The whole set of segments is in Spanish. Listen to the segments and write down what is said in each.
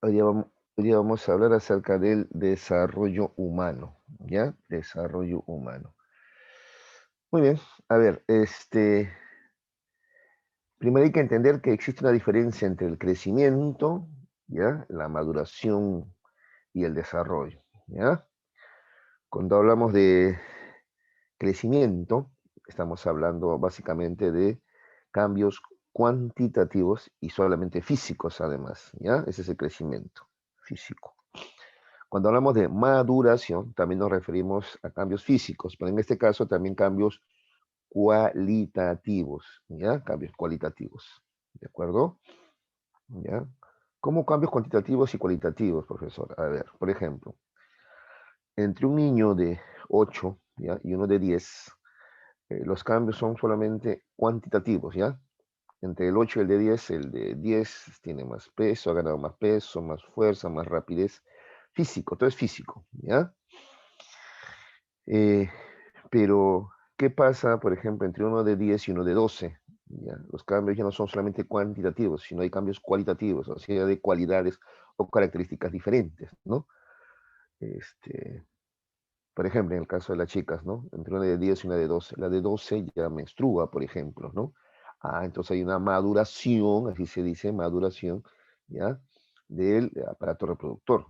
Hoy día vamos a hablar acerca del desarrollo humano, ¿ya? Desarrollo humano. Muy bien, a ver, primero hay que entender que existe una diferencia entre el crecimiento, ¿ya? La maduración y el desarrollo, ¿ya? Cuando hablamos de crecimiento, estamos hablando básicamente de cambios cuantitativos y solamente físicos además, ¿ya? Ese es el crecimiento físico. Cuando hablamos de maduración, también nos referimos a cambios físicos, pero en este caso también cambios cualitativos, ¿ya? Cambios cualitativos, ¿de acuerdo? ¿Ya? ¿Cómo cambios cuantitativos y cualitativos, profesor? A ver, por ejemplo, entre un niño de 8, ¿ya? Y uno de 10, los cambios son solamente cuantitativos, ¿ya? Entre el 8 y el de 10 tiene más peso, ha ganado más peso, más fuerza, más rapidez. Físico, todo es físico, ¿ya? Eh, pero, ¿qué pasa, por ejemplo, entre uno de 10 y uno de 12? ¿Ya? Los cambios ya no son solamente cuantitativos, sino hay cambios cualitativos, o sea, de cualidades o características diferentes, ¿no? Este, por ejemplo, en el caso de las chicas, ¿no? Entre una de 10 y una de 12. La de 12 ya menstrua, por ejemplo, ¿no? Ah, entonces hay una maduración, así se dice, maduración, ¿ya? Del aparato reproductor,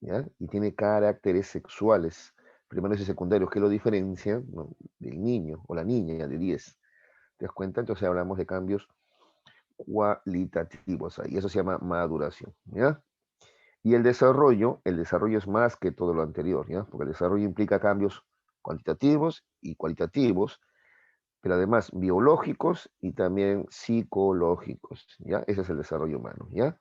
¿ya? Y tiene caracteres sexuales, primarios y secundarios, que lo diferencian, ¿no? Del niño o la niña de 10. ¿Te das cuenta? Entonces hablamos de cambios cualitativos ahí, eso se llama maduración, ¿ya? Y el desarrollo es más que todo lo anterior, ¿ya? Porque el desarrollo implica cambios cuantitativos y cualitativos, pero además biológicos y también psicológicos, ¿ya? Ese es el desarrollo humano, ¿ya?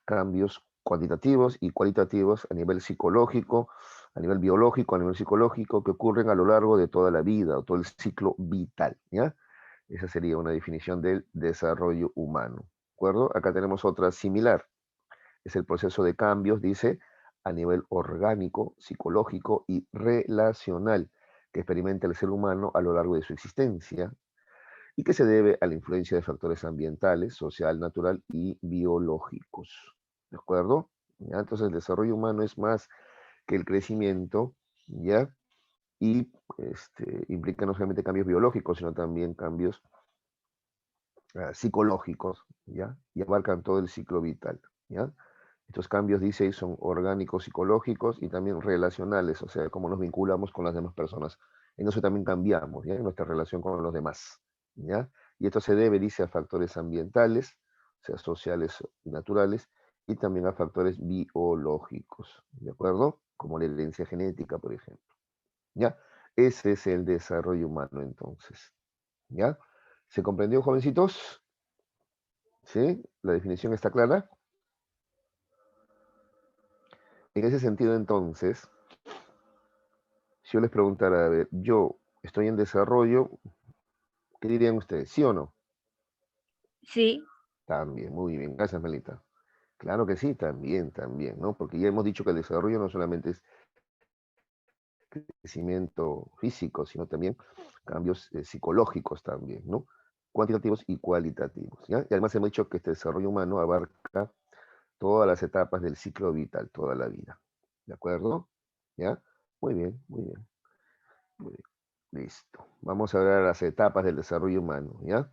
Cambios cuantitativos y cualitativos a nivel psicológico, a nivel biológico, a nivel psicológico, que ocurren a lo largo de toda la vida o todo el ciclo vital, ¿ya? Esa sería una definición del desarrollo humano, ¿de acuerdo? Acá tenemos otra similar. Es el proceso de cambios, dice, a nivel orgánico, psicológico y relacional que experimenta el ser humano a lo largo de su existencia y que se debe a la influencia de factores ambientales, social, natural y biológicos. ¿De acuerdo? ¿Ya? Entonces el desarrollo humano es más que el crecimiento, ¿ya? Y implica no solamente cambios biológicos, sino también cambios psicológicos, ¿ya? Y abarcan todo el ciclo vital, ¿ya? Estos cambios, dice, son orgánicos, psicológicos y también relacionales, o sea, cómo nos vinculamos con las demás personas. En eso también cambiamos, ¿ya? En nuestra relación con los demás, ¿ya? Y esto se debe, dice, a factores ambientales, o sea, sociales y naturales, y también a factores biológicos, ¿de acuerdo? Como la herencia genética, por ejemplo, ¿ya? Ese es el desarrollo humano, entonces, ¿ya? ¿Se comprendió, jovencitos? ¿Sí? ¿La definición está clara? En ese sentido, entonces, si yo les preguntara, a ver, yo estoy en desarrollo, ¿qué dirían ustedes? ¿Sí o no? Sí, También, muy bien. Gracias, Melita. Claro que sí, también, también, ¿no? Porque ya hemos dicho que el desarrollo no solamente es crecimiento físico, sino también cambios psicológicos también, ¿no? Cuantitativos y cualitativos, ¿ya? Y además hemos dicho que este desarrollo humano abarca todas las etapas del ciclo vital, toda la vida. ¿De acuerdo? ¿Ya? Muy bien, muy bien. Muy bien. Listo. Vamos a ver las etapas del desarrollo humano, ¿ya?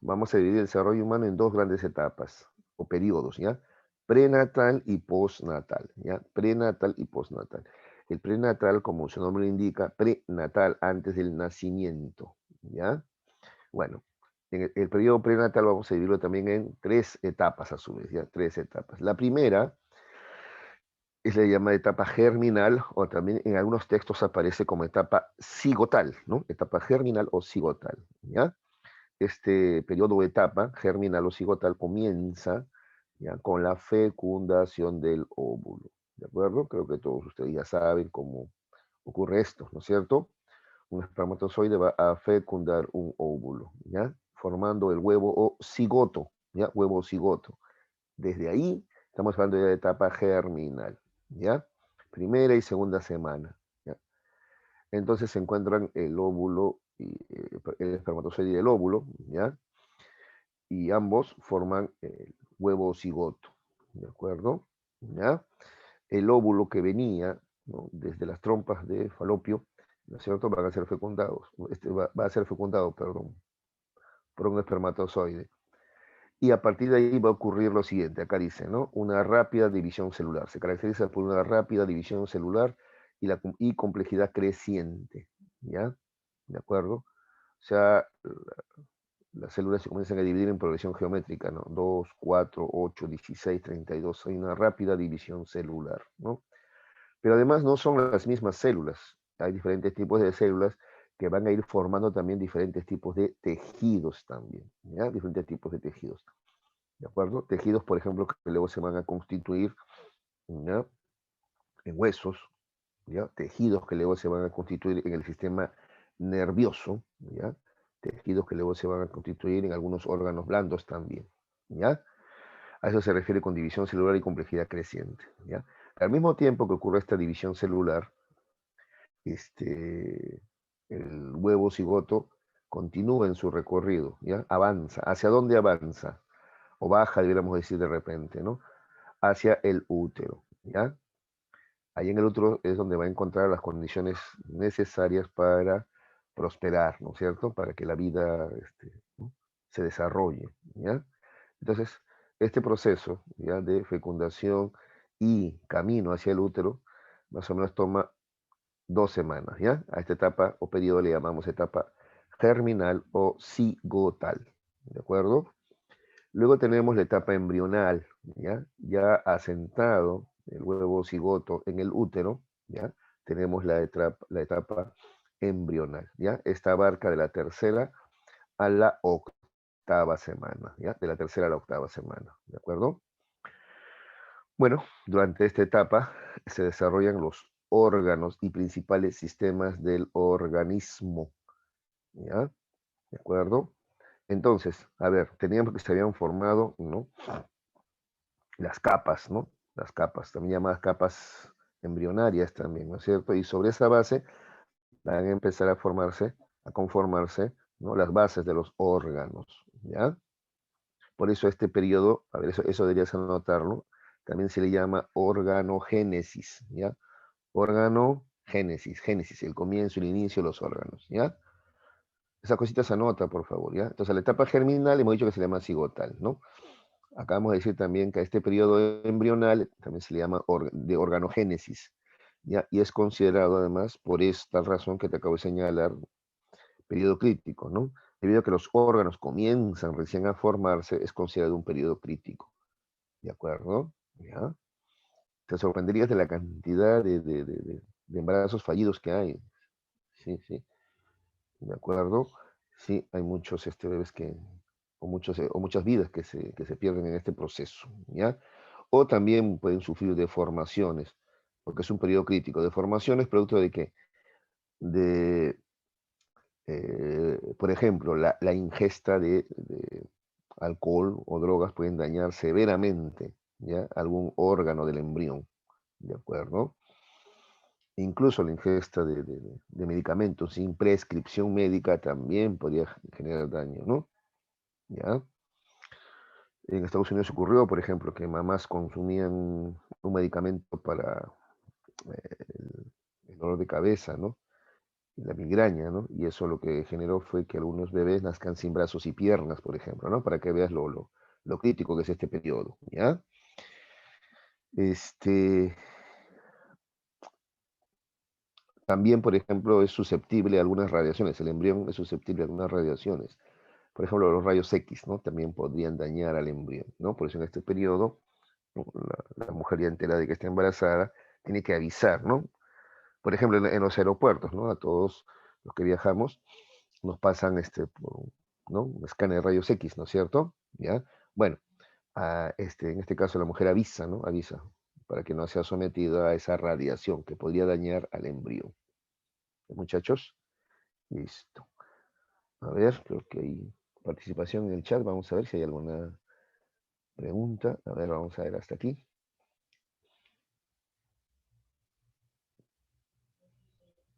Vamos a dividir el desarrollo humano en dos grandes etapas o periodos, ¿ya? Prenatal y postnatal, ¿ya? Prenatal y postnatal. El prenatal, como su nombre lo indica, prenatal, antes del nacimiento, ¿ya? Bueno, en el periodo prenatal vamos a dividirlo también en tres etapas a su vez, ¿ya? Tres etapas. La primera es la llamada etapa germinal, o también en algunos textos aparece como etapa cigotal, ¿no? Etapa germinal o cigotal, ¿ya? Este periodo o etapa germinal o cigotal comienza, ¿ya? Con la fecundación del óvulo, ¿de acuerdo? Creo que todos ustedes ya saben cómo ocurre esto, ¿no es cierto? Un espermatozoide va a fecundar un óvulo, ¿ya? Formando el huevo o cigoto, ¿ya? Huevo o cigoto. Desde ahí estamos hablando de la etapa germinal, ¿ya? Primera y segunda semana, ¿ya? Entonces se encuentran el óvulo, y, el espermatozoide y el óvulo, ¿ya? Y ambos forman el huevo cigoto, ¿de acuerdo? ¿Ya? El óvulo que venía, ¿no?, desde las trompas de Falopio, ¿no es cierto?, van a ser fecundados, va a ser fecundado, perdón, por un espermatozoide. Y a partir de ahí va a ocurrir lo siguiente, acá dice, ¿no? Una rápida división celular. Se caracteriza por una rápida división celular y complejidad creciente, ¿ya? ¿De acuerdo? O sea, las células se comienzan a dividir en progresión geométrica, ¿no? 2, 4, 8, 16, 32. Hay una rápida división celular, ¿no? Pero además no son las mismas células. Hay diferentes tipos de células que van a ir formando también diferentes tipos de tejidos también, ¿ya? Diferentes tipos de tejidos, ¿de acuerdo? Tejidos, por ejemplo, que luego se van a constituir, ¿ya?, en huesos, ¿ya? Tejidos que luego se van a constituir en el sistema nervioso, ¿ya? Tejidos que luego se van a constituir en algunos órganos blandos también, ¿ya? A eso se refiere con división celular y complejidad creciente, ¿ya? Al mismo tiempo que ocurre esta división celular, el huevo cigoto continúa en su recorrido, ¿ya? Avanza. ¿Hacia dónde avanza? O baja, deberíamos decir de repente, ¿no? Hacia el útero, ¿ya? Ahí en el útero es donde va a encontrar las condiciones necesarias para prosperar, ¿no es cierto? Para que la vida, ¿no?, se desarrolle, ¿ya? Entonces, este proceso, ¿ya?, de fecundación y camino hacia el útero, más o menos toma 2 semanas, ¿ya? A esta etapa o periodo le llamamos etapa germinal o cigotal, ¿de acuerdo? Luego tenemos la etapa embrional, ¿ya? Ya asentado el huevo cigoto en el útero, ¿ya? Tenemos la etapa embrional, ¿ya? Esta abarca de la tercera a la octava semana, ¿ya? De la tercera a la octava semana, ¿de acuerdo? Bueno, durante esta etapa se desarrollan los órganos y principales sistemas del organismo, ¿ya? ¿De acuerdo? Entonces, a ver, teníamos que se habían formado, ¿no?, las capas, ¿no? Las capas, también llamadas capas embrionarias también, ¿no es cierto? Y sobre esa base van a empezar a formarse, a conformarse, ¿no?, las bases de los órganos, ¿ya? Por eso este periodo, a ver, eso deberías anotarlo, también se le llama organogénesis, ¿ya? Organogénesis, génesis, el comienzo, el inicio de los órganos, ¿ya? Esa cosita se anota, por favor, ¿ya? Entonces, a la etapa germinal hemos dicho que se le llama cigotal, ¿no? Acabamos de decir también que a este periodo embrional también se le llama de organogénesis, ¿ya? Y es considerado además, por esta razón que te acabo de señalar, periodo crítico, ¿no? Debido a que los órganos comienzan recién a formarse, es considerado un periodo crítico, ¿de acuerdo? ¿Ya? Te sorprenderías de la cantidad de embarazos fallidos que hay. Sí, sí, ¿de acuerdo? Sí, hay muchos bebés o muchas vidas que se pierden en este proceso, ¿ya? O también pueden sufrir deformaciones, porque es un periodo crítico. Deformaciones producto de qué? De, por ejemplo, la ingesta de alcohol o drogas pueden dañar severamente, ¿ya?, algún órgano del embrión, ¿de acuerdo? Incluso la ingesta de medicamentos sin prescripción médica también podría generar daño, ¿no? ¿Ya? En Estados Unidos ocurrió, por ejemplo, que mamás consumían un medicamento para el dolor de cabeza, ¿no? Y la migraña, ¿no? Y eso lo que generó fue que algunos bebés nazcan sin brazos y piernas, por ejemplo, ¿no? Para que veas lo crítico que es este periodo, ¿ya? Este, También, por ejemplo, es susceptible a algunas radiaciones. El embrión es susceptible a algunas radiaciones. Por ejemplo, los rayos X, ¿no? También podrían dañar al embrión, ¿no? Por eso en este periodo, ¿no?, la mujer ya entera de que está embarazada tiene que avisar, ¿no? Por ejemplo, en los aeropuertos, ¿no? A todos los que viajamos nos pasan ¿no?, un escáner de rayos X, ¿no es cierto? ¿Ya? Bueno, en este caso la mujer avisa, ¿no? Avisa para que no sea sometida a esa radiación que podría dañar al embrión. Muchachos, listo. A ver, creo que hay participación en el chat. Vamos a ver si hay alguna pregunta. A ver, vamos a ver hasta aquí.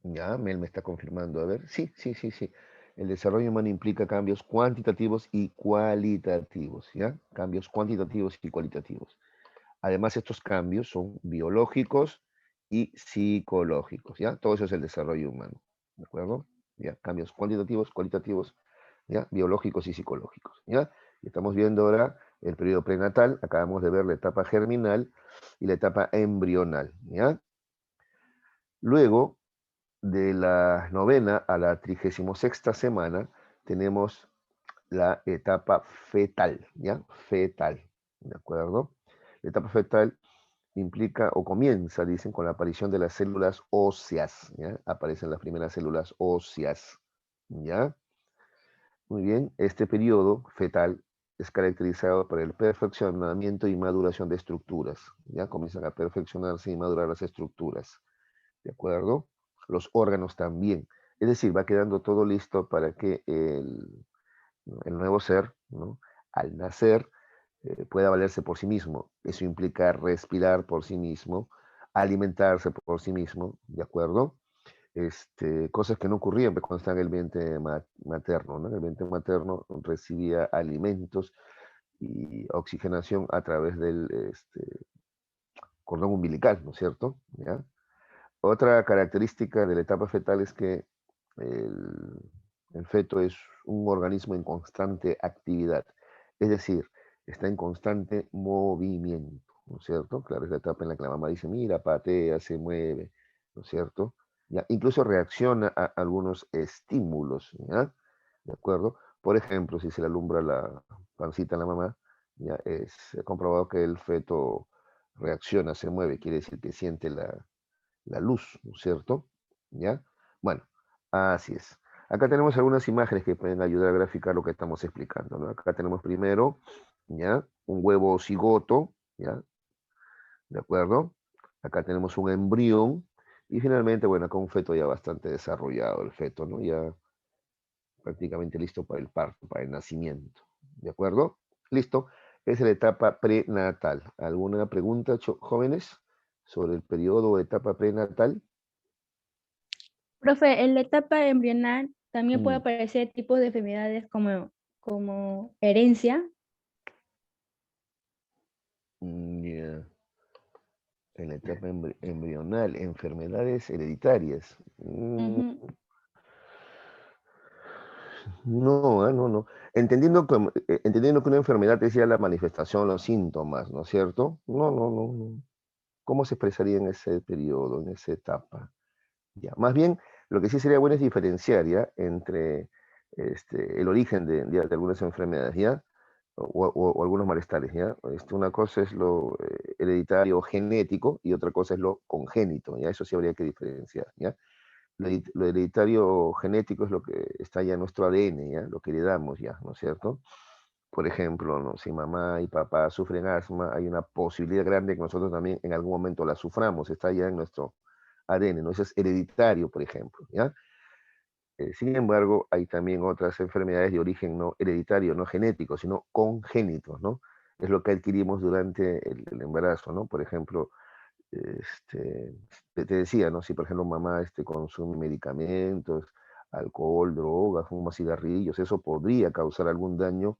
Ya, Mel me está confirmando. A ver, sí, sí, sí, sí. El desarrollo humano implica cambios cuantitativos y cualitativos, ¿ya? Cambios cuantitativos y cualitativos. Además, estos cambios son biológicos y psicológicos, ¿ya? Todo eso es el desarrollo humano, ¿de acuerdo? Ya, cambios cuantitativos, cualitativos, ¿ya? Biológicos y psicológicos, ¿ya? Y estamos viendo ahora el periodo prenatal, acabamos de ver la etapa germinal y la etapa embrional, ¿ya? Luego, de la novena a la 36ª semana, tenemos la etapa fetal, ¿ya? Fetal, ¿de acuerdo? La etapa fetal implica o comienza, dicen, con la aparición de las células óseas, ¿ya? Aparecen las primeras células óseas, ¿ya? Muy bien, este periodo fetal es caracterizado por el perfeccionamiento y maduración de estructuras, ¿ya? Comienzan a perfeccionarse y madurar las estructuras, ¿de acuerdo? Los órganos también. Es decir, va quedando todo listo para que el nuevo ser, ¿no? Al nacer, pueda valerse por sí mismo. Eso implica respirar por sí mismo, alimentarse por sí mismo, ¿de acuerdo? Cosas que no ocurrían pues, cuando estaba en el vientre materno, ¿no? El vientre materno recibía alimentos y oxigenación a través del cordón umbilical, ¿no es cierto? ¿Ya? Otra característica de la etapa fetal es que el, el feto es un organismo en constante actividad, es decir, está en constante movimiento, ¿no es cierto? Claro, es la etapa en la que la mamá dice, mira, patea, se mueve, ¿no es cierto? ¿Ya? Incluso reacciona a algunos estímulos, ¿ya? ¿De acuerdo? Por ejemplo, si se le alumbra la pancita a la mamá, ya es comprobado que el feto reacciona, se mueve, quiere decir que siente la luz, ¿no es cierto? ¿Ya? Bueno, así es. Acá tenemos algunas imágenes que pueden ayudar a graficar lo que estamos explicando, ¿no? Acá tenemos primero, ¿ya? Un huevo cigoto, ¿ya? ¿De acuerdo? Acá tenemos un embrión y finalmente, bueno, acá un feto ya bastante desarrollado, el feto, ¿no? Ya prácticamente listo para el parto, para el nacimiento, ¿de acuerdo? Listo. Esa es la etapa prenatal. ¿Alguna pregunta, jóvenes, sobre el periodo o etapa prenatal? Profe, en la etapa embrional también puede Mm. aparecer tipos de enfermedades como herencia. Ya. En la etapa embrional, enfermedades hereditarias. Ujú. No, no, no. Entendiendo que una enfermedad es ya la manifestación, los síntomas, ¿no es cierto? No, no, no, no. ¿Cómo se expresaría en ese periodo, en esa etapa? Ya. Más bien, lo que sí sería bueno es diferenciar ya entre el origen de algunas enfermedades, ¿ya? O algunos malestares, ¿ya? Una cosa es lo hereditario o genético y otra cosa es lo congénito, ¿ya? Eso sí habría que diferenciar, ¿ya? Lo hereditario genético es lo que está ya en nuestro ADN, ¿ya? Lo que heredamos ya, ¿no es cierto? Por ejemplo, ¿no? Si mamá y papá sufren asma, hay una posibilidad grande que nosotros también en algún momento la suframos, está ya en nuestro ADN, ¿no? Eso es hereditario, por ejemplo, ¿ya? Sin embargo, hay también otras enfermedades de origen no hereditario, no genético, sino congénito, ¿no? Es lo que adquirimos durante el embarazo, ¿no? Por ejemplo, te decía, ¿no? Si por ejemplo mamá consume medicamentos, alcohol, drogas, fuma cigarrillos, eso podría causar algún daño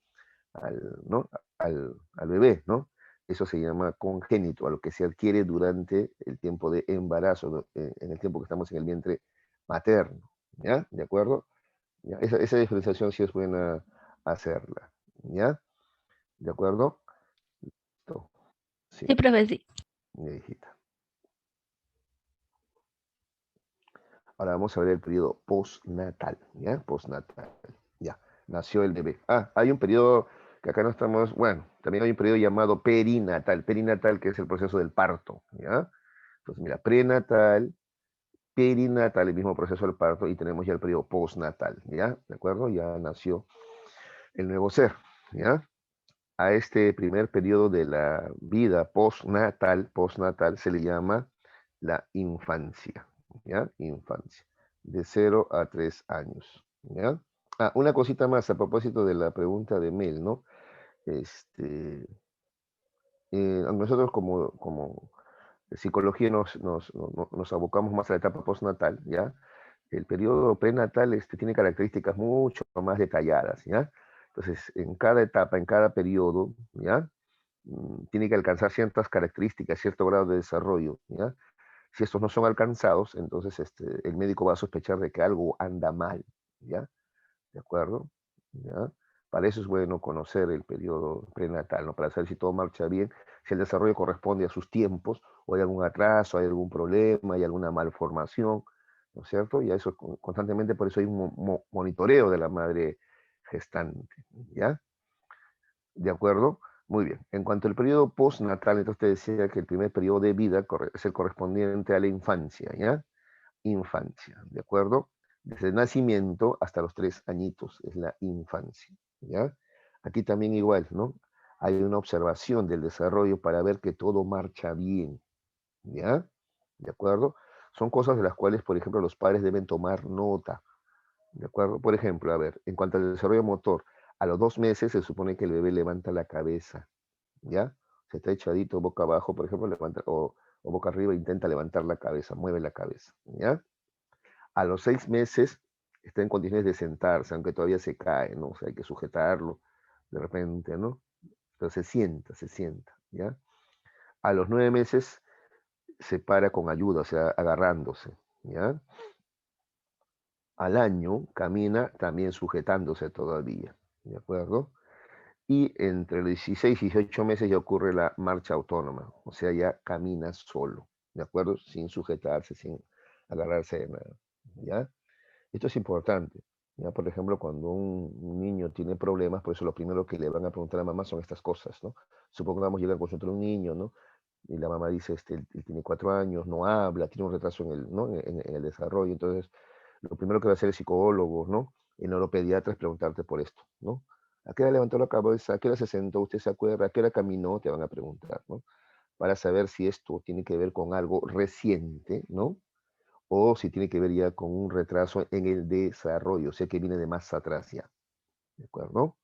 ¿no? al bebé, ¿no? Eso se llama congénito, a lo que se adquiere durante el tiempo de embarazo, ¿no? En el tiempo que estamos en el vientre materno, ¿ya? ¿De acuerdo? ¿Ya? Esa diferenciación sí es buena hacerla, ¿ya? ¿De acuerdo? Listo. Sí, Sí, profe, sí. mi hijita. Ahora vamos a ver el periodo postnatal, ¿ya? Postnatal, ya. Nació el bebé. Ah, hay un periodo que acá no estamos, bueno, también hay un periodo llamado perinatal que es el proceso del parto, ¿ya? Entonces, mira, prenatal, perinatal, el mismo proceso del parto, y tenemos ya el periodo postnatal, ¿ya? ¿De acuerdo? Ya nació el nuevo ser, ¿ya? A este primer periodo de la vida postnatal se le llama la infancia, ¿ya? Infancia, de 0 a 3 años, ¿ya? Ah, una cosita más a propósito de la pregunta de Mel, ¿no? Este, Nosotros como psicología nos abocamos más a la etapa postnatal, ¿ya? El periodo prenatal tiene características mucho más detalladas, ¿ya? Entonces, en cada etapa, en cada periodo, ¿ya? tiene que alcanzar ciertas características, cierto grado de desarrollo, ¿ya? Si estos no son alcanzados, entonces el médico va a sospechar de que algo anda mal, ¿ya? ¿De acuerdo? ¿Ya? Para eso es bueno conocer el periodo prenatal, ¿no? Para saber si todo marcha bien, si el desarrollo corresponde a sus tiempos, o hay algún atraso, hay algún problema, hay alguna malformación, ¿no es cierto? Y a eso constantemente, por eso hay un monitoreo de la madre gestante, ¿ya? ¿De acuerdo? Muy bien. En cuanto al periodo postnatal, entonces te decía que el primer periodo de vida es el correspondiente a la infancia, ¿ya? Infancia, ¿de acuerdo? Desde el nacimiento hasta los 3 añitos es la infancia, ¿ya? Aquí también igual, ¿no? Hay una observación del desarrollo para ver que todo marcha bien, ¿ya? ¿De acuerdo? Son cosas de las cuales, por ejemplo, los padres deben tomar nota, ¿de acuerdo? Por ejemplo, a ver, en cuanto al desarrollo motor, a los 2 meses se supone que el bebé levanta la cabeza, ¿ya? Se está echadito boca abajo, por ejemplo, levanta, o boca arriba, intenta levantar la cabeza, mueve la cabeza, ¿ya? A los 6 meses está en condiciones de sentarse, aunque todavía se cae, ¿no? O sea, hay que sujetarlo de repente, ¿no? Pero se sienta, ¿ya? A los 9 meses se para con ayuda, o sea, agarrándose, ¿ya? Al año camina también sujetándose todavía, ¿de acuerdo? Y entre los 16 y 18 meses ya ocurre la marcha autónoma, o sea, ya camina solo, ¿de acuerdo? Sin sujetarse, sin agarrarse de nada, ¿ya? Esto es importante, ¿ya? Por ejemplo, cuando un niño tiene problemas, por eso lo primero que le van a preguntar a la mamá son estas cosas, ¿no? Supongamos llega a consultar un niño, ¿no? Y la mamá dice, él tiene 4 años, no habla, tiene un retraso en el, ¿no? en el desarrollo. Entonces, lo primero que va a hacer el psicólogo, ¿no? El neuropediatra es preguntarte por esto, ¿no? ¿A qué hora levantó la cabeza? ¿A qué hora se sentó? ¿Usted se acuerda? ¿A qué hora caminó? Te van a preguntar, ¿no? Para saber si esto tiene que ver con algo reciente, ¿no? O si tiene que ver ya con un retraso en el desarrollo, o sea que viene de más atrás ya, ¿de acuerdo?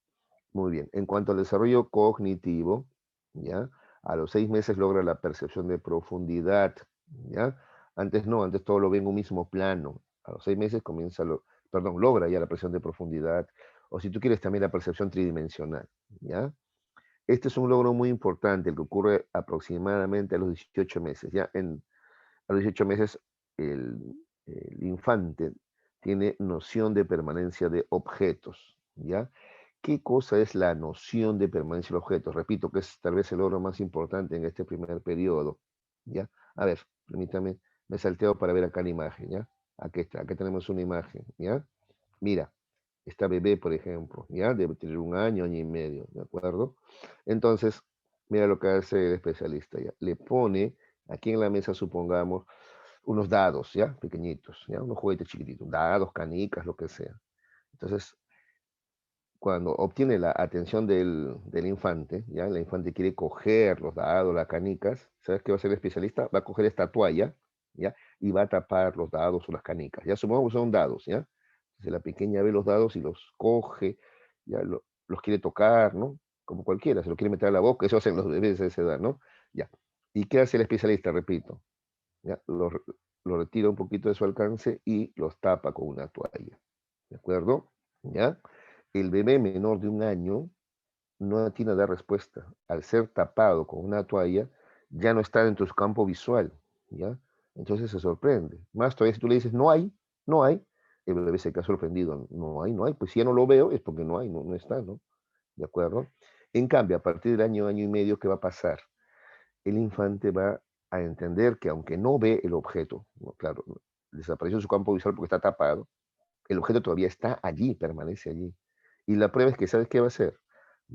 Muy bien. En cuanto al desarrollo cognitivo, ¿ya? A los 6 meses logra la percepción de profundidad, ¿ya? Antes no, antes todo lo ve en un mismo plano. A los 6 meses logra ya la percepción de profundidad, o si tú quieres también la percepción tridimensional, ¿ya? Este es un logro muy importante, el que ocurre aproximadamente a los 18 meses, ¿ya? A los 18 meses el, el infante tiene noción de permanencia de objetos, ¿ya? ¿Qué cosa es la noción de permanencia de objetos? Repito, que es tal vez el logro más importante en este primer periodo, ¿ya? A ver, permítame, me salteo para ver acá la imagen, ¿ya? Aquí está, aquí tenemos una imagen, ¿ya? Mira, esta bebé, por ejemplo, ¿ya? Debe tener un año, año y medio, ¿de acuerdo? Entonces, mira lo que hace el especialista, ¿ya? Le pone aquí en la mesa, supongamos, unos dados, ¿ya? Pequeñitos, ¿ya? Unos juguetes chiquititos, dados, canicas, lo que sea. Entonces, cuando obtiene la atención del infante, ¿ya? El infante quiere coger los dados, las canicas, ¿sabes qué va a hacer el especialista? Va a coger esta toalla, ¿ya? Y va a tapar los dados o las canicas, ¿ya? Supongamos que son dados, ¿ya? Entonces la pequeña ve los dados y los coge, ya los quiere tocar, ¿no? Como cualquiera, se lo quiere meter a la boca, eso hacen los bebés de esa edad, ¿no? Ya. ¿Y qué hace el especialista? Repito, ¿ya? Lo retira un poquito de su alcance y los tapa con una toalla, ¿de acuerdo? ¿Ya? El bebé menor de un año no tiene a dar respuesta. Al ser tapado con una toalla, ya no está dentro de su campo visual, ¿ya? Entonces se sorprende. Más todavía si tú le dices, no hay, no hay, el bebé se queda sorprendido. No hay, no hay. Pues si ya no lo veo, es porque no hay, no, no está, ¿no? ¿De acuerdo? En cambio, a partir del año, año y medio, ¿qué va a pasar? El infante va a entender que aunque no ve el objeto, ¿no? Claro, desapareció su campo visual porque está tapado, el objeto todavía está allí, permanece allí. Y la prueba es que, ¿sabes qué va a hacer?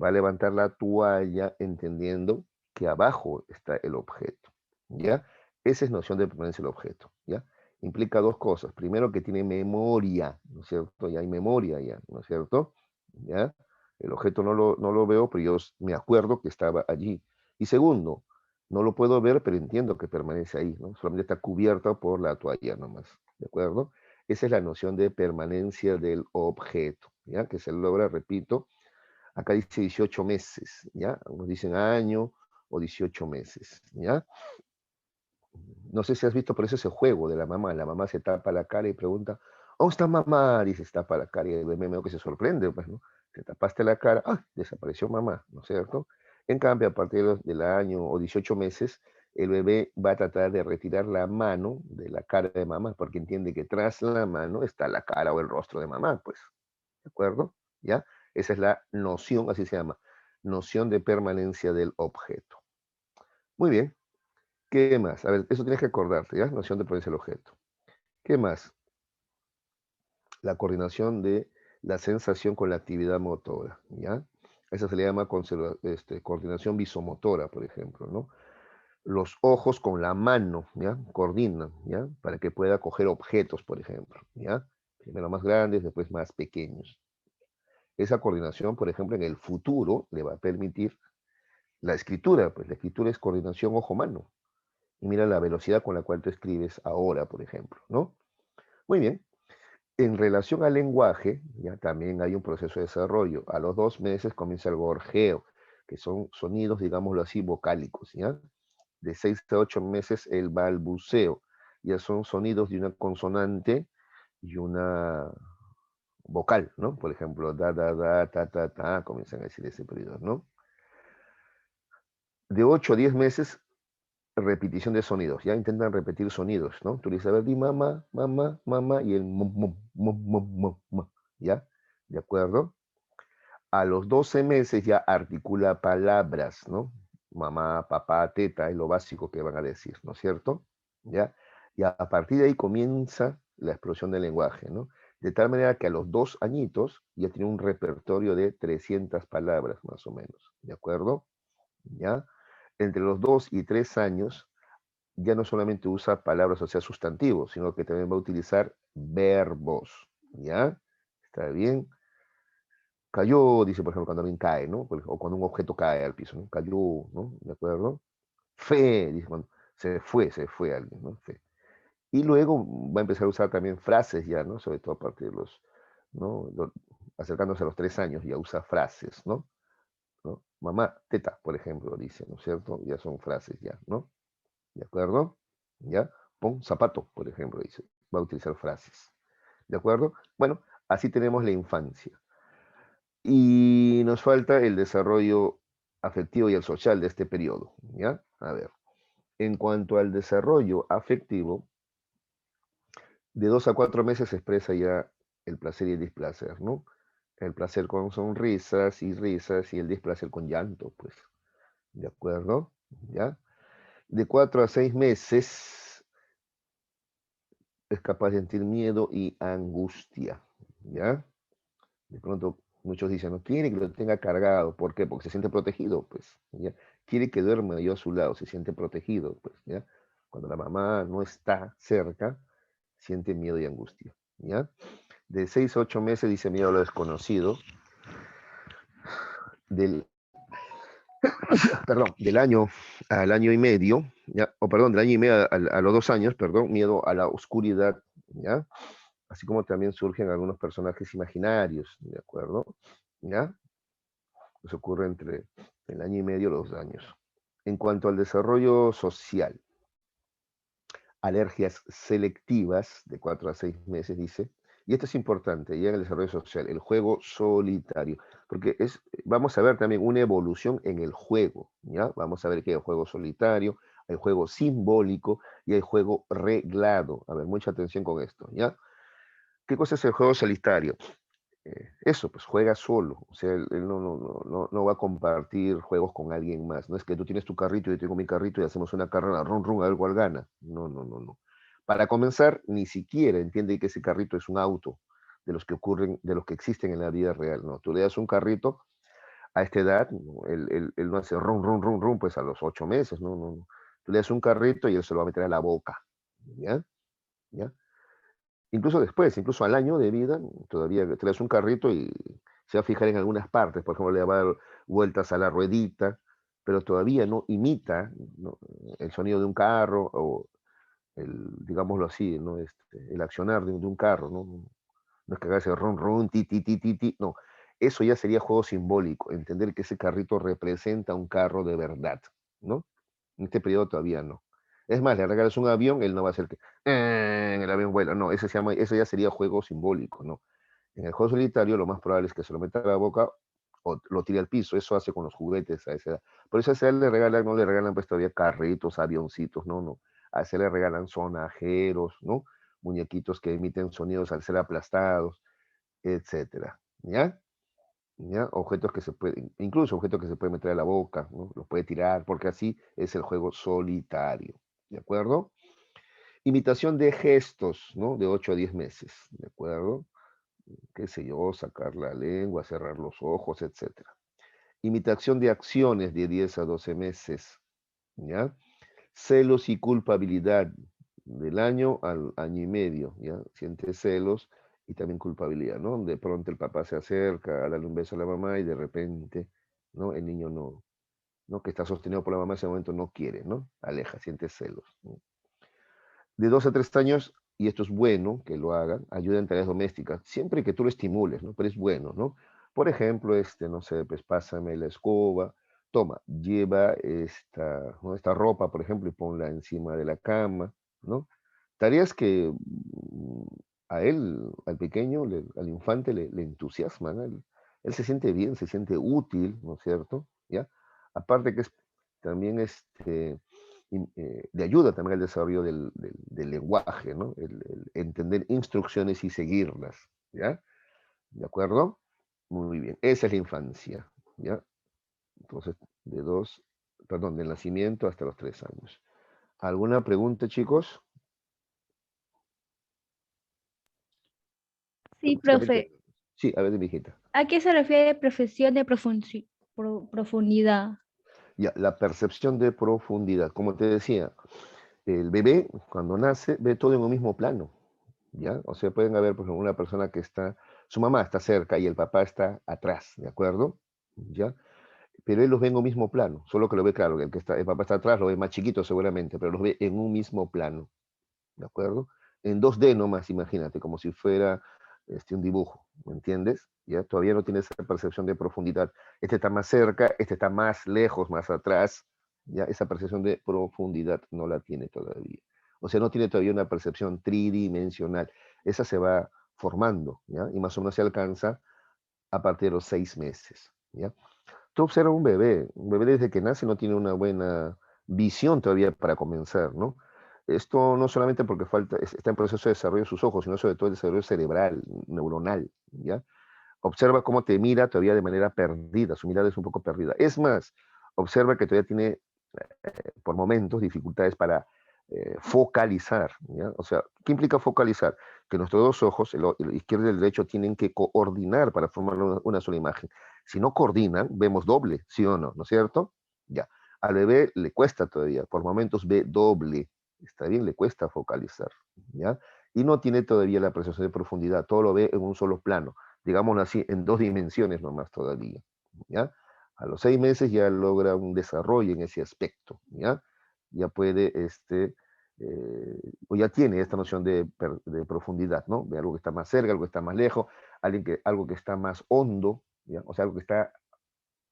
Va a levantar la toalla entendiendo que abajo está el objeto, ¿ya? Esa es noción de permanencia del objeto, ¿ya? Implica dos cosas. Primero, que tiene memoria, ¿no es cierto? Ya hay memoria ya, ¿no es cierto? ¿Ya? El objeto no lo veo, pero yo me acuerdo que estaba allí. Y segundo, no lo puedo ver, pero entiendo que permanece ahí, ¿no? Solamente está cubierta por la toalla nomás, ¿de acuerdo? Esa es la noción de permanencia del objeto, ¿ya? Que se logra, repito, acá dice 18 meses, ¿ya? Unos dicen año o 18 meses, ¿ya? No sé si has visto por eso ese juego de la mamá se tapa la cara y pregunta, ¿dónde está mamá? Dice, se tapa la cara y el bebé medio que se sorprende, pues, ¿no? Te tapaste la cara, ¡ah! Desapareció mamá, ¿no es cierto? En cambio, a partir del año o 18 meses, el bebé va a tratar de retirar la mano de la cara de mamá, porque entiende que tras la mano está la cara o el rostro de mamá, pues, ¿de acuerdo? ¿Ya? Esa es la noción, así se llama, noción de permanencia del objeto. Muy bien, ¿qué más? A ver, eso tienes que acordarte, ¿ya? Noción de permanencia del objeto. ¿Qué más? La coordinación de la sensación con la actividad motora, ¿ya? Esa se le llama coordinación visomotora, por ejemplo, ¿no? Los ojos con la mano, ¿ya? Coordinan, ¿ya? Para que pueda coger objetos, por ejemplo, ¿ya? Primero más grandes, después más pequeños. Esa coordinación, por ejemplo, en el futuro le va a permitir la escritura, pues la escritura es coordinación ojo-mano. Y mira la velocidad con la cual tú escribes ahora, por ejemplo, ¿no? Muy bien. En relación al lenguaje, ya también hay un proceso de desarrollo. A los 2 meses comienza el gorjeo, que son sonidos, digámoslo así, vocálicos, ¿ya? De 6 a 8 meses el balbuceo, ya son sonidos de una consonante y una vocal, ¿no? Por ejemplo, da, da, da, ta, ta, ta, comienzan a decir ese periodo, ¿no? De 8 a 10 meses, repetición de sonidos, ya intentan repetir sonidos, ¿no? Tú le dices, a ver, di mamá, mamá, mamá, y el mum, mum, mum, mum, mum, mum, ¿ya? ¿De acuerdo? A los 12 meses ya articula palabras, ¿no? Mamá, papá, teta, es lo básico que van a decir, ¿no es cierto? ¿Ya? Y a partir de ahí comienza la explosión del lenguaje, ¿no? De tal manera que a los 2 añitos ya tiene un repertorio de 300 palabras, más o menos, ¿de acuerdo? ¿Ya? Entre los 2 y 3 años ya no solamente usa palabras, o sea, sustantivos, sino que también va a utilizar verbos, ¿ya? ¿Está bien? Cayó, dice, por ejemplo, cuando alguien cae, ¿no? O cuando un objeto cae al piso, ¿no? Cayó, ¿no? ¿De acuerdo? Fe, dice, cuando se fue alguien, ¿no? Fe. Y luego va a empezar a usar también frases ya, ¿no? Sobre todo a partir de los, ¿no? Acercándose a los 3 años, ya usa frases, ¿no? ¿No? Mamá, teta, por ejemplo, dice, ¿no es cierto? Ya son frases ya, ¿no? ¿De acuerdo? ¿Ya? Pon zapato, por ejemplo, dice. Va a utilizar frases. ¿De acuerdo? Bueno, así tenemos la infancia. Y nos falta el desarrollo afectivo y el social de este periodo, ¿ya? A ver, en cuanto al desarrollo afectivo, de 2 a 4 meses se expresa ya el placer y el displacer, ¿no? El placer con sonrisas y risas y el displacer con llanto, pues, ¿de acuerdo? ¿Ya? De 4 a 6 meses es capaz de sentir miedo y angustia, ¿ya? De pronto muchos dicen, no quiere que lo tenga cargado, ¿por qué? Porque se siente protegido, pues, ¿ya? Quiere que duerma yo a su lado, se siente protegido, pues, ¿ya? Cuando la mamá no está cerca, siente miedo y angustia, ¿ya? De 6 a 8 meses dice miedo a lo desconocido, del, perdón, del año al año y medio, ¿ya? O perdón, del año y medio a los 2 años, perdón, miedo a la oscuridad, ¿ya? Así como también surgen algunos personajes imaginarios, ¿de acuerdo? ¿Ya? Eso ocurre entre el año y medio y los 2 años. En cuanto al desarrollo social, alergias selectivas de 4 a 6 meses, dice, y esto es importante, ya en el desarrollo social, el juego solitario, porque vamos a ver también una evolución en el juego, ¿ya? Vamos a ver que hay el juego solitario, hay juego simbólico y hay juego reglado. A ver, mucha atención con esto, ¿ya? ¿Qué cosa es el juego solitario? Eso, pues juega solo, o sea, él no va a compartir juegos con alguien más, no es que tú tienes tu carrito y yo tengo mi carrito y hacemos una carrera, run, run, a ver cuál gana, no, no, no, no. Para comenzar, ni siquiera entiende que ese carrito es un auto de los que ocurren, de los que existen en la vida real, no, tú le das un carrito a esta edad, no, él no hace run, run, run, run, pues a los 8 meses, no, no, no. Tú le das un carrito y él se lo va a meter a la boca, ¿ya? ¿Ya? Incluso después, incluso al año de vida, todavía traes un carrito y se va a fijar en algunas partes, por ejemplo, le va a dar vueltas a la ruedita, pero todavía no imita, ¿no? El sonido de un carro o digámoslo así, ¿no? El accionar de un carro, ¿no? No es que haga ese ron, ron, ti, ti, ti, ti, ti, no. Eso ya sería juego simbólico, entender que ese carrito representa un carro de verdad, ¿no? En este periodo todavía no. Es más, le regalas un avión, él no va a hacer que el avión vuela. No, eso ya sería juego simbólico, ¿no? En el juego solitario lo más probable es que se lo meta a la boca o lo tira al piso. Eso hace con los juguetes a esa edad. Por eso a esa edad le regalan, no le regalan pues todavía carritos, avioncitos, no, no. A ese le regalan sonajeros, ¿no? Muñequitos que emiten sonidos al ser aplastados, etcétera, ¿ya? ¿Ya? Objetos que se pueden, incluso objetos que se pueden meter a la boca, ¿no? Los puede tirar, porque así es el juego solitario, ¿de acuerdo? Imitación de gestos, ¿no? De 8 a 10 meses, ¿de acuerdo? Qué sé yo, sacar la lengua, cerrar los ojos, etcétera. Imitación de acciones de 10 a 12 meses, ¿ya? Celos y culpabilidad del año al año y medio, ¿ya? Siente celos y también culpabilidad, ¿no? De pronto el papá se acerca a darle un beso a la mamá y de repente, ¿no? El niño no, ¿no? Que está sostenido por la mamá en ese momento no quiere, ¿no? Aleja, siente celos, ¿no? De 2 a 3 años, y esto es bueno que lo hagan, ayuda en tareas domésticas, siempre que tú lo estimules, ¿no? Pero es bueno, ¿no? Por ejemplo, no sé, pues pásame la escoba, toma, lleva esta, ¿no? Esta ropa, por ejemplo, y ponla encima de la cama, ¿no? Tareas que a él, al pequeño, al infante, le entusiasman, ¿no? Él se siente bien, se siente útil, ¿no es cierto? ¿Ya? Aparte que es también le ayuda también al desarrollo del lenguaje, ¿no? El entender instrucciones y seguirlas, ¿ya? ¿De acuerdo? Muy bien, esa es la infancia, ¿ya? Entonces, de dos, perdón, del nacimiento hasta los 3 años. ¿Alguna pregunta, chicos? Sí, Básicamente, profe. sí, a ver, mi hijita. ¿A qué se refiere profesión de profundidad? Ya, la percepción de profundidad. Como te decía, el bebé cuando nace ve todo en un mismo plano, ¿ya? O sea, pueden haber, por ejemplo, una persona que está, su mamá está cerca y el papá está atrás, ¿de acuerdo? ¿Ya? Pero él los ve en un mismo plano, solo que lo ve claro, el papá está atrás lo ve más chiquito seguramente, pero los ve en un mismo plano, ¿de acuerdo? En 2D nomás, imagínate, como si fuera un dibujo, ¿me entiendes? ¿Ya? Todavía no tiene esa percepción de profundidad. Este está más cerca, este está más lejos, más atrás, ¿ya? Esa percepción de profundidad no la tiene todavía. O sea, no tiene todavía una percepción tridimensional. Esa se va formando, ¿ya? Y más o menos se alcanza a partir de los 6 meses, ¿ya? Tú observas un bebé desde que nace no tiene una buena visión todavía para comenzar, ¿no? Esto no solamente porque está en proceso de desarrollo de sus ojos, sino sobre todo el desarrollo cerebral, neuronal, ¿ya? Observa cómo te mira todavía de manera perdida, su mirada es un poco perdida. Es más, observa que todavía tiene por momentos dificultades para focalizar, ¿ya? O sea, ¿qué implica focalizar? Que nuestros dos ojos, el izquierdo y el derecho, tienen que coordinar para formar una sola imagen. Si no coordinan, vemos doble, ¿sí o no? ¿No es cierto? Ya. Al bebé le cuesta todavía, por momentos ve doble, está bien, le cuesta focalizar, ¿ya? Y no tiene todavía la percepción de profundidad, todo lo ve en un solo plano, digámoslo así, en 2 dimensiones nomás todavía, ¿ya? A los 6 meses ya logra un desarrollo en ese aspecto, ¿ya? Ya puede, o ya tiene esta noción de profundidad, ¿no? De algo que está más cerca, algo que está más lejos, algo que está más hondo, ¿ya? O sea, algo que está,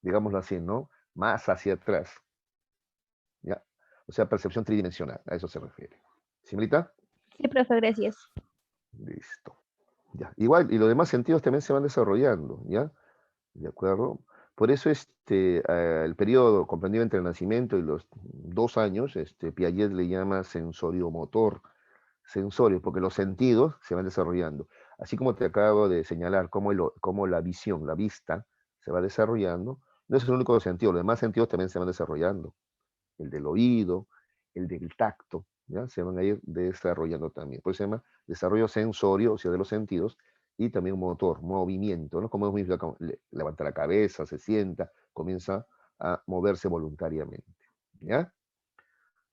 digámoslo así, ¿no? Más hacia atrás, ¿ya? O sea, percepción tridimensional, a eso se refiere. ¿Similita? Sí, profe, gracias. Listo. Ya. Igual, y los demás sentidos también se van desarrollando, ¿ya? ¿De acuerdo? Por eso el periodo comprendido entre el nacimiento y los 2 años, Piaget le llama sensorio-motor, sensorio, porque los sentidos se van desarrollando. Así como te acabo de señalar cómo la visión, la vista, se va desarrollando, no es el único sentido, los demás sentidos también se van desarrollando. El del oído, el del tacto, ¿ya? Se van a ir desarrollando también. Por eso se llama desarrollo sensorio, o sea, de los sentidos, y también motor, movimiento, ¿no? Como levanta la cabeza, se sienta, comienza a moverse voluntariamente, ¿ya?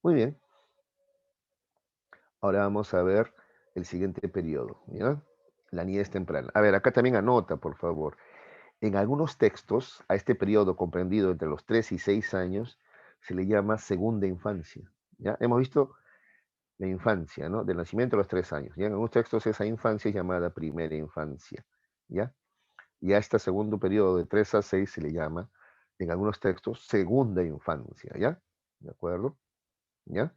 Muy bien. Ahora vamos a ver el siguiente periodo, ¿ya? La niñez temprana. A ver, acá también anota, por favor. En algunos textos, a este periodo comprendido entre los 3 y 6 años, se le llama segunda infancia, ¿ya? Hemos visto la infancia, ¿no? Del nacimiento a los 3 años. ¿Ya? En algunos textos esa infancia es llamada primera infancia, ¿ya? Y a este segundo periodo de 3 a 6 se le llama, en algunos textos, segunda infancia, ¿ya? ¿De acuerdo? ¿Ya?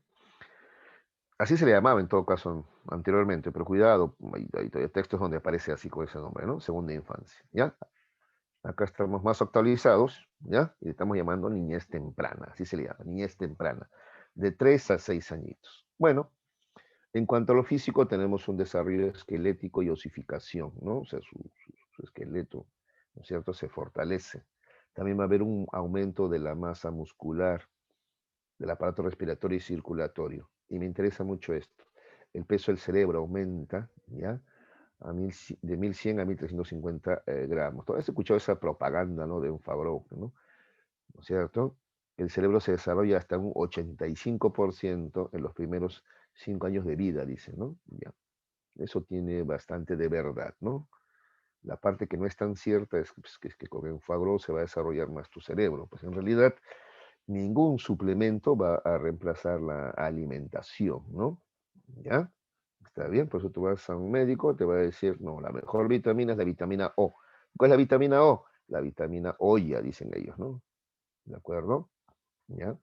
Así se le llamaba en todo caso anteriormente, pero cuidado, hay todavía textos donde aparece así con ese nombre, ¿no? Segunda infancia, ¿ya? Acá estamos más actualizados, ¿ya? Y le estamos llamando niñez temprana, así se le llama, niñez temprana, de 3 a 6 añitos. Bueno, en cuanto a lo físico, tenemos un desarrollo esquelético y osificación, ¿no? O sea, su esqueleto, ¿no es cierto?, se fortalece. También va a haber un aumento de la masa muscular, del aparato respiratorio y circulatorio. Y me interesa mucho esto. El peso del cerebro aumenta, ¿ya? De 1100 a 1350 gramos. Todavía has escuchado esa propaganda, ¿no? De un Favreau, ¿no? ¿No es cierto? El cerebro se desarrolla hasta un 85% en los primeros 5 años de vida, dice, ¿no? Ya. Eso tiene bastante de verdad, ¿no? La parte que no es tan cierta es pues, que con el Favreau se va a desarrollar más tu cerebro. Pues en realidad ningún suplemento va a reemplazar la alimentación, ¿no? ¿Ya? Está bien, por eso tú vas a un médico, te va a decir, no, la mejor vitamina es la vitamina O. ¿Cuál es la vitamina O? La vitamina O ya, dicen ellos, ¿no? ¿De acuerdo? ¿Ya?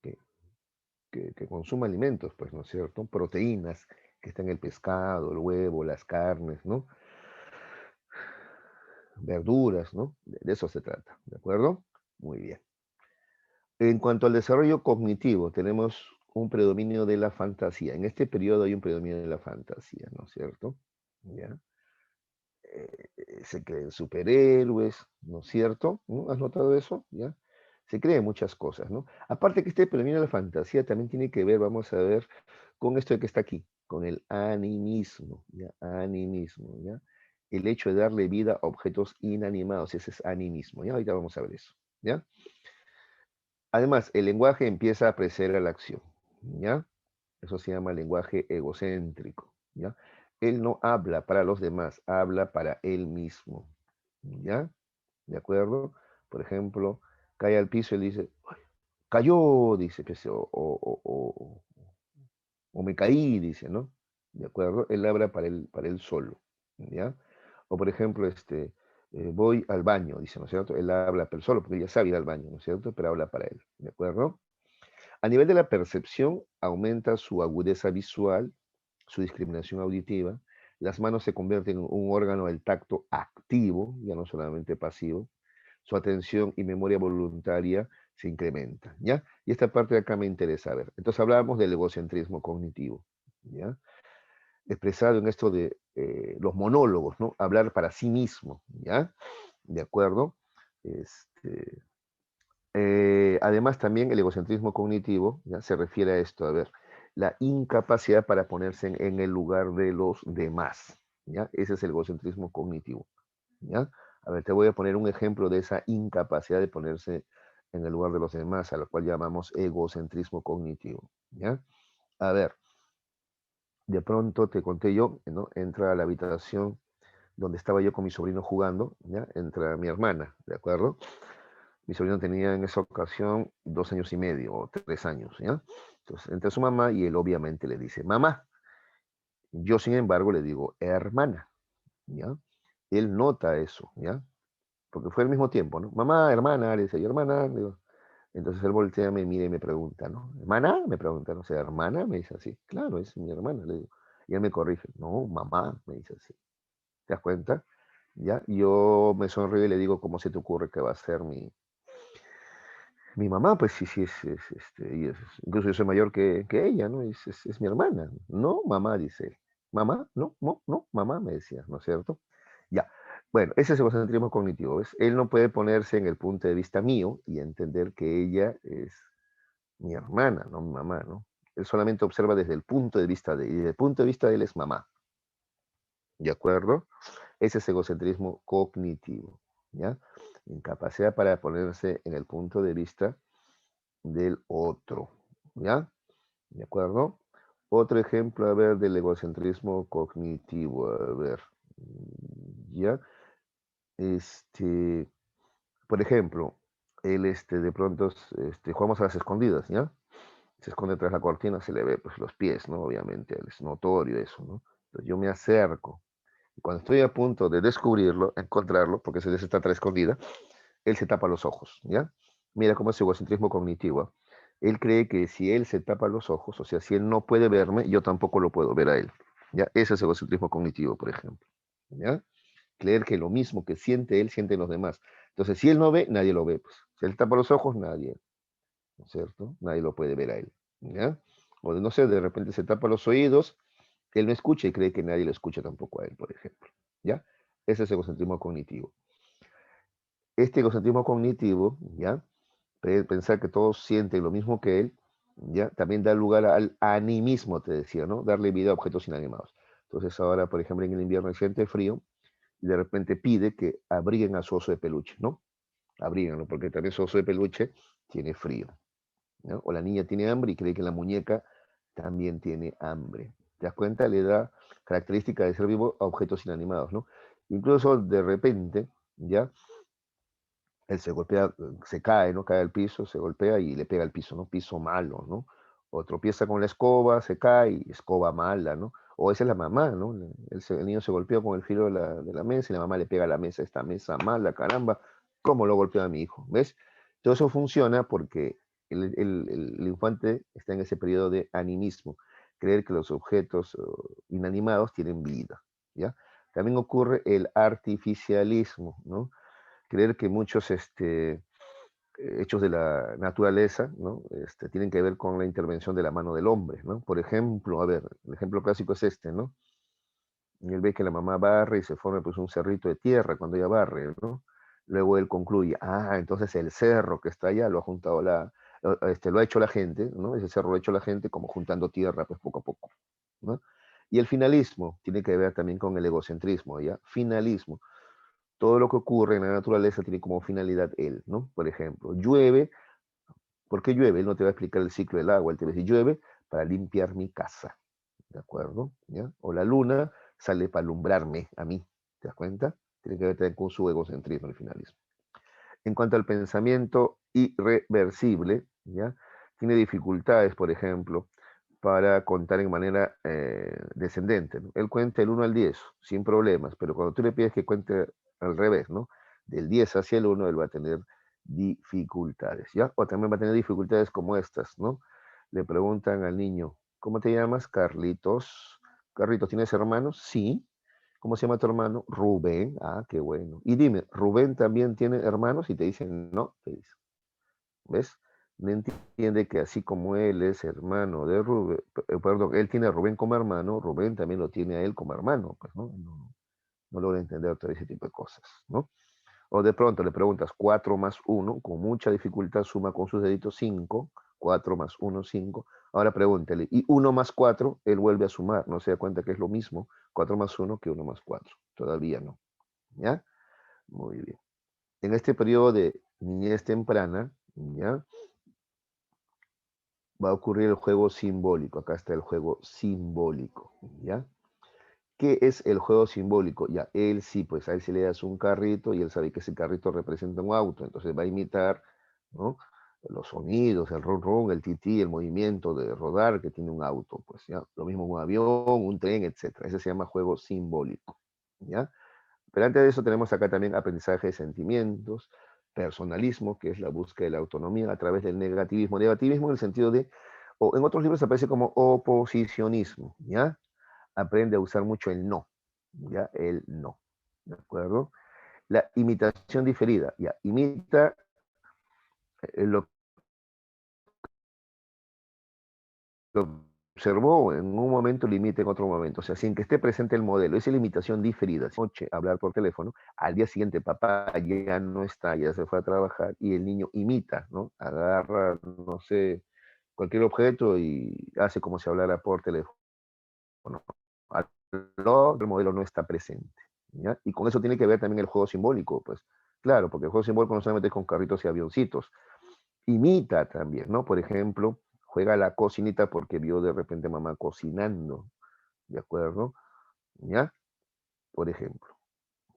Que, que consuma alimentos, pues, ¿no es cierto? Proteínas, que están en el pescado, el huevo, las carnes, ¿no? Verduras, ¿no? De eso se trata, ¿de acuerdo? Muy bien. En cuanto al desarrollo cognitivo, tenemos un predominio de la fantasía. En este periodo hay un predominio de la fantasía, ¿no es cierto? ¿Ya? Se creen superhéroes, ¿no es cierto? ¿No? ¿Has notado eso? ¿Ya? Se creen muchas cosas, ¿no? Aparte que este predominio de la fantasía también tiene que ver, vamos a ver, con esto de que está aquí, con el animismo, ¿ya? Animismo, ¿ya? El hecho de darle vida a objetos inanimados, ese es animismo, ¿ya? Ahorita vamos a ver eso, ¿ya? Además, el lenguaje empieza a preceder a la acción, ¿ya? Eso se llama lenguaje egocéntrico, ¿ya? Él no habla para los demás, habla para él mismo, ¿ya? ¿De acuerdo? Por ejemplo, cae al piso y él dice, "Ay, cayó", dice, pues, o me caí, dice, ¿no? ¿De acuerdo? Él habla para él solo, ¿ya? O por ejemplo, voy al baño, dice, ¿no es cierto? Él habla para él solo, porque él ya sabe ir al baño, ¿no es cierto? Pero habla para él, ¿de acuerdo? A nivel de la percepción, aumenta su agudeza visual, su discriminación auditiva, las manos se convierten en un órgano del tacto activo, ya no solamente pasivo, su atención y memoria voluntaria se incrementan, ¿ya? Y esta parte de acá me interesa ver. Entonces hablábamos del egocentrismo cognitivo, ¿ya? Expresado en esto de los monólogos, ¿no? Hablar para sí mismo, ¿ya? ¿De acuerdo? Este, además, también el egocentrismo cognitivo, ¿ya? Se refiere a esto, a ver, la incapacidad para ponerse en el lugar de los demás, ¿ya? Ese es el egocentrismo cognitivo, ¿ya? A ver, te voy a poner un ejemplo de esa incapacidad de ponerse en el lugar de los demás, a lo cual llamamos egocentrismo cognitivo, ¿ya? A ver, de pronto te conté yo, ¿no? Entra a la habitación donde estaba yo con mi sobrino jugando, ¿ya? Entra mi hermana, ¿de acuerdo? Mi sobrino tenía en esa ocasión 2 años y medio o 3 años, ¿ya? Entonces entra su mamá y él obviamente le dice, mamá. Yo, sin embargo, le digo, hermana, ¿ya? Él nota eso, ¿ya? Porque fue al mismo tiempo, ¿no? Mamá, hermana, le dice yo, hermana, le digo. Entonces él voltea, me mira y me pregunta, ¿no? ¿Hermana? Me pregunta, no sé, ¿hermana? Me dice así. Claro, es mi hermana, le digo. Y él me corrige, no, mamá, me dice así. ¿Te das cuenta? ¿Ya? Yo me sonrío y le digo, ¿cómo se te ocurre que va a ser mi mamá? Pues sí, sí, incluso yo soy mayor que ella, ¿no? Es mi hermana. No, mamá, dice él. Mamá, no, no, no, mamá, me decía, ¿no es cierto? Ya. Bueno, ese es el egocentrismo cognitivo, ¿ves? Él no puede ponerse en el punto de vista mío y entender que ella es mi hermana, no mi mamá, ¿no? Él solamente observa desde el punto de vista de él, y desde el punto de vista de él es mamá, ¿de acuerdo? Ese es egocentrismo cognitivo, ¿ya? Incapacidad para ponerse en el punto de vista del otro, ¿ya? ¿De acuerdo? Otro ejemplo, a ver, del egocentrismo cognitivo, a ver, ¿ya? Este, por ejemplo, él, de pronto, jugamos a las escondidas, ¿ya? Se esconde tras la cortina, se le ve, pues, los pies, ¿no? Obviamente, es notorio eso, ¿no? Entonces yo me acerco, y cuando estoy a punto de descubrirlo, encontrarlo, porque se está tras escondida, él se tapa los ojos, ¿ya? Mira cómo es su egocentrismo cognitivo. ¿Ah? Él cree que si él se tapa los ojos, o sea, si él no puede verme, yo tampoco lo puedo ver a él, ¿ya? Ese es egocentrismo cognitivo, por ejemplo, ¿ya? Creer que lo mismo que siente él, sienten los demás. Entonces, si él no ve, nadie lo ve, pues. Si él tapa los ojos, nadie, ¿no es cierto? Nadie lo puede ver a él, ¿ya? O no sé, de repente se tapa los oídos, él no escucha y cree que nadie lo escucha tampoco a él, por ejemplo, ¿ya? Ese es egocentrismo cognitivo. Este egocentrismo cognitivo, ¿ya? Pensar que todos sienten lo mismo que él, ¿ya? También da lugar al animismo, te decía, ¿no? Darle vida a objetos inanimados. Entonces ahora, por ejemplo, en el invierno siente frío y de repente pide que abriguen a su oso de peluche, ¿no? Abríganlo, porque también su oso de peluche tiene frío, ¿no? O la niña tiene hambre y cree que la muñeca también tiene hambre. ¿Te das cuenta? Le da característica de ser vivo a objetos inanimados, ¿no? Incluso de repente, ¿ya? Él se golpea, se cae, ¿no? Cae al piso, se golpea y le pega al piso, ¿no? Piso malo, ¿no? O tropieza con la escoba, se cae y escoba mala, ¿no? O esa es la mamá, ¿no? El niño se golpea con el filo de la mesa y la mamá le pega a la mesa, esta mesa mala, caramba, ¿cómo lo golpea a mi hijo? ¿Ves? Todo eso funciona porque el infante está en ese periodo de animismo, creer que los objetos inanimados tienen vida, ¿ya? También ocurre el artificialismo, ¿no? Creer que muchos hechos de la naturaleza, ¿no? Tienen que ver con la intervención de la mano del hombre, ¿no? Por ejemplo, a ver, el ejemplo clásico es este, ¿no? Y él ve que la mamá barre y se forma pues un cerrito de tierra cuando ella barre, ¿no? Luego él concluye, entonces el cerro que está allá lo ha juntado lo ha hecho la gente, ¿no? Ese cerro lo ha hecho la gente como juntando tierra pues poco a poco, ¿no? Y el finalismo tiene que ver también con el egocentrismo, ¿ya? Finalismo. Todo lo que ocurre en la naturaleza tiene como finalidad él, ¿no? Por ejemplo, llueve. ¿Por qué llueve? Él no te va a explicar el ciclo del agua, él te va a decir, llueve para limpiar mi casa, ¿de acuerdo? ¿Ya? O la luna sale para alumbrarme a mí, ¿te das cuenta? Tiene que ver también con su egocentrismo, el finalismo. En cuanto al pensamiento irreversible, ¿ya? Tiene dificultades, por ejemplo, para contar en manera descendente, ¿no? Él cuenta el 1 al 10 sin problemas, pero cuando tú le pides que cuente al revés, ¿no? Del 10 hacia el 1, él va a tener dificultades, ¿ya? O también va a tener dificultades como estas, ¿no? Le preguntan al niño, ¿cómo te llamas? Carlitos. Carlitos, ¿tienes hermanos? Sí. ¿Cómo se llama tu hermano? Rubén. Ah, qué bueno. Y dime, ¿Rubén también tiene hermanos? Y te dicen, no, te dicen. ¿Ves? No entiende que así como él es hermano de Rubén, perdón, él tiene a Rubén como hermano, Rubén también lo tiene a él como hermano, pues, ¿no? No logra entender todo ese tipo de cosas, ¿no? O de pronto le preguntas 4 más 1, con mucha dificultad suma con sus deditos 5, 4 más 1, 5. Ahora pregúntale, y 1 más 4, él vuelve a sumar, no se da cuenta que es lo mismo 4 más 1 que 1 más 4. Todavía no, ¿ya? Muy bien. En este periodo de niñez temprana, ¿ya? Va a ocurrir el juego simbólico. Acá está el juego simbólico, ¿ya? ¿Qué es el juego simbólico? Ya, él sí, pues a él se le das un carrito y él sabe que ese carrito representa un auto, entonces va a imitar, ¿no? Los sonidos, el ron ron, el tití, el movimiento de rodar que tiene un auto, pues ya, lo mismo un avión, un tren, etcétera. Ese se llama juego simbólico, ¿ya? Pero antes de eso tenemos acá también aprendizaje de sentimientos, personalismo, que es la búsqueda de la autonomía a través del negativismo. Negativismo en el sentido de, o en otros libros aparece como oposicionismo, ¿ya? Aprende a usar mucho el no, ¿ya? El no, ¿de acuerdo? La imitación diferida, ya, imita lo que observó en un momento, lo imita en otro momento, o sea, sin que esté presente el modelo, esa es la imitación diferida. Noche, hablar por teléfono, al día siguiente papá ya no está, ya se fue a trabajar y el niño imita, ¿no? Agarra, no sé, cualquier objeto y hace como si hablara por teléfono. El modelo no está presente, ¿ya? Y con eso tiene que ver también el juego simbólico, pues claro, porque el juego simbólico no solamente es con carritos y avioncitos, imita también, ¿no? Por ejemplo, juega a la cocinita porque vio de repente mamá cocinando, ¿de acuerdo? ¿Ya? Por ejemplo.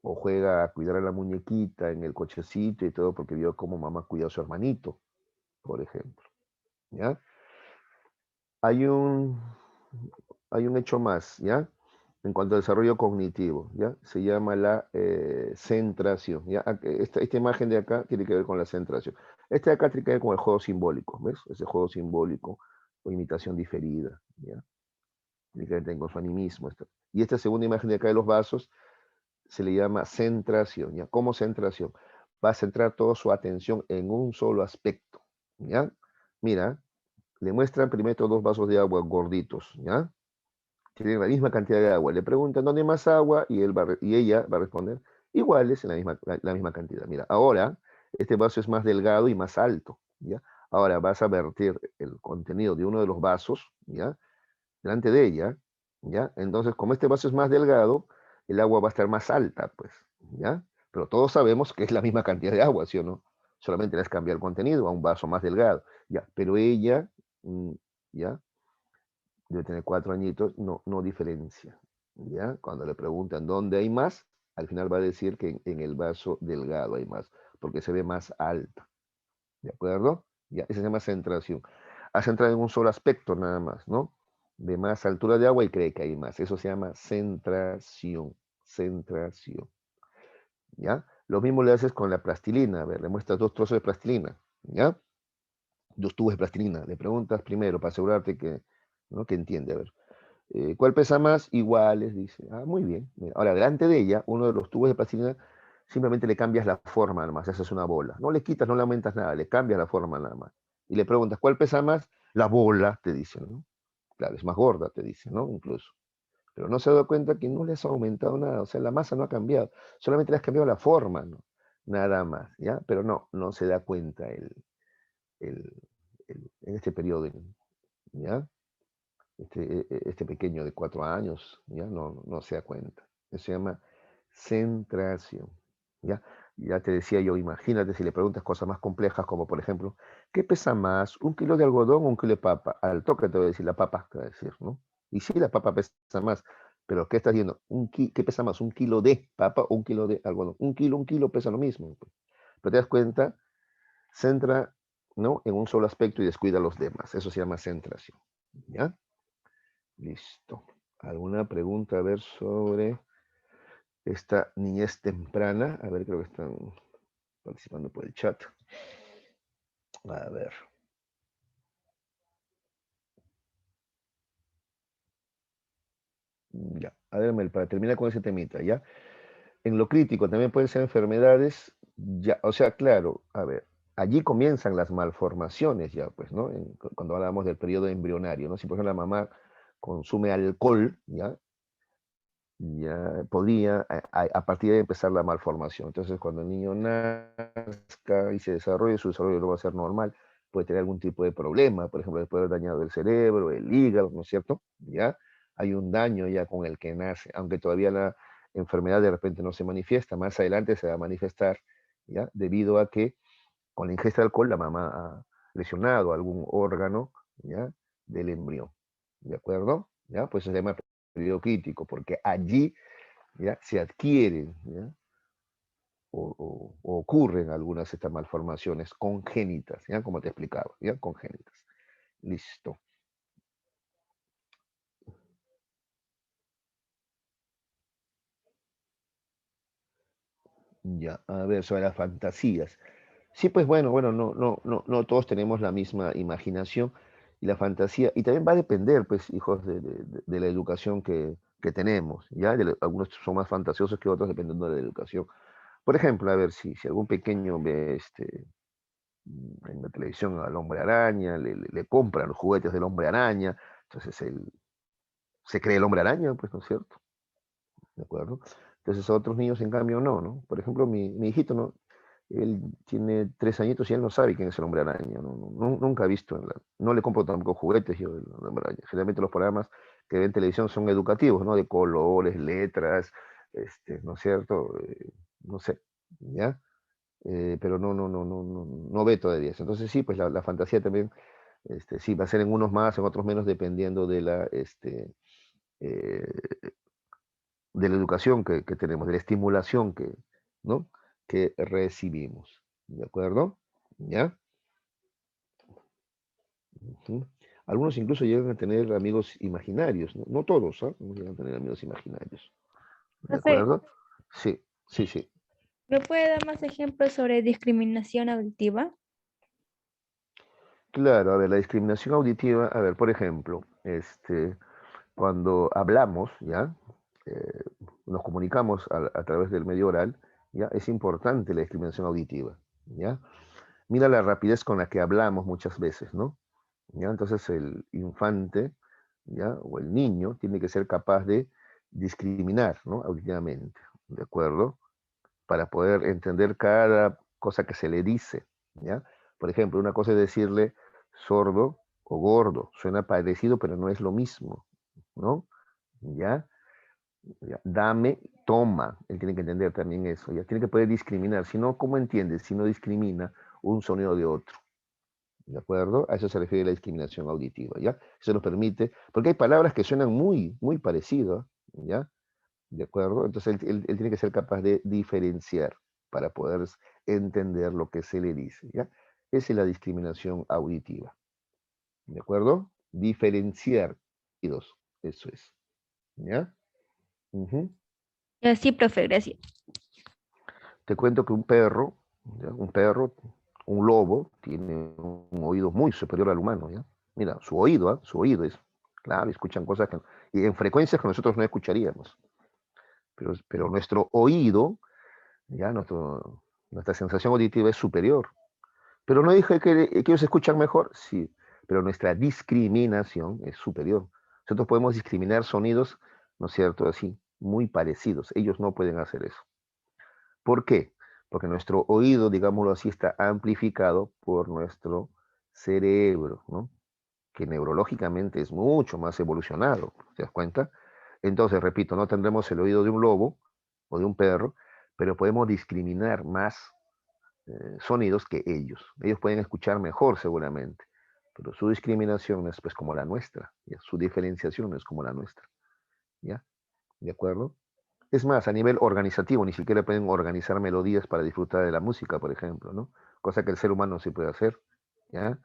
O juega a cuidar a la muñequita en el cochecito y todo porque vio cómo mamá cuida a su hermanito, por ejemplo, ¿ya? Hay un, hay un hecho más, ¿ya? En cuanto al desarrollo cognitivo, ¿ya? Se llama la centración, ¿ya? Esta imagen de acá tiene que ver con la centración. Este de acá tiene que ver con el juego simbólico, ¿ves? Ese juego simbólico o imitación diferida, ¿ya? Tiene que ver con su animismo. Y esta segunda imagen de acá de los vasos se le llama centración, ¿ya? ¿Cómo centración? Va a centrar toda su atención en un solo aspecto, ¿ya? Mira, le muestran primero dos vasos de agua gorditos, ¿ya? Tienen la misma cantidad de agua. Le preguntan dónde hay más agua y, y ella va a responder iguales en la misma cantidad. Mira, ahora este vaso es más delgado y más alto, ¿ya? Ahora vas a vertir el contenido de uno de los vasos, ¿ya? Delante de ella, ¿ya? Entonces, como este vaso es más delgado, el agua va a estar más alta, pues, ¿ya? Pero todos sabemos que es la misma cantidad de agua, ¿sí o no? Solamente le has cambiado el contenido a un vaso más delgado, ¿ya? Pero ella, ¿ya? Debe tener 4 añitos, no diferencia, ¿ya? Cuando le preguntan dónde hay más, al final va a decir que en el vaso delgado hay más, porque se ve más alta, ¿de acuerdo? Ya, esa se llama centración. Ha centrado en un solo aspecto nada más, ¿no? De más altura de agua y cree que hay más. Eso se llama centración, centración, ¿ya? Lo mismo le haces con la plastilina. A ver, le muestras 2 trozos de plastilina, ¿ya? 2 tubos de plastilina. Le preguntas primero para asegurarte que, ¿no? Que entiende. A ver, ¿cuál pesa más? Iguales, dice. Ah, muy bien. Mira, ahora, delante de ella, uno de los tubos de plastilina, simplemente le cambias la forma nada más, haces una bola. No le quitas, no le aumentas nada, le cambias la forma nada más. Y le preguntas, ¿cuál pesa más? La bola, te dice, ¿no? Claro, es más gorda, te dice, ¿no? Incluso. Pero no se ha dado cuenta que no le has aumentado nada, o sea, la masa no ha cambiado, solamente le has cambiado la forma, ¿no? Nada más, ¿ya? Pero no se da cuenta el, en este periodo, ¿ya? Este pequeño de 4 años, ¿ya? No se da cuenta. Eso se llama centración, ¿ya? Ya te decía yo, imagínate si le preguntas cosas más complejas como, por ejemplo, ¿qué pesa más, 1 kilo de algodón o 1 kilo de papa? Al toque te voy a decir la papa, te voy a decir, ¿no? Y sí, la papa pesa más, pero ¿qué estás diciendo? ¿Qué pesa más, 1 kilo de papa o 1 kilo de algodón? 1 kilo pesa lo mismo, pues. Pero te das cuenta, centra, ¿no? En un solo aspecto y descuida los demás. Eso se llama centración, ¿ya? Listo. ¿Alguna pregunta a ver sobre esta niñez temprana? A ver, creo que están participando por el chat. A ver. Ya, a ver, Mel, para terminar con ese temita, ¿ya? En lo crítico también pueden ser enfermedades, ya, o sea, claro, a ver, allí comienzan las malformaciones ya, pues, ¿no? Cuando hablamos del periodo embrionario, ¿no? Si por ejemplo la mamá consume alcohol, ¿ya? Ya podría a partir de empezar la malformación. Entonces, cuando el niño nazca y se desarrolle, su desarrollo no va a ser normal, puede tener algún tipo de problema, por ejemplo, después de haber dañado el cerebro, el hígado, ¿no es cierto? Ya hay un daño ya con el que nace, aunque todavía la enfermedad de repente no se manifiesta, más adelante se va a manifestar, ¿ya? Debido a que con la ingesta de alcohol la mamá ha lesionado algún órgano, ¿ya? Del embrión, ¿de acuerdo? ¿Ya? Pues se llama periodo crítico, porque allí, ¿ya? Se adquieren, ¿ya? O ocurren algunas de estas malformaciones congénitas, ¿ya? Como te explicaba, ¿ya? Congénitas. Listo. Ya, a ver, sobre las fantasías. Sí, pues bueno, no todos tenemos la misma imaginación y la fantasía, y también va a depender, pues, hijos, de la educación que tenemos, ¿ya? Algunos son más fantasiosos que otros dependiendo de la educación. Por ejemplo, a ver, si algún pequeño ve en la televisión al hombre araña, le compran los juguetes del hombre araña, entonces él se cree el hombre araña, pues, ¿no es cierto? ¿De acuerdo? Entonces a otros niños, en cambio, no. Por ejemplo, mi hijito, ¿no? Él tiene 3 añitos y él no sabe quién es el hombre araña, nunca ha visto, no le compro tampoco juguetes yo del hombre araña. Generalmente los programas que ven en televisión son educativos, ¿no? De colores, letras, ¿no es cierto? No sé, ¿ya? Pero no ve todavía eso. Entonces sí, pues la fantasía también, sí, va a ser en unos más, en otros menos, dependiendo eh, de la educación que tenemos, de la estimulación ¿no? Que recibimos. ¿De acuerdo? ¿Ya? Ujú. Algunos incluso llegan a tener amigos imaginarios, no todos, ¿ah? ¿No? Llegan a tener amigos imaginarios. ¿De Profe, acuerdo? Sí, sí, sí. ¿me puede dar más ejemplos sobre discriminación auditiva? Claro, a ver, la discriminación auditiva, a ver, por ejemplo, cuando hablamos, ¿ya? nos comunicamos a través del medio oral, ¿ya? Es importante la discriminación auditiva, ¿ya? Mira la rapidez con la que hablamos muchas veces, ¿no? ¿Ya? Entonces el infante, ¿ya? O el niño tiene que ser capaz de discriminar, ¿no? Auditivamente, ¿de acuerdo? Para poder entender cada cosa que se le dice, ¿ya? Por ejemplo, una cosa es decirle sordo o gordo, suena parecido, pero no es lo mismo, ¿no? ¿Ya? ¿Ya? Dame, toma, él tiene que entender también eso, ya tiene que poder discriminar, si no, ¿cómo entiende? Si no discrimina un sonido de otro, ¿de acuerdo? A eso se refiere la discriminación auditiva, ¿ya? Eso nos permite, porque hay palabras que suenan muy, muy parecidas, ¿ya? ¿De acuerdo? Entonces él tiene que ser capaz de diferenciar para poder entender lo que se le dice, ¿ya? Esa es la discriminación auditiva, ¿de acuerdo? Diferenciar oídos, eso es, ¿ya? Ujú. Sí, profe, gracias. Te cuento que un perro, ¿ya? Un perro, un lobo, tiene un oído muy superior al humano, ¿ya? Mira, su oído, ¿ah? Su oído es, claro, escuchan cosas que, y en frecuencias que nosotros no escucharíamos, pero nuestro oído, ¿ya? Nuestra sensación auditiva es superior. Pero no dije que ellos escuchan mejor, sí, pero nuestra discriminación es superior. Nosotros podemos discriminar sonidos, ¿no es cierto? Así, muy parecidos. Ellos no pueden hacer eso. ¿Por qué? Porque nuestro oído, digámoslo así, está amplificado por nuestro cerebro, ¿no? Que neurológicamente es mucho más evolucionado, ¿te das cuenta? Entonces, repito, no tendremos el oído de un lobo o de un perro, pero podemos discriminar más sonidos que ellos. Ellos pueden escuchar mejor seguramente, pero su discriminación no es pues como la nuestra, ¿ya? Su diferenciación no es como la nuestra, ¿ya? ¿De acuerdo? Es más, a nivel organizativo, ni siquiera pueden organizar melodías para disfrutar de la música, por ejemplo, ¿no? Cosa que el ser humano sí puede hacer, ¿ya?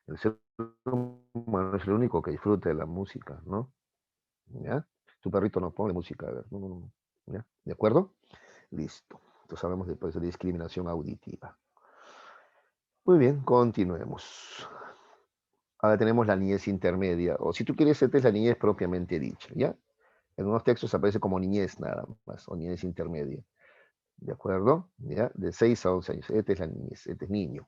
El ser humano es el único que disfruta de la música, ¿no? ¿Ya? Tu perrito no pone música, a ver, no, no, no, ¿ya? ¿De acuerdo? Listo. Entonces hablamos después de discriminación auditiva. Muy bien, continuemos. Ahora tenemos la niñez intermedia, o si tú quieres, esta es la niñez propiamente dicha, ¿ya? En unos textos aparece como niñez nada más, o niñez intermedia, ¿de acuerdo? ¿Ya? De 6 a 11 años, esta es la niñez, este es niño,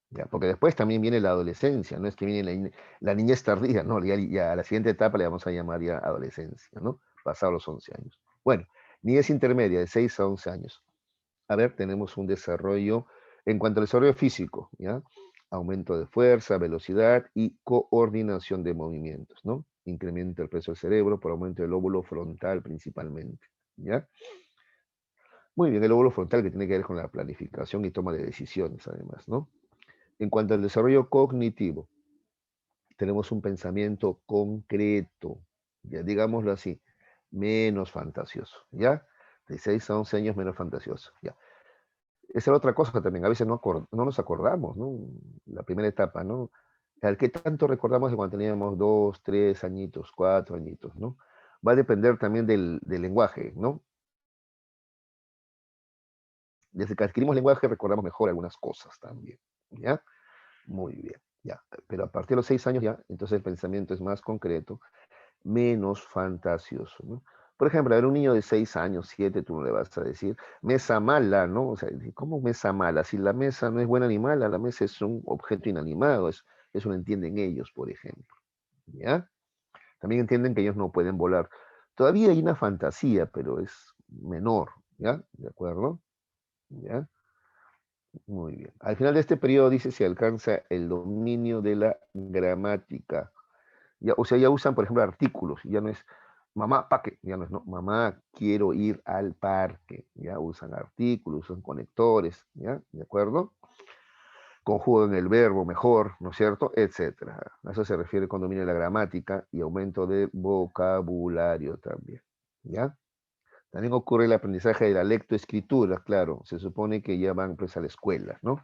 ¿ya? Porque después también viene la adolescencia, no es que viene la niñez tardía, no, ya a la siguiente etapa le vamos a llamar ya adolescencia, ¿no? Pasado los 11 años. Bueno, niñez intermedia, de 6 a 11 años. A ver, tenemos un desarrollo en cuanto al desarrollo físico, ¿ya? Aumento de fuerza, velocidad y coordinación de movimientos, ¿no? Incremento del peso del cerebro por aumento del lóbulo frontal principalmente, ¿ya? Muy bien, el lóbulo frontal que tiene que ver con la planificación y toma de decisiones, además, ¿no? En cuanto al desarrollo cognitivo, tenemos un pensamiento concreto, ya digámoslo así, menos fantasioso, ¿ya? De 6 a 11 años menos fantasioso, ¿ya? Esa era otra cosa también, a veces no nos acordamos, ¿no? La primera etapa, ¿no? Al que tanto recordamos de cuando teníamos 2, 3 añitos, 4 añitos, ¿no? Va a depender también del lenguaje, ¿no? Desde que adquirimos lenguaje recordamos mejor algunas cosas también, ¿ya? Muy bien, ya. Pero a partir de los 6 años ya, entonces el pensamiento es más concreto, menos fantasioso, ¿no? Por ejemplo, a ver, un niño de 6 años, 7, tú no le vas a decir, mesa mala, ¿no? O sea, ¿cómo mesa mala? Si la mesa no es buena ni mala, la mesa es un objeto inanimado, eso lo entienden ellos, por ejemplo, ¿ya? También entienden que ellos no pueden volar. Todavía hay una fantasía, pero es menor, ¿ya? ¿De acuerdo? ¿Ya? Muy bien. Al final de este periodo dice se alcanza el dominio de la gramática. Ya, o sea, ya usan, por ejemplo, artículos. Ya no es mamá, paque. Ya no es, no, mamá, quiero ir al parque. Ya usan artículos, usan conectores. ¿Ya? ¿De acuerdo? Conjugan el verbo mejor, ¿no es cierto? Etcétera. A eso se refiere con dominio de la gramática y aumento de vocabulario también. ¿Ya? También ocurre el aprendizaje de la lectoescritura, claro. Se supone que ya van pues a la escuela, ¿no?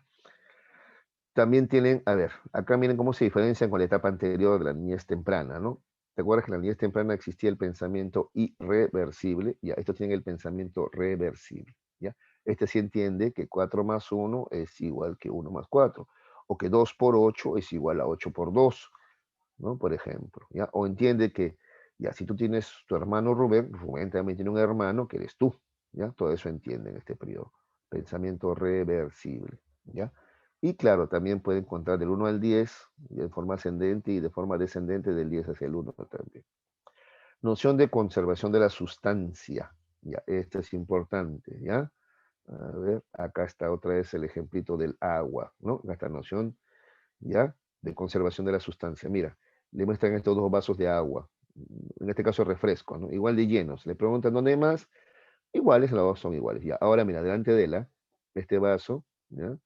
También tienen, a ver, acá miren cómo se diferencian con la etapa anterior de la niñez temprana, ¿no? ¿Te acuerdas que en la niñez temprana existía el pensamiento irreversible? Ya, estos tienen el pensamiento reversible, ¿ya? Este sí entiende que 4 más 1 es igual que 1 más 4, o que 2 por 8 es igual a 8 por 2, ¿no? Por ejemplo, ¿ya? O entiende que Ya, si tú tienes tu hermano Rubén, Rubén también tiene un hermano que eres tú, ¿ya? Todo eso entiende en este periodo. Pensamiento reversible, ¿ya? Y claro, también pueden contar del 1 al 10 de forma ascendente y de forma descendente del 10 hacia el 1 también. Noción de conservación de la sustancia, ya, esta es importante, ¿ya? A ver, acá está otra vez el ejemplito del agua, ¿no? Esta noción, ¿ya? De conservación de la sustancia. Mira, le muestran estos dos vasos de agua, en este caso refresco, ¿no? Igual de llenos. Le preguntan dónde hay más, iguales, los dos son iguales. Ya, ahora mira, delante de él, este vaso, ¿ya?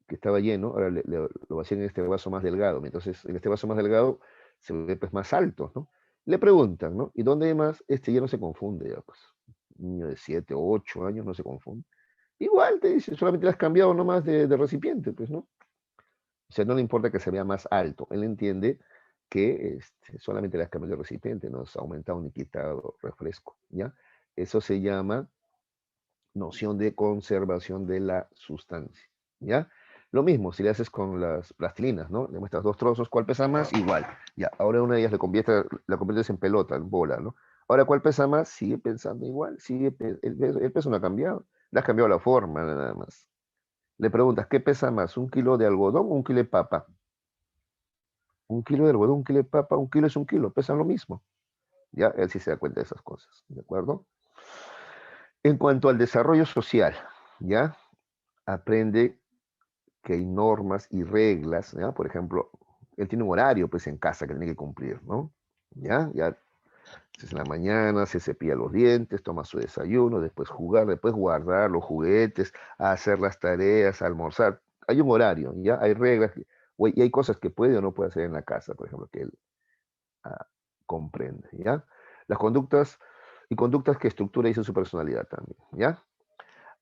Que estaba lleno, ahora lo vacían en este vaso más delgado. Entonces, en este vaso más delgado se ve pues más alto, ¿no? Le preguntan, ¿no? ¿Y dónde hay más? Este ya no se confunde, ya pues. Un niño de 7 o 8 años no se confunde. Igual te dice, solamente le has cambiado nomás de recipiente, pues, ¿no? O sea, no le importa que se vea más alto. Él entiende que solamente le has cambiado de recipiente, no has aumentado ni quitado refresco, ¿ya? Eso se llama noción de conservación de la sustancia, ¿ya? Lo mismo si le haces con las plastilinas, ¿no? Le muestras dos trozos, ¿cuál pesa más? Igual, ya. Ahora una de ellas la conviertes en pelota, en bola, ¿no? Ahora, ¿cuál pesa más? Sigue pensando igual, el peso no ha cambiado, le has cambiado la forma nada más. Le preguntas, ¿qué pesa más? ¿Un kilo de algodón o un kilo de papa? Un kilo de algodón, un kilo de papa, un kilo es un kilo, pesan lo mismo. Ya, él sí se da cuenta de esas cosas, ¿de acuerdo? En cuanto al desarrollo social, ¿ya? Aprende que hay normas y reglas, ¿ya? Por ejemplo, él tiene un horario, pues, en casa que tiene que cumplir, ¿no? Ya, es en la mañana, se cepilla los dientes, toma su desayuno, después jugar, después guardar los juguetes, hacer las tareas, almorzar. Hay un horario, ¿ya? Hay reglas, y hay cosas que puede o no puede hacer en la casa, por ejemplo, que él comprende, ¿ya? Las conductas que estructura y su personalidad también, ¿ya?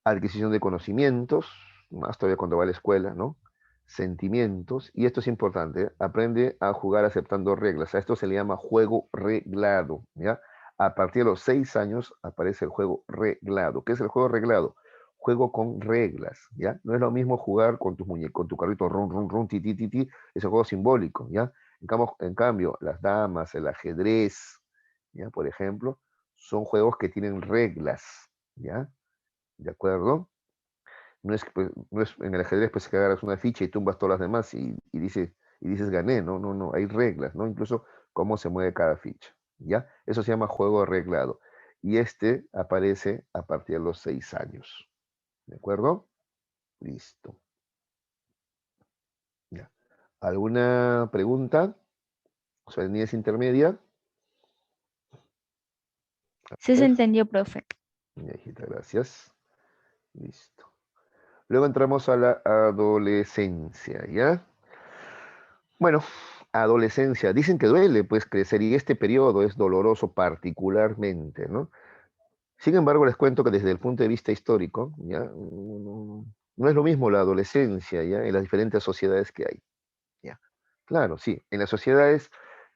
Adquisición de conocimientos, más todavía cuando va a la escuela, ¿no? Sentimientos, y esto es importante, aprende a jugar aceptando reglas. A esto se le llama juego reglado, ¿ya? A partir de los 6 años aparece el juego reglado. ¿Qué es el juego reglado? Juego con reglas, ¿ya? No es lo mismo jugar con tus muñecos, con tu carrito, run, run, run, ti, ti, ti, ti, es un juego simbólico, ¿ya? En cambio, las damas, el ajedrez, ¿ya? Por ejemplo, son juegos que tienen reglas, ¿ya? ¿De acuerdo? No es, pues, no es en el ajedrez pues que agarras una ficha y tumbas todas las demás y dices gané, no, no, no, hay reglas, ¿no? Incluso cómo se mueve cada ficha, ¿ya? Eso se llama juego arreglado. Y este aparece a partir de los 6 años, ¿de acuerdo? Listo. Ya. ¿Alguna pregunta sobre niñez intermedia? A Sí se ver, entendió, profe. mi hijita, gracias. Listo. Luego entramos a la adolescencia, ¿ya? Bueno, adolescencia, dicen que duele pues crecer y este periodo es doloroso particularmente, ¿no? Sin embargo, les cuento que desde el punto de vista histórico, ¿ya? No es lo mismo la adolescencia, ¿ya? En las diferentes sociedades que hay, ¿ya? Claro, sí, en las sociedades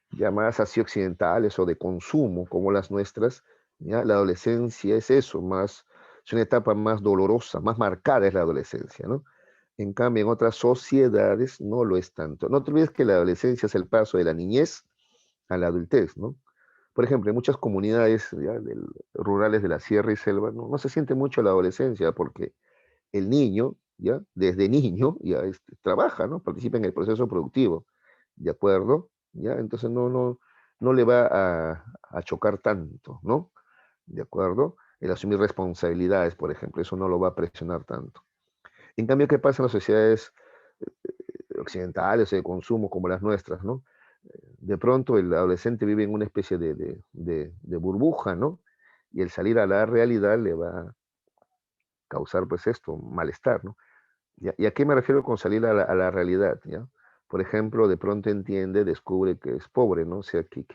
llamadas así occidentales o de consumo como las nuestras, ¿ya? La adolescencia es eso, es una etapa más dolorosa, más marcada es la adolescencia, ¿no? En cambio, en otras sociedades no lo es tanto. No te olvides que la adolescencia es el paso de la niñez a la adultez, ¿no? Por ejemplo, en muchas comunidades ¿ya? Rurales de la sierra y selva no se siente mucho la adolescencia porque el niño, ¿ya? Desde niño, ya trabaja, ¿no? Participa en el proceso productivo, ¿de acuerdo? ¿Ya? Entonces no le va a chocar tanto, ¿no? ¿De acuerdo? El asumir responsabilidades, por ejemplo, eso no lo va a presionar tanto. En cambio, ¿qué pasa en las sociedades occidentales o de consumo como las nuestras, ¿no? De pronto el adolescente vive en una especie de burbuja, ¿no? Y el salir a la realidad le va a causar, pues esto, malestar, ¿no? ¿Y a qué me refiero con salir a la realidad, ¿ya? Por ejemplo, de pronto entiende, descubre que es pobre, ¿no? O sea, que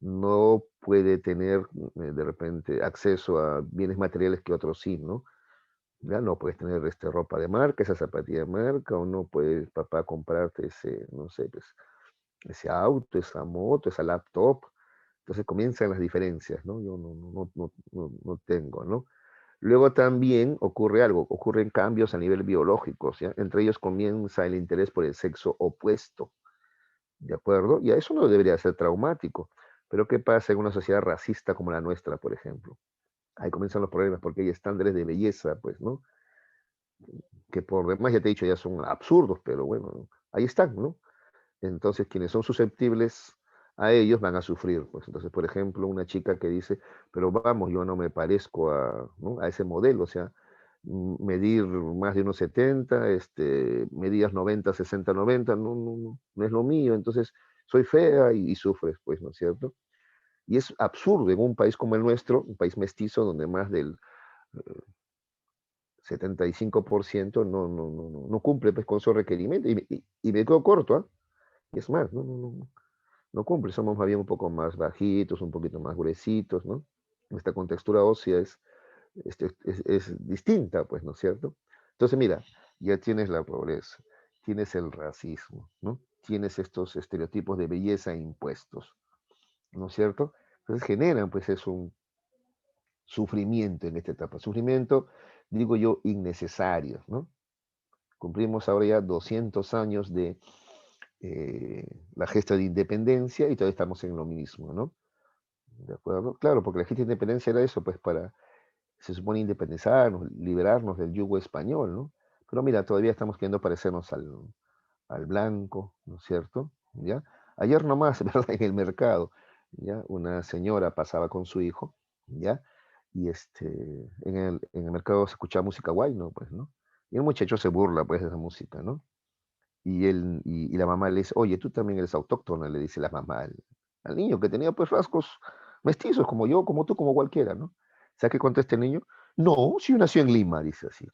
no puede tener de repente acceso a bienes materiales que otros sí, ¿no? Ya no puedes tener ropa de marca, esa zapatilla de marca, o no puedes, papá, comprarte ese, no sé, pues, ese auto, esa moto, esa laptop. Entonces comienzan las diferencias, ¿no? Yo no tengo, ¿no? Luego también ocurre algo, ocurren cambios a nivel biológico, ¿ya? Entre ellos comienza el interés por el sexo opuesto, ¿de acuerdo? Y a eso no debería ser traumático, Pero ¿qué pasa en una sociedad racista como la nuestra, por ejemplo? Ahí comienzan los problemas porque hay estándares de belleza, pues, ¿no? Que por demás, ya te he dicho, ya son absurdos, pero bueno, ahí están, ¿no? Entonces, quienes son susceptibles a ellos van a sufrir, pues. Entonces, por ejemplo, una chica que dice, pero vamos, yo no me parezco a, ¿no?, a ese modelo, o sea, medir más de unos 70, medidas 90, 60, 90, no es lo mío, entonces soy fea y sufres, pues, ¿no es cierto? Y es absurdo en un país como el nuestro, un país mestizo, donde más del 75% no cumple, pues, con esos requerimientos, y me quedo corto, ¿ah? Y es más, no cumple, somos más bien un poco más bajitos, un poquito más gruesitos, ¿no? Nuestra contextura ósea es distinta, pues, ¿no es cierto? Entonces, mira, ya tienes la pobreza, tienes el racismo, ¿no? Tienes estos estereotipos de belleza impuestos, ¿no es cierto? Entonces generan, pues, es un sufrimiento en esta etapa. Sufrimiento, digo yo, innecesario, ¿no? Cumplimos ahora ya 200 años de la gesta de independencia y todavía estamos en lo mismo, ¿no? ¿De acuerdo? Claro, porque la gesta de independencia era eso, pues para, se supone, independizarnos, liberarnos del yugo español, ¿no? Pero mira, todavía estamos queriendo parecernos al blanco, ¿no es cierto? ¿Ya? Ayer nomás, ¿verdad? En el mercado, ¿ya? Una señora pasaba con su hijo, ¿ya? Y en el mercado se escuchaba música guay, ¿no? Pues, ¿no? Y el muchacho se burla, pues, de esa música, ¿no? Y la mamá le dice, oye, tú también eres autóctona, le dice la mamá al niño, que tenía pues rasgos mestizos, como yo, como tú, como cualquiera, ¿no? ¿Sabes qué contesta el niño? No, si yo nací en Lima, dice así.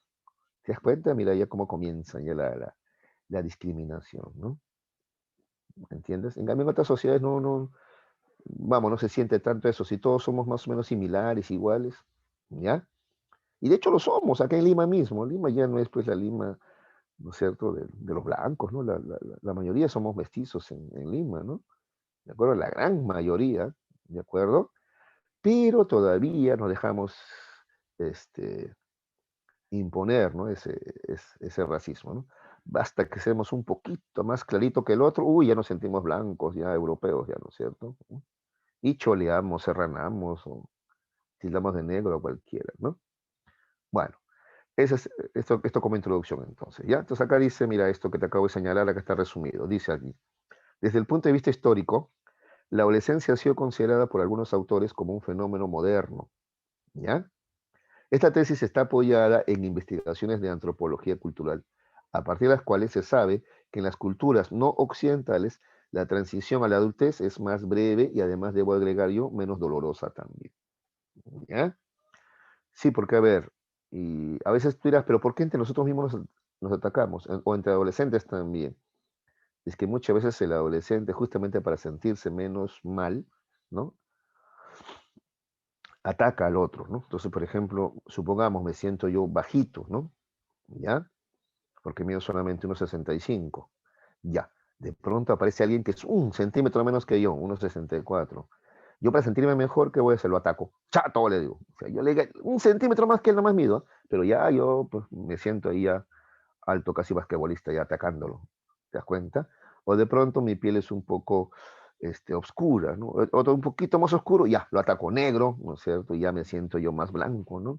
¿Te das cuenta? Mira ya cómo comienza ya la discriminación, ¿no? ¿Entiendes? En cambio, en otras sociedades vamos, no se siente tanto eso. Si todos somos más o menos similares, iguales, ¿ya? Y de hecho lo somos, acá en Lima mismo. Lima ya no es pues la Lima, ¿no es cierto?, de los blancos, ¿no? La mayoría somos mestizos en Lima, ¿no? ¿De acuerdo? La gran mayoría, ¿de acuerdo? Pero todavía nos dejamos este, imponer, ¿no? Ese racismo, ¿no? Basta que seamos un poquito más clarito que el otro, uy, ya nos sentimos blancos, ya europeos, ya, ¿no es cierto? Y choleamos, serranamos o tildamos de negro a cualquiera, ¿no? Bueno, esto como introducción entonces, ¿ya? Entonces acá dice, mira, esto que te acabo de señalar, acá está resumido, dice aquí, desde el punto de vista histórico, la adolescencia ha sido considerada por algunos autores como un fenómeno moderno, ¿ya? Esta tesis está apoyada en investigaciones de antropología cultural, a partir de las cuales se sabe que en las culturas no occidentales la transición a la adultez es más breve y además, debo agregar yo, menos dolorosa también, ¿ya? Sí, porque a ver, y a veces tú dirás, pero ¿por qué entre nosotros mismos nos atacamos? O entre adolescentes también. Es que muchas veces el adolescente, justamente para sentirse menos mal, ¿no?, ataca al otro, ¿no? Entonces, por ejemplo, supongamos, me siento yo bajito, ¿no? ¿Ya? Porque mido solamente 1,65. Ya. De pronto aparece alguien que es 1 centímetro menos que yo, 1,64. Yo, para sentirme mejor, ¿qué voy a hacer? Lo ataco. ¡Chato! Le digo. O sea, yo le digo 1 centímetro más que él, nomás mido, ¿eh? Pero ya yo pues, me siento ahí ya alto, casi basquetbolista, ya atacándolo. ¿Te das cuenta? O de pronto mi piel es un poco oscura, ¿no? Otro un poquito más oscuro, ya, lo ataco negro, ¿no es cierto? Y ya me siento yo más blanco, ¿no?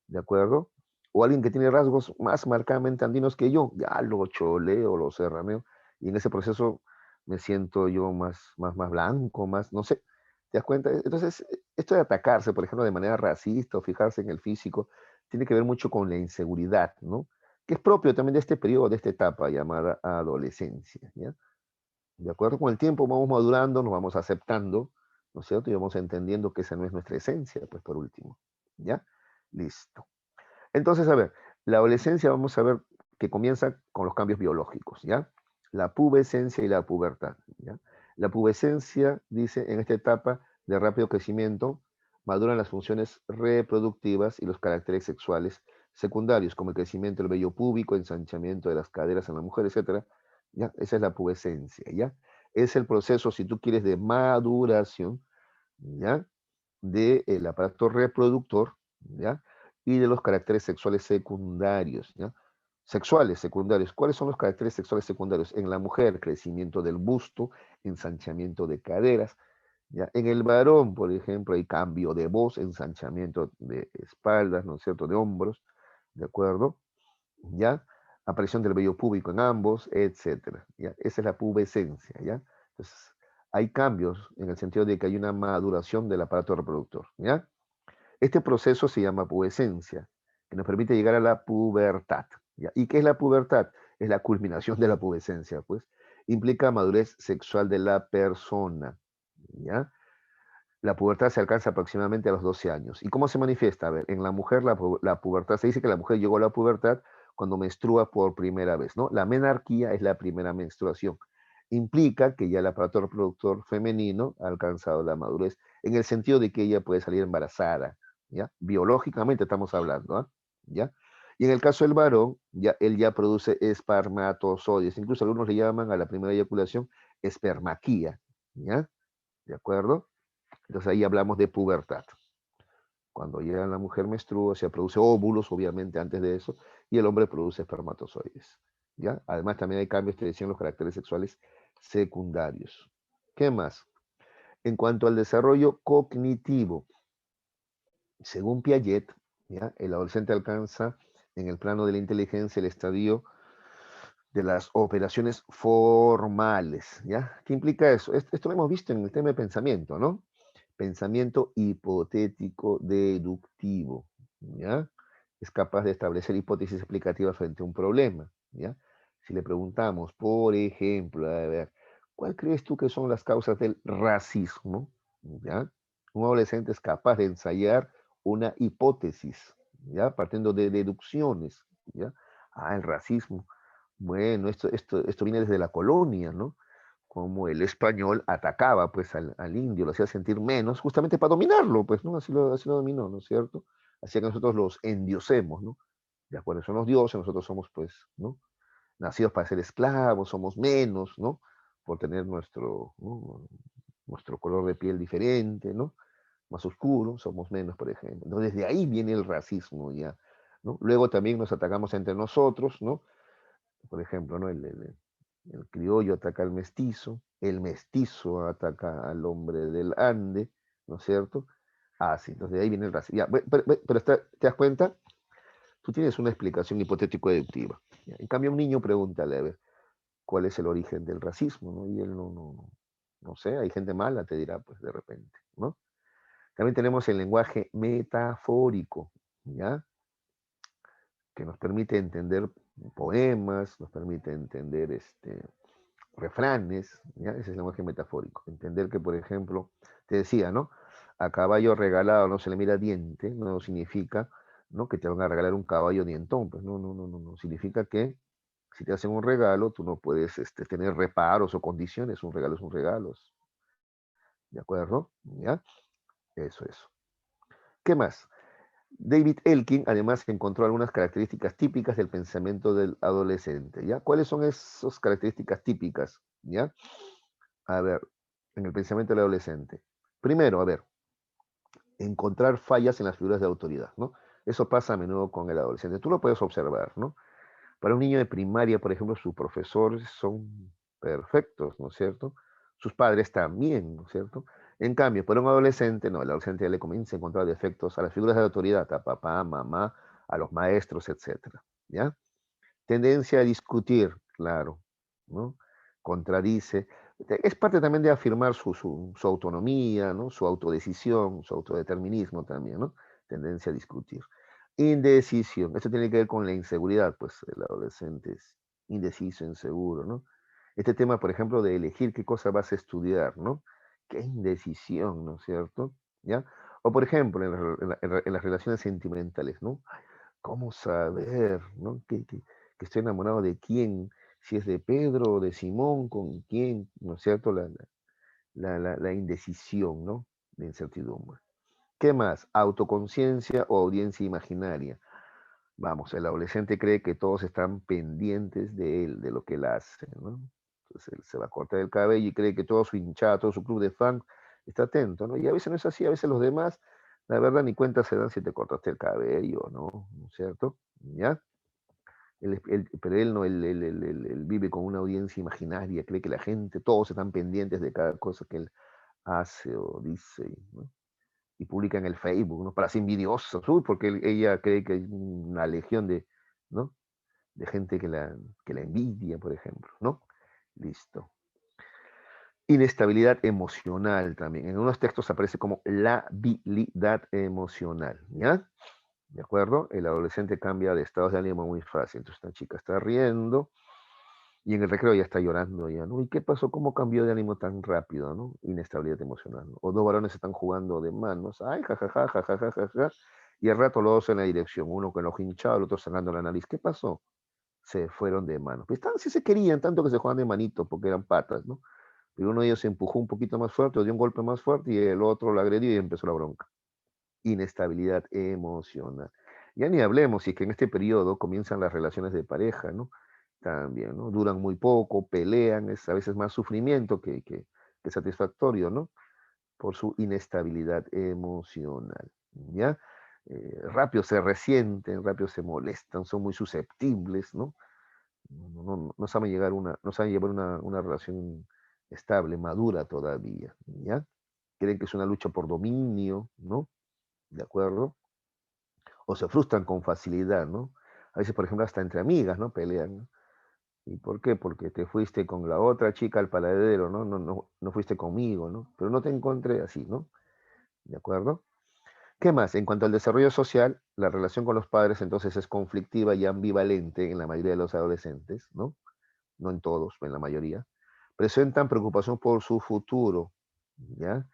¿De acuerdo? O alguien que tiene rasgos más marcadamente andinos que yo, ya lo choleo, lo serraneo, y en ese proceso me siento yo más blanco, más, no sé, ¿te das cuenta? Entonces, esto de atacarse, por ejemplo, de manera racista o fijarse en el físico, tiene que ver mucho con la inseguridad, ¿no? Que es propio también de este periodo, de esta etapa llamada adolescencia, ¿ya? De acuerdo con el tiempo vamos madurando, nos vamos aceptando, ¿no es cierto? Y vamos entendiendo que esa no es nuestra esencia, pues por último, ¿ya? Listo. Entonces, a ver, la adolescencia vamos a ver que comienza con los cambios biológicos, ¿ya? La pubescencia y la pubertad, ¿ya? La pubescencia, dice, en esta etapa de rápido crecimiento, maduran las funciones reproductivas y los caracteres sexuales secundarios, como el crecimiento del vello púbico, ensanchamiento de las caderas en la mujer, etcétera. ¿Ya? Esa es la pubescencia, ¿ya? Es el proceso, si tú quieres, de maduración, ¿ya?, del aparato reproductor, ¿ya?, y de los caracteres sexuales secundarios, ¿ya? Sexuales secundarios. ¿Cuáles son los caracteres sexuales secundarios? En la mujer, crecimiento del busto, ensanchamiento de caderas, ¿ya? En el varón, por ejemplo, hay cambio de voz, ensanchamiento de espaldas, ¿no es cierto?, de hombros, ¿de acuerdo? ¿Ya? Aparición del vello púbico en ambos, etcétera, ¿ya? Esa es la pubescencia, ¿ya? Entonces, hay cambios en el sentido de que hay una maduración del aparato reproductor, ¿ya? Este proceso se llama pubescencia, que nos permite llegar a la pubertad, ¿ya? ¿Y qué es la pubertad? Es la culminación de la pubescencia, pues. Implica madurez sexual de la persona, ¿ya? La pubertad se alcanza aproximadamente a los 12 años. ¿Y cómo se manifiesta? A ver, en la mujer la pubertad, se dice que la mujer llegó a la pubertad cuando menstrua por primera vez, ¿no? La menarquía es la primera menstruación. Implica que ya el aparato reproductor femenino ha alcanzado la madurez, en el sentido de que ella puede salir embarazada, ¿ya? Biológicamente estamos hablando, ¿ah? ¿Ya? Y en el caso del varón, ya, él ya produce espermatozoides. Incluso algunos le llaman a la primera eyaculación espermaquía, ¿ya? ¿De acuerdo? Entonces ahí hablamos de pubertad. Cuando ya la mujer menstrua, se produce óvulos, obviamente, antes de eso, y el hombre produce espermatozoides. ¿Ya? Además, también hay cambios, te decía, en los caracteres sexuales secundarios. ¿Qué más? En cuanto al desarrollo cognitivo, según Piaget, ¿ya? El adolescente alcanza en el plano de la inteligencia el estadio de las operaciones formales. ¿Ya? ¿Qué implica eso? Esto lo hemos visto en el tema de pensamiento, ¿no? Pensamiento hipotético deductivo, ¿ya? Es capaz de establecer hipótesis explicativas frente a un problema, ¿ya? Si le preguntamos, por ejemplo, a ver, ¿cuál crees tú que son las causas del racismo? ¿Ya? Un adolescente es capaz de ensayar una hipótesis, ¿ya? Partiendo de deducciones, ¿ya? Ah, el racismo. Bueno, esto viene desde la colonia, ¿no? Como el español atacaba pues al indio, lo hacía sentir menos, justamente para dominarlo, pues, ¿no? Así lo dominó, ¿no es cierto? Hacía que nosotros los endiosemos, ¿no? De acuerdo, son los dioses, nosotros somos, pues, ¿no? Nacidos para ser esclavos, somos menos, ¿no? Por tener ¿no? Nuestro color de piel diferente, ¿no? Más oscuro, somos menos, por ejemplo. Entonces, de ahí viene el racismo ya, ¿no? Luego también nos atacamos entre nosotros, ¿no? Por ejemplo, ¿no? El criollo ataca al mestizo, el mestizo ataca al hombre del Ande, ¿no es cierto? Ah, sí, entonces de ahí viene el racismo. Ya, pero ¿te das cuenta? Tú tienes una explicación hipotético-deductiva. En cambio, un niño pregúntale, a ver, ¿cuál es el origen del racismo? ¿No? Y él no sé, hay gente mala, te dirá, pues de repente, ¿no? También tenemos el lenguaje metafórico, ¿ya? Que nos permite entender poemas, nos permite entender refranes, ¿ya? Ese es el lenguaje metafórico. Entender que, por ejemplo, te decía, ¿no? A caballo regalado no se le mira diente, no significa, ¿no? Que te van a regalar un caballo dientón, pues no. Significa que si te hacen un regalo, tú no puedes tener reparos o condiciones, un regalo es un regalo, ¿de acuerdo? ¿Ya? Eso. ¿Qué más? David Elkin además encontró algunas características típicas del pensamiento del adolescente, ¿ya? ¿Cuáles son esas características típicas, ¿ya? A ver, en el pensamiento del adolescente. Primero, a ver, encontrar fallas en las figuras de autoridad, ¿no? Eso pasa a menudo con el adolescente. Tú lo puedes observar, ¿no? Para un niño de primaria, por ejemplo, sus profesores son perfectos, ¿no es cierto? Sus padres también, ¿no es cierto? En cambio, para un adolescente, no, el adolescente ya le comienza a encontrar defectos a las figuras de autoridad, a papá, mamá, a los maestros, etcétera, ¿ya? Tendencia a discutir, claro, ¿no? Contradice. Es parte también de afirmar su autonomía, ¿no? Su autodecisión, su autodeterminismo también, ¿no? Tendencia a discutir. Indecisión. Esto tiene que ver con la inseguridad, pues el adolescente es indeciso, inseguro, ¿no? Este tema, por ejemplo, de elegir qué cosa vas a estudiar, ¿no? Qué indecisión, ¿no es cierto? ¿Ya? O, por ejemplo, en las relaciones sentimentales, ¿no? ¿Cómo saber, ¿no? Que estoy enamorado de quién? Si es de Pedro o de Simón, con quién, ¿no es cierto? La indecisión, ¿no? La incertidumbre. ¿Qué más? Autoconciencia o audiencia imaginaria. Vamos, el adolescente cree que todos están pendientes de él, de lo que él hace, ¿no? Entonces él se va a cortar el cabello y cree que todo su hinchada, todo su club de fans está atento, ¿no? Y a veces no es así, a veces los demás, la verdad, ni cuenta se dan si te cortaste el cabello, ¿no? ¿No es cierto? ¿Ya? Pero él no, él vive con una audiencia imaginaria, cree que la gente, todos están pendientes de cada cosa que él hace o dice, ¿no? Y publica en el Facebook, ¿no? Para ser envidiosos, uy, porque ella cree que hay una legión de, ¿no? De gente que la envidia, por ejemplo, ¿no? Listo. Inestabilidad emocional también. En unos textos aparece como labilidad emocional, ¿ya? ¿De acuerdo? El adolescente cambia de estados de ánimo muy fácil. Entonces, esta chica está riendo y en el recreo ya está llorando ya, ¿no? ¿Y qué pasó? ¿Cómo cambió de ánimo tan rápido, ¿no? Inestabilidad emocional, ¿no? O dos varones están jugando de manos, ay, jajaja, jajaja, jajaja, y al rato los dos en la dirección, uno con el ojo hinchado, el otro sangrando la nariz. ¿Qué pasó? Se fueron de manos. Pues estaban, sí se querían, tanto que se jugaban de manito, porque eran patas, ¿no? Pero uno de ellos se empujó un poquito más fuerte, o dio un golpe más fuerte, y el otro lo agredió y empezó la bronca. Inestabilidad emocional. Ya ni hablemos si es que en este periodo comienzan las relaciones de pareja, ¿no? También, ¿no? Duran muy poco, pelean, es a veces más sufrimiento que satisfactorio, ¿no? Por su inestabilidad emocional, ¿ya? Rápido se resienten, rápido se molestan, son muy susceptibles, ¿no? No saben no saben llevar una relación estable, madura todavía, ¿ya? Creen que es una lucha por dominio, ¿no? ¿De acuerdo? O se frustran con facilidad, ¿no? A veces, por ejemplo, hasta entre amigas, ¿no? Pelean, ¿no? ¿Y por qué? Porque te fuiste con la otra chica al paradero, ¿no? No fuiste conmigo, ¿no? Pero no te encontré así, ¿no? ¿De acuerdo? ¿Qué más? En cuanto al desarrollo social, la relación con los padres entonces es conflictiva y ambivalente en la mayoría de los adolescentes, ¿no? No en todos, en la mayoría. Presentan preocupación por su futuro, ¿ya?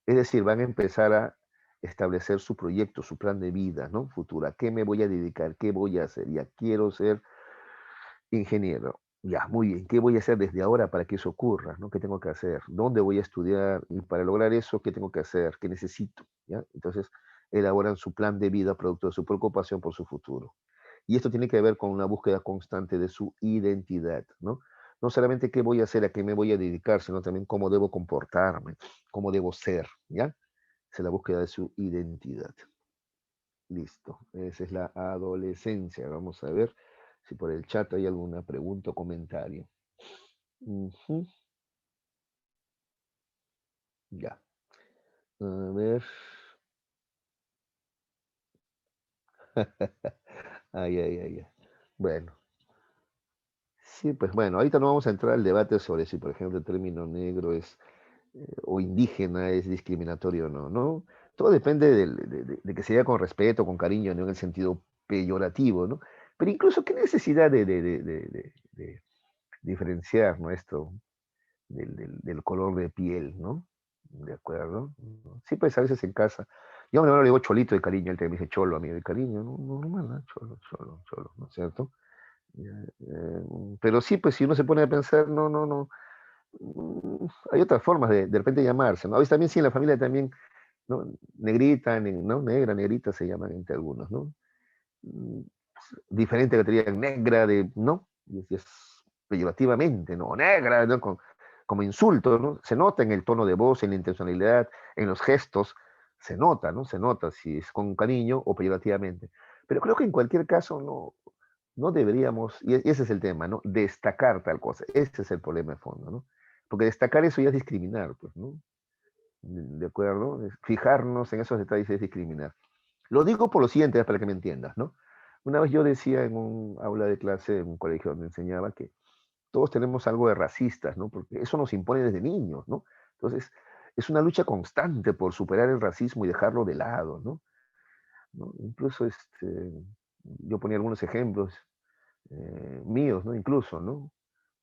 Es decir, van a empezar a establecer su proyecto, su plan de vida, ¿no? Futura. ¿A qué me voy a dedicar? ¿Qué voy a hacer? Ya quiero ser ingeniero. Ya, muy bien. ¿Qué voy a hacer desde ahora para que eso ocurra? ¿No? ¿Qué tengo que hacer? ¿Dónde voy a estudiar? Y para lograr eso, ¿qué tengo que hacer? ¿Qué necesito? ¿Ya? Entonces, elaboran su plan de vida producto de su preocupación por su futuro. Y esto tiene que ver con una búsqueda constante de su identidad, ¿no? No solamente qué voy a hacer, a qué me voy a dedicar, sino también cómo debo comportarme, cómo debo ser, ¿ya? Es la búsqueda de su identidad. Listo. Esa es la adolescencia. Vamos a ver si por el chat hay alguna pregunta o comentario. Ujú. Ya. A ver. Ay, ay, ay, ay. Bueno. Sí, pues bueno, ahorita no vamos a entrar al debate sobre si, por ejemplo, el término negro es o indígena es discriminatorio o no, ¿no? Todo depende de que se diga con respeto, con cariño, no en el sentido peyorativo, ¿no? Pero incluso, ¿qué necesidad de diferenciar, ¿no? Esto del color de piel, ¿no? ¿De acuerdo? Sí, pues a veces en casa. Yo a mi hermano le digo cholito de cariño, él también me dice cholo a mí de cariño, no, normal, ¿no? Cholo, cholo, cholo, ¿no es cierto? Pero sí, pues si uno se pone a pensar, no. Hay otras formas de repente llamarse, ¿no? A veces también sí en la familia también, ¿no? Negrita, ¿no? Negra, negrita se llaman entre algunos, ¿no? Mm, Diferente que te digan negra, ¿no? Y es peyorativamente, ¿no? Negra, ¿no? Como insulto, ¿no? Se nota en el tono de voz, en la intencionalidad, en los gestos, se nota, ¿no? Se nota si es con cariño o peyorativamente. Pero creo que en cualquier caso no deberíamos, y ese es el tema, ¿no? Destacar tal cosa. Ese es el problema de fondo, ¿no? Porque destacar eso ya es discriminar, pues, ¿no? ¿De acuerdo? Fijarnos en esos detalles es discriminar. Lo digo por lo siguiente, para que me entiendas, ¿no? Una vez yo decía en un aula de clase, en un colegio donde enseñaba, que todos tenemos algo de racistas, ¿no? Porque eso nos impone desde niños, ¿no? Entonces, es una lucha constante por superar el racismo y dejarlo de lado, ¿no? ¿No? Incluso yo ponía algunos ejemplos míos, ¿no? Incluso, ¿no?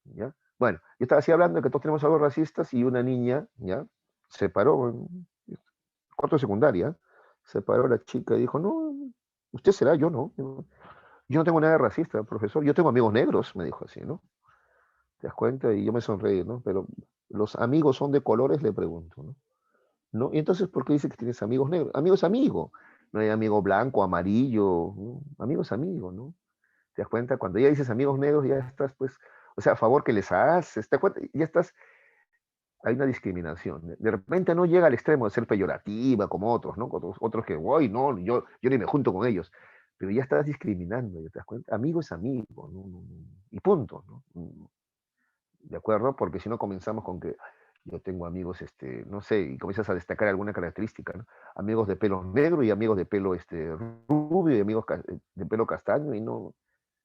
¿Ya? Bueno, yo estaba así hablando de que todos tenemos algo racistas y una niña, ¿ya? Se paró en cuarto de secundaria, se paró la chica y dijo, no, usted será, yo no. Yo no tengo nada de racista, profesor. Yo tengo amigos negros, me dijo así, ¿no? ¿Te das cuenta? Y yo me sonreí, ¿no? Pero los amigos son de colores, le pregunto, ¿no? ¿No? Y entonces, ¿por qué dice que tienes amigos negros? Amigo es amigo. No hay amigo blanco, amarillo, ¿no? Amigo es amigo, ¿no? ¿Te das cuenta? Cuando ya dices amigos negros, ya estás, pues, o sea, a favor que les haces, ¿te das cuenta? Ya estás, hay una discriminación. De repente no llega al extremo de ser peyorativa como otros, ¿no? Otros que, uy, no, yo ni me junto con ellos. Pero ya estás discriminando, ¿ya te das cuenta? Amigo es amigo, ¿no? Y punto, ¿no? ¿De acuerdo? Porque si no comenzamos con que Yo tengo amigos, no sé, y comienzas a destacar alguna característica, ¿no? Amigos de pelo negro y amigos de pelo rubio y amigos de pelo castaño y no,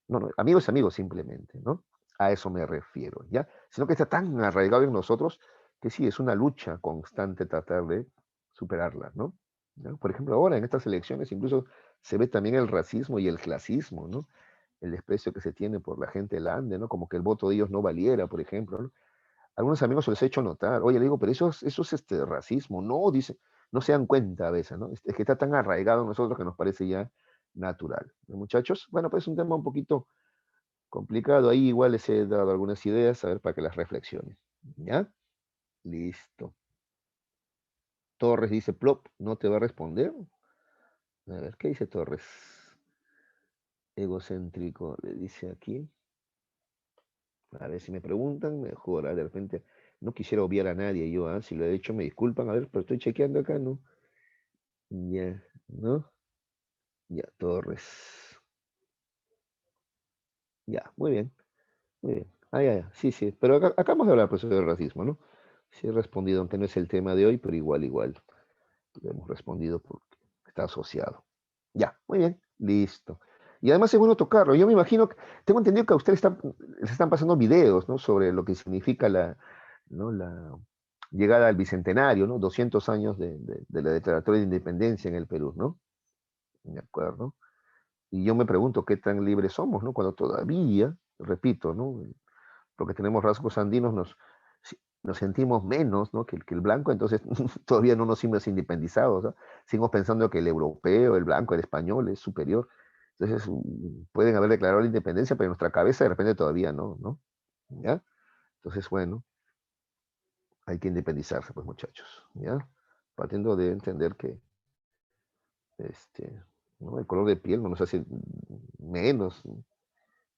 no, no, amigos, amigos simplemente, ¿no? A eso me refiero, ¿ya? Sino que está tan arraigado en nosotros que sí, es una lucha constante tratar de superarla, ¿no? ¿Ya? Por ejemplo, ahora en estas elecciones incluso se ve también el racismo y el clasismo, ¿no? El desprecio que se tiene por la gente del Ande, ¿no? Como que el voto de ellos no valiera, por ejemplo, ¿no? Algunos amigos se les he hecho notar, oye, le digo, pero eso es racismo, no, dice, no se dan cuenta a veces, ¿no? Es que está tan arraigado en nosotros que nos parece ya natural. ¿No, muchachos? Bueno, pues es un tema un poquito complicado, ahí igual les he dado algunas ideas, a ver, para que las reflexionen. ¿Ya? Listo. Torres dice, plop, no te va a responder. A ver, ¿qué dice Torres? Egocéntrico, le dice aquí. A ver si me preguntan, mejor, de repente no quisiera obviar a nadie yo, ¿ah? Si lo he hecho, me disculpan, a ver, pero estoy chequeando acá, ¿no? Ya, ¿no? Ya, Torres. Ya, muy bien, muy bien. Ah, ya, ya, sí, sí, pero acá acabamos de hablar, pues, del racismo, ¿no? Sí he respondido, aunque no es el tema de hoy, pero igual, lo hemos respondido porque está asociado. Ya, muy bien, listo. Y además es bueno tocarlo. Yo me imagino, tengo entendido que a ustedes les están pasando videos, ¿no? Sobre lo que significa ¿no? la llegada al bicentenario, ¿no? 200 años de la Declaratoria de Independencia en el Perú, ¿no? De acuerdo. Y yo me pregunto qué tan libres somos, ¿no? Cuando todavía, repito, ¿no? Porque tenemos rasgos andinos, nos sentimos menos, ¿no? Que el blanco, entonces todavía no nos hemos independizado, ¿no? Seguimos pensando que el europeo, el blanco, el español es superior. Entonces, pueden haber declarado la independencia, pero en nuestra cabeza de repente todavía no, ¿no? ¿Ya? Entonces, bueno, hay que independizarse, pues, muchachos, ¿ya? Partiendo de entender que, este, ¿no? El color de piel no nos hace menos,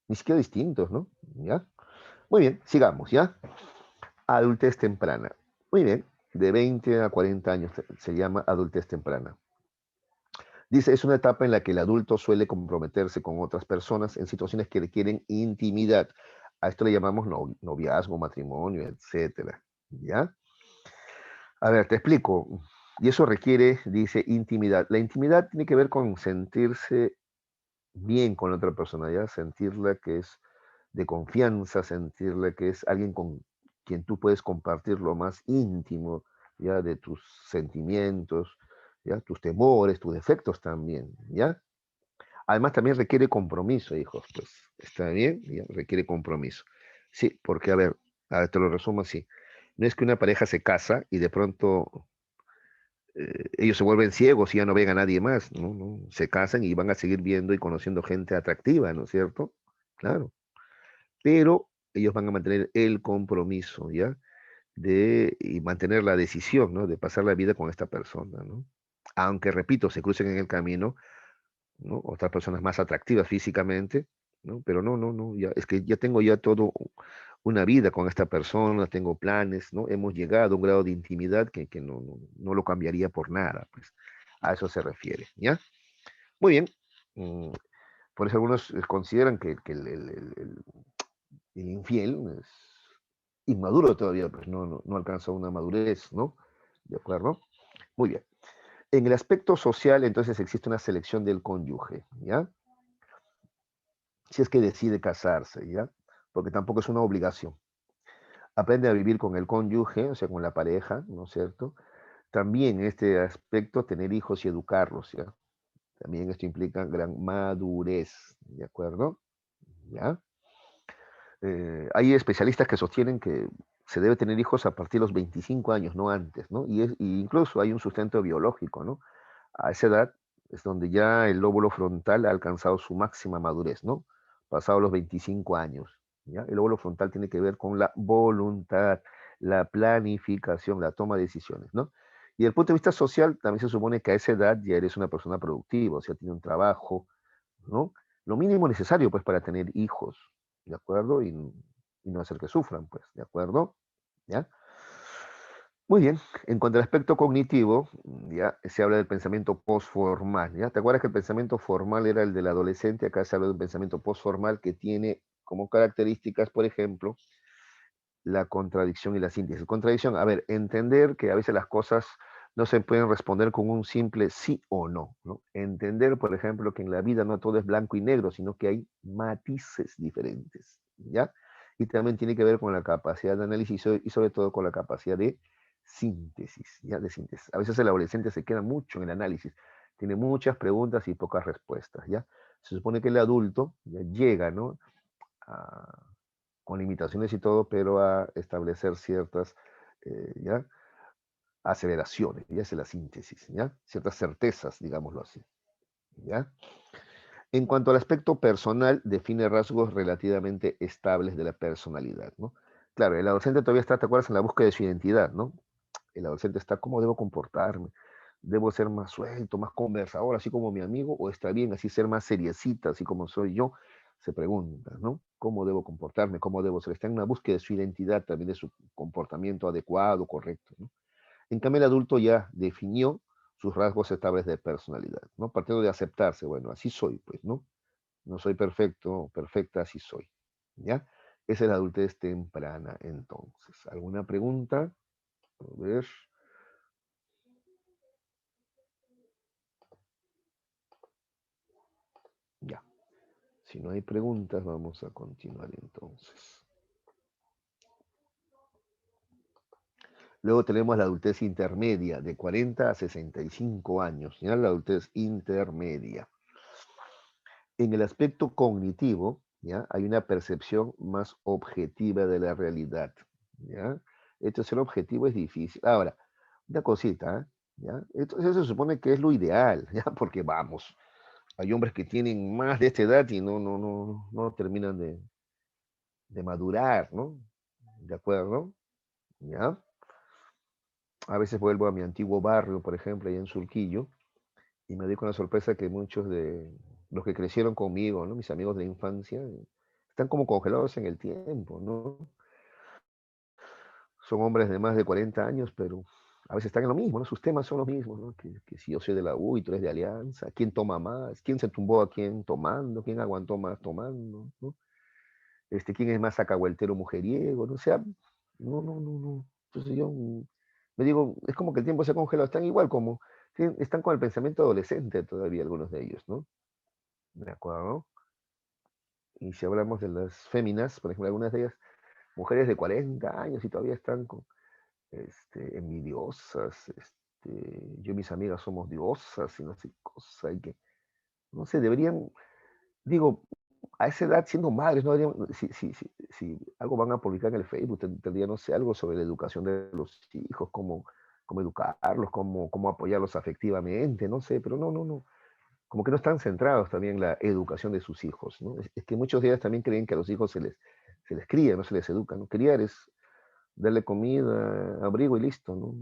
ni siquiera distintos, ¿no? ¿Ya? Muy bien, sigamos, ¿ya? Adultez temprana. Muy bien, de 20 a 40 años se llama adultez temprana. Dice, es una etapa en la que el adulto suele comprometerse con otras personas en situaciones que requieren intimidad. A esto le llamamos noviazgo, matrimonio, etcétera. ¿Ya? A ver, te explico. Y eso requiere, dice, intimidad. La intimidad tiene que ver con sentirse bien con la otra persona, ¿ya? Sentirla que es de confianza, sentirle que es alguien con quien tú puedes compartir lo más íntimo, ya, de tus sentimientos, ya, tus temores, tus defectos también, ya. Además también requiere compromiso, hijos, pues, ¿está bien? Ya, requiere compromiso. Sí, porque, a ver, te lo resumo así. No es que una pareja se casa y de pronto ellos se vuelven ciegos y ya no ven a nadie más, ¿no? ¿No? Se casan y van a seguir viendo y conociendo gente atractiva, ¿no es cierto? Claro, pero ellos van a mantener el compromiso, ¿ya? Y mantener la decisión, ¿no? De pasar la vida con esta persona, ¿no? Aunque, repito, se crucen en el camino, ¿no? Otras personas más atractivas físicamente, ¿no? Pero no, no, no, ya, es que ya tengo ya todo una vida con esta persona, tengo planes, ¿no? Hemos llegado a un grado de intimidad que no lo cambiaría por nada, pues. A eso se refiere, ¿ya? Muy bien. mm, por eso algunos consideran que el infiel es inmaduro todavía, pues no alcanza una madurez, ¿no? ¿De acuerdo? Muy bien. En el aspecto social, entonces existe una selección del cónyuge, ¿ya? Si es que decide casarse, ¿ya? Porque tampoco es una obligación. Aprende a vivir con el cónyuge, o sea, con la pareja, ¿no es cierto? También en este aspecto, tener hijos y educarlos, ¿ya? También esto implica gran madurez, ¿de acuerdo? ¿Ya? Hay especialistas que sostienen que se debe tener hijos a partir de los 25 años, no antes, ¿no? Y incluso hay un sustento biológico, ¿no? A esa edad es donde ya el lóbulo frontal ha alcanzado su máxima madurez, ¿no? Pasado los 25 años, ¿ya? El lóbulo frontal tiene que ver con la voluntad, la planificación, la toma de decisiones, ¿no? Y desde el punto de vista social, también se supone que a esa edad ya eres una persona productiva, o sea, tiene un trabajo, ¿no? Lo mínimo necesario, pues, para tener hijos, ¿de acuerdo? Y no hacer que sufran, pues, ¿de acuerdo? ¿Ya? Muy bien, en cuanto al aspecto cognitivo, ya se habla del pensamiento postformal, ¿ya? ¿Te acuerdas que el pensamiento formal era el del adolescente? Acá se habla de un pensamiento postformal que tiene como características, por ejemplo, la contradicción y la síntesis. Contradicción, a ver, entender que a veces las cosas no se pueden responder con un simple sí o no, ¿no? Entender, por ejemplo, que en la vida no todo es blanco y negro, sino que hay matices diferentes, ¿ya? Y también tiene que ver con la capacidad de análisis y sobre todo con la capacidad de síntesis, ¿ya? De síntesis. A veces el adolescente se queda mucho en el análisis, tiene muchas preguntas y pocas respuestas, ¿ya? Se supone que el adulto ya llega, ¿no? A, con limitaciones y todo, pero a establecer ciertas, ¿ya? Aceleraciones, ya es la síntesis, ¿ya? Ciertas certezas, digámoslo así, ¿ya? En cuanto al aspecto personal, define rasgos relativamente estables de la personalidad, ¿no? Claro, el adolescente todavía está, ¿te acuerdas?, en la búsqueda de su identidad, ¿no? El adolescente está, ¿cómo debo comportarme? ¿Debo ser más suelto, más conversador, así como mi amigo? ¿O está bien así ser más seriecita, así como soy yo? Se pregunta, ¿no? ¿Cómo debo comportarme? ¿Cómo debo ser? Está en una búsqueda de su identidad, también de su comportamiento adecuado, correcto, ¿no? En cambio, el adulto ya definió sus rasgos estables de personalidad, ¿no? Partiendo de aceptarse, bueno, así soy, pues, ¿no? No soy perfecto, perfecta, así soy, ¿ya? Esa es la adultez temprana, entonces. ¿Alguna pregunta? A ver. Ya. Si no hay preguntas, vamos a continuar entonces. Luego tenemos la adultez intermedia, de 40 a 65 años, ¿ya? La adultez intermedia. En el aspecto cognitivo, ¿ya? Hay una percepción más objetiva de la realidad, ¿ya? Esto ser objetivo es difícil. Ahora, una cosita, ¿eh? ¿Ya? Entonces se supone que es lo ideal, ¿ya? Porque vamos, hay hombres que tienen más de esta edad y no terminan de madurar, ¿no? ¿De acuerdo? ¿Ya? A veces vuelvo a mi antiguo barrio, por ejemplo, allá en Surquillo, y me doy con la sorpresa que muchos de los que crecieron conmigo, ¿no? Mis amigos de la infancia, están como congelados en el tiempo, ¿no? Son hombres de más de 40 años, pero a veces están en lo mismo, ¿no? Sus temas son los mismos, ¿no? Que si yo soy de la U y tú eres de Alianza, ¿quién toma más? ¿Quién se tumbó a quién tomando? ¿Quién aguantó más tomando? ¿No? ¿Quién es más sacahueltero mujeriego? ¿No? O sea, no. Entonces yo me digo, es como que el tiempo se ha congelado, están igual como, están con el pensamiento adolescente todavía algunos de ellos, ¿no? ¿De acuerdo? Y si hablamos de las féminas, por ejemplo, algunas de ellas, mujeres de 40 años y todavía están con, envidiosas, yo y mis amigas somos diosas y no sé cosa, y que, no sé, deberían, digo, a esa edad siendo madres, no deberían, si algo van a publicar en el Facebook, tendría, no sé, algo sobre la educación de los hijos, cómo educarlos, cómo apoyarlos afectivamente, no sé, pero no, como que no están centrados también en la educación de sus hijos, ¿no? Es que muchos de ellos también creen que a los hijos se les cría, no se les educa, ¿no? Criar es darle comida, abrigo y listo, ¿no?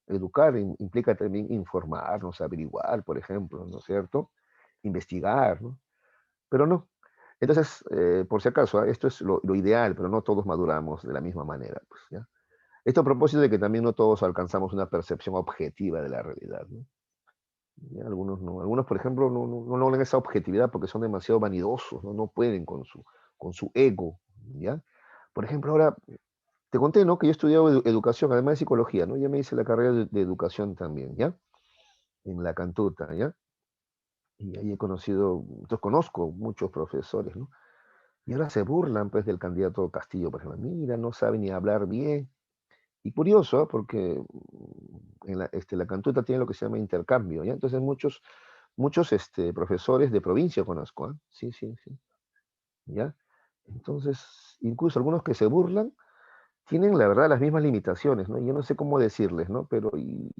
Educar implica también informarnos, averiguar, por ejemplo, ¿no es cierto? Investigar, ¿no? Pero no. Entonces, por si acaso, esto es lo ideal, pero no todos maduramos de la misma manera, pues, ¿ya? Esto a propósito de que también no todos alcanzamos una percepción objetiva de la realidad, ¿no? ¿Ya? Algunos no. Algunos, por ejemplo, no logran esa objetividad porque son demasiado vanidosos, no pueden con su ego, ¿ya? Por ejemplo, ahora te conté, ¿no? Que yo he estudiado educación, además de psicología, ¿no? Ya me hice la carrera de educación también, ¿ya? En la Cantuta, ¿ya? Y ahí he conocido, yo conozco muchos profesores, ¿no? Y ahora se burlan, pues, del candidato Castillo, por ejemplo. Mira, no sabe ni hablar bien. Y curioso, ¿ah? Porque la Cantuta tiene lo que se llama intercambio, ¿ya? Entonces muchos profesores de provincia conozco, ¿ah? Sí, sí, sí, ¿ya? Entonces, incluso algunos que se burlan tienen, la verdad, las mismas limitaciones, ¿no? Yo no sé cómo decirles, ¿no? Pero, y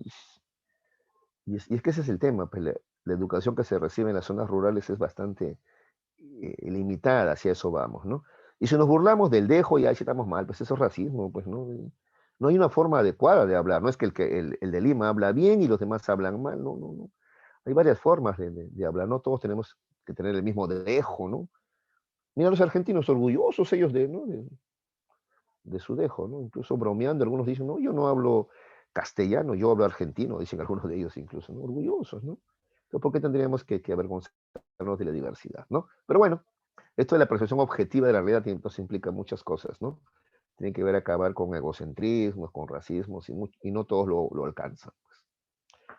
es que ese es el tema, pues la educación que se recibe en las zonas rurales es bastante limitada, hacia eso vamos, ¿no? Y si nos burlamos del dejo, ya sí estamos mal, pues eso es racismo, pues, ¿no? No hay una forma adecuada de hablar, no es que el de Lima habla bien y los demás hablan mal, no. Hay varias formas de hablar, no todos tenemos que tener el mismo dejo, ¿no? Mira los argentinos orgullosos ellos ¿no? de su dejo, ¿no? Incluso bromeando, algunos dicen, no, yo no hablo castellano, yo hablo argentino, dicen algunos de ellos incluso, ¿no? Orgullosos, ¿no? Entonces, ¿por qué tendríamos que avergonzarnos de la diversidad, ¿no? Pero bueno, esto de la percepción objetiva de la realidad entonces implica muchas cosas, ¿no? tiene que ver acabar con egocentrismos, con racismos, y no todos lo alcanzan.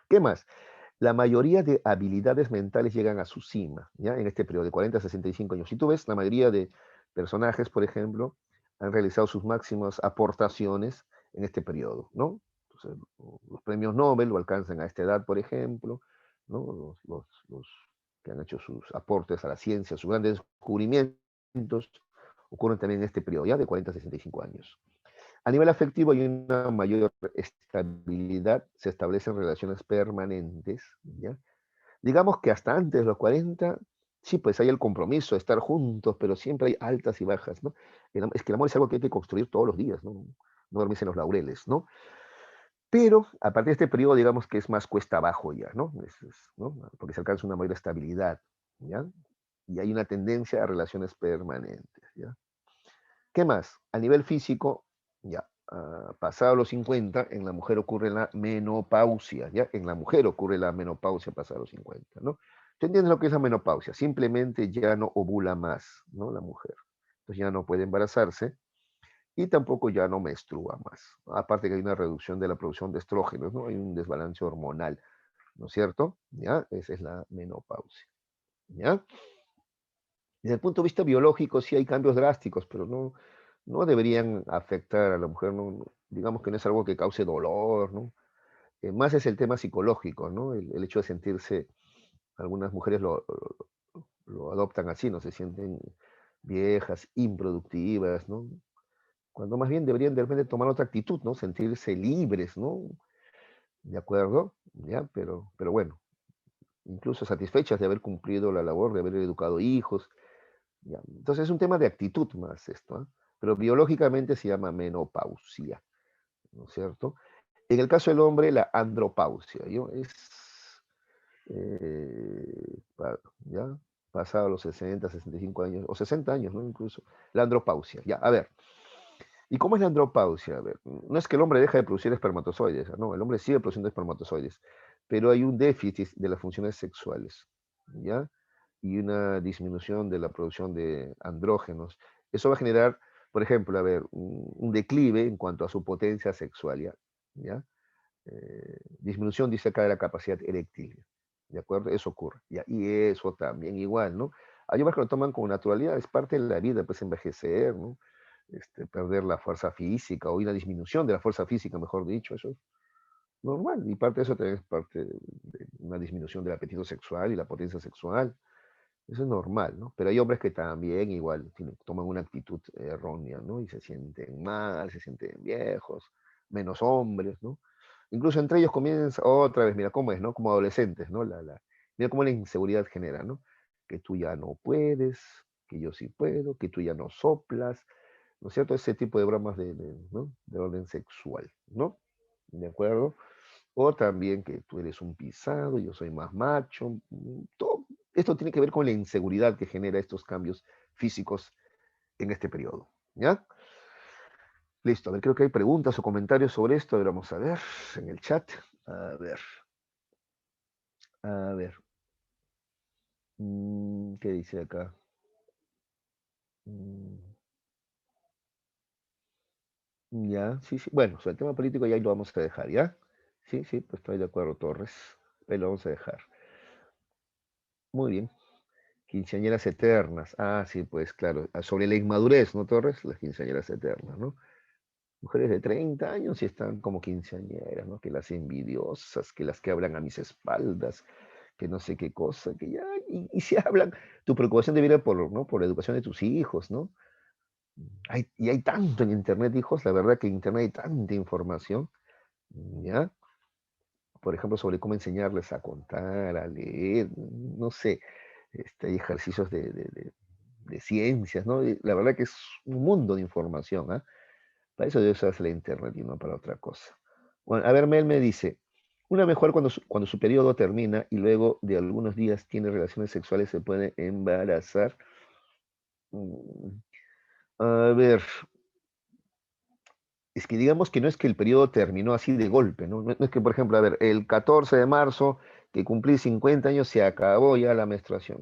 ¿Qué más? La mayoría de habilidades mentales llegan a su cima, ¿ya? En este periodo de 40 a 65 años. Si tú ves, la mayoría de personajes, por ejemplo, han realizado sus máximas aportaciones en este periodo, ¿no? Entonces, los premios Nobel lo alcanzan a esta edad, por ejemplo, ¿no? Los que han hecho sus aportes a la ciencia, sus grandes descubrimientos, ocurren también en este periodo, ya de 40 a 65 años. A nivel afectivo hay una mayor estabilidad, se establecen relaciones permanentes, ¿ya? Digamos que hasta antes de los 40, sí, pues hay el compromiso de estar juntos, pero siempre hay altas y bajas, ¿no? Es que el amor es algo que hay que construir todos los días, ¿no? No dormirse en los laureles, ¿no? Pero a partir de este periodo, digamos que es más cuesta abajo ya, ¿no? ¿no? Porque se alcanza una mayor estabilidad, ¿ya? Y hay una tendencia a relaciones permanentes, ¿ya? ¿Qué más? A nivel físico, ya, pasado los 50, en la mujer ocurre la menopausia, ¿ya? En la mujer ocurre la menopausia pasado los 50, ¿no? ¿Tú entiendes lo que es la menopausia? Simplemente ya no ovula más, ¿no? La mujer. Entonces ya no puede embarazarse y tampoco ya no menstrua más. Aparte que hay una reducción de la producción de estrógenos, ¿no? Hay un desbalance hormonal, ¿no es cierto? ¿Ya? Esa es la menopausia, ¿ya? Desde el punto de vista biológico sí hay cambios drásticos, pero no deberían afectar a la mujer, digamos que no es algo que cause dolor, ¿no? Más es el tema psicológico, ¿no? El hecho de sentirse, algunas mujeres lo adoptan así, ¿no? Se sienten viejas, improductivas, ¿no? Cuando más bien deberían de repente tomar otra actitud, ¿no? Sentirse libres, ¿no? ¿De acuerdo? ¿Ya? Pero bueno, incluso satisfechas de haber cumplido la labor, de haber educado hijos. ¿Ya? Entonces es un tema de actitud más esto, ¿eh? Pero biológicamente se llama menopausia, ¿no es cierto? En el caso del hombre, la andropausia, ¿yo? Es, ¿ya? Pasado los 60, 65 años, o 60 años, ¿no? Incluso, la andropausia, ya, a ver. ¿Y cómo es la andropausia? A ver, no es que el hombre deja de producir espermatozoides, no, el hombre sigue produciendo espermatozoides, pero hay un déficit de las funciones sexuales, ¿ya? Y una disminución de la producción de andrógenos. Eso va a generar, por ejemplo, a ver, un declive en cuanto a su potencia sexual, ¿ya? ¿Ya? Disminución, dice acá, de la capacidad eréctil, ¿de acuerdo? Eso ocurre, ¿ya? Y eso también igual, ¿no? Hay hombres que lo toman con naturalidad, es parte de la vida, pues envejecer, ¿no? Perder la fuerza física o una disminución de la fuerza física, mejor dicho, eso es normal. Y parte de eso también es parte de una disminución del apetito sexual y la potencia sexual. Eso es normal, ¿no? Pero hay hombres que también igual toman una actitud errónea, ¿no? Y se sienten mal, se sienten viejos, menos hombres, ¿no? Incluso entre ellos comienza otra vez, mira cómo es, ¿no? Como adolescentes, ¿no? Mira cómo la inseguridad genera, ¿no? Que tú ya no puedes, que yo sí puedo, que tú ya no soplas, ¿no es cierto? Ese tipo de bromas ¿no? De orden sexual, ¿no? ¿De acuerdo? O también que tú eres un pisado, yo soy más macho. Todo esto tiene que ver con la inseguridad que genera estos cambios físicos en este periodo, ¿ya? Listo, a ver, creo que hay preguntas o comentarios sobre esto. A ver, vamos a ver en el chat. A ver, a ver. ¿Qué dice acá? Mm, ya, sí, sí. Bueno, sobre el tema político ya ahí lo vamos a dejar, ¿ya? Sí, sí, pues estoy de acuerdo, Torres. Ahí lo vamos a dejar. Muy bien. Quinceañeras eternas. Ah, sí, pues claro. Sobre la inmadurez, ¿no, Torres? Las quinceañeras eternas, ¿no? Mujeres de 30 años y están como quinceañeras, ¿no? Que las envidiosas, que las que hablan a mis espaldas, que no sé qué cosa, que ya, y si hablan, tu preocupación debería ir por, ¿no? Por la educación de tus hijos, ¿no? Y hay tanto en Internet, hijos, la verdad que en Internet hay tanta información, ¿ya? Por ejemplo, sobre cómo enseñarles a contar, a leer, no sé, hay ejercicios de ciencias, ¿no? Y la verdad que es un mundo de información, ¿ah? Para eso debe usarse la internet y no para otra cosa. Bueno, a ver, Mel me dice, una mejor cuando su periodo termina y luego de algunos días tiene relaciones sexuales se puede embarazar. Mm, A ver, es que digamos que no es que el periodo terminó así de golpe, ¿no? No es que, por ejemplo, a ver, el 14 de marzo, que cumplí 50 años, se acabó ya la menstruación.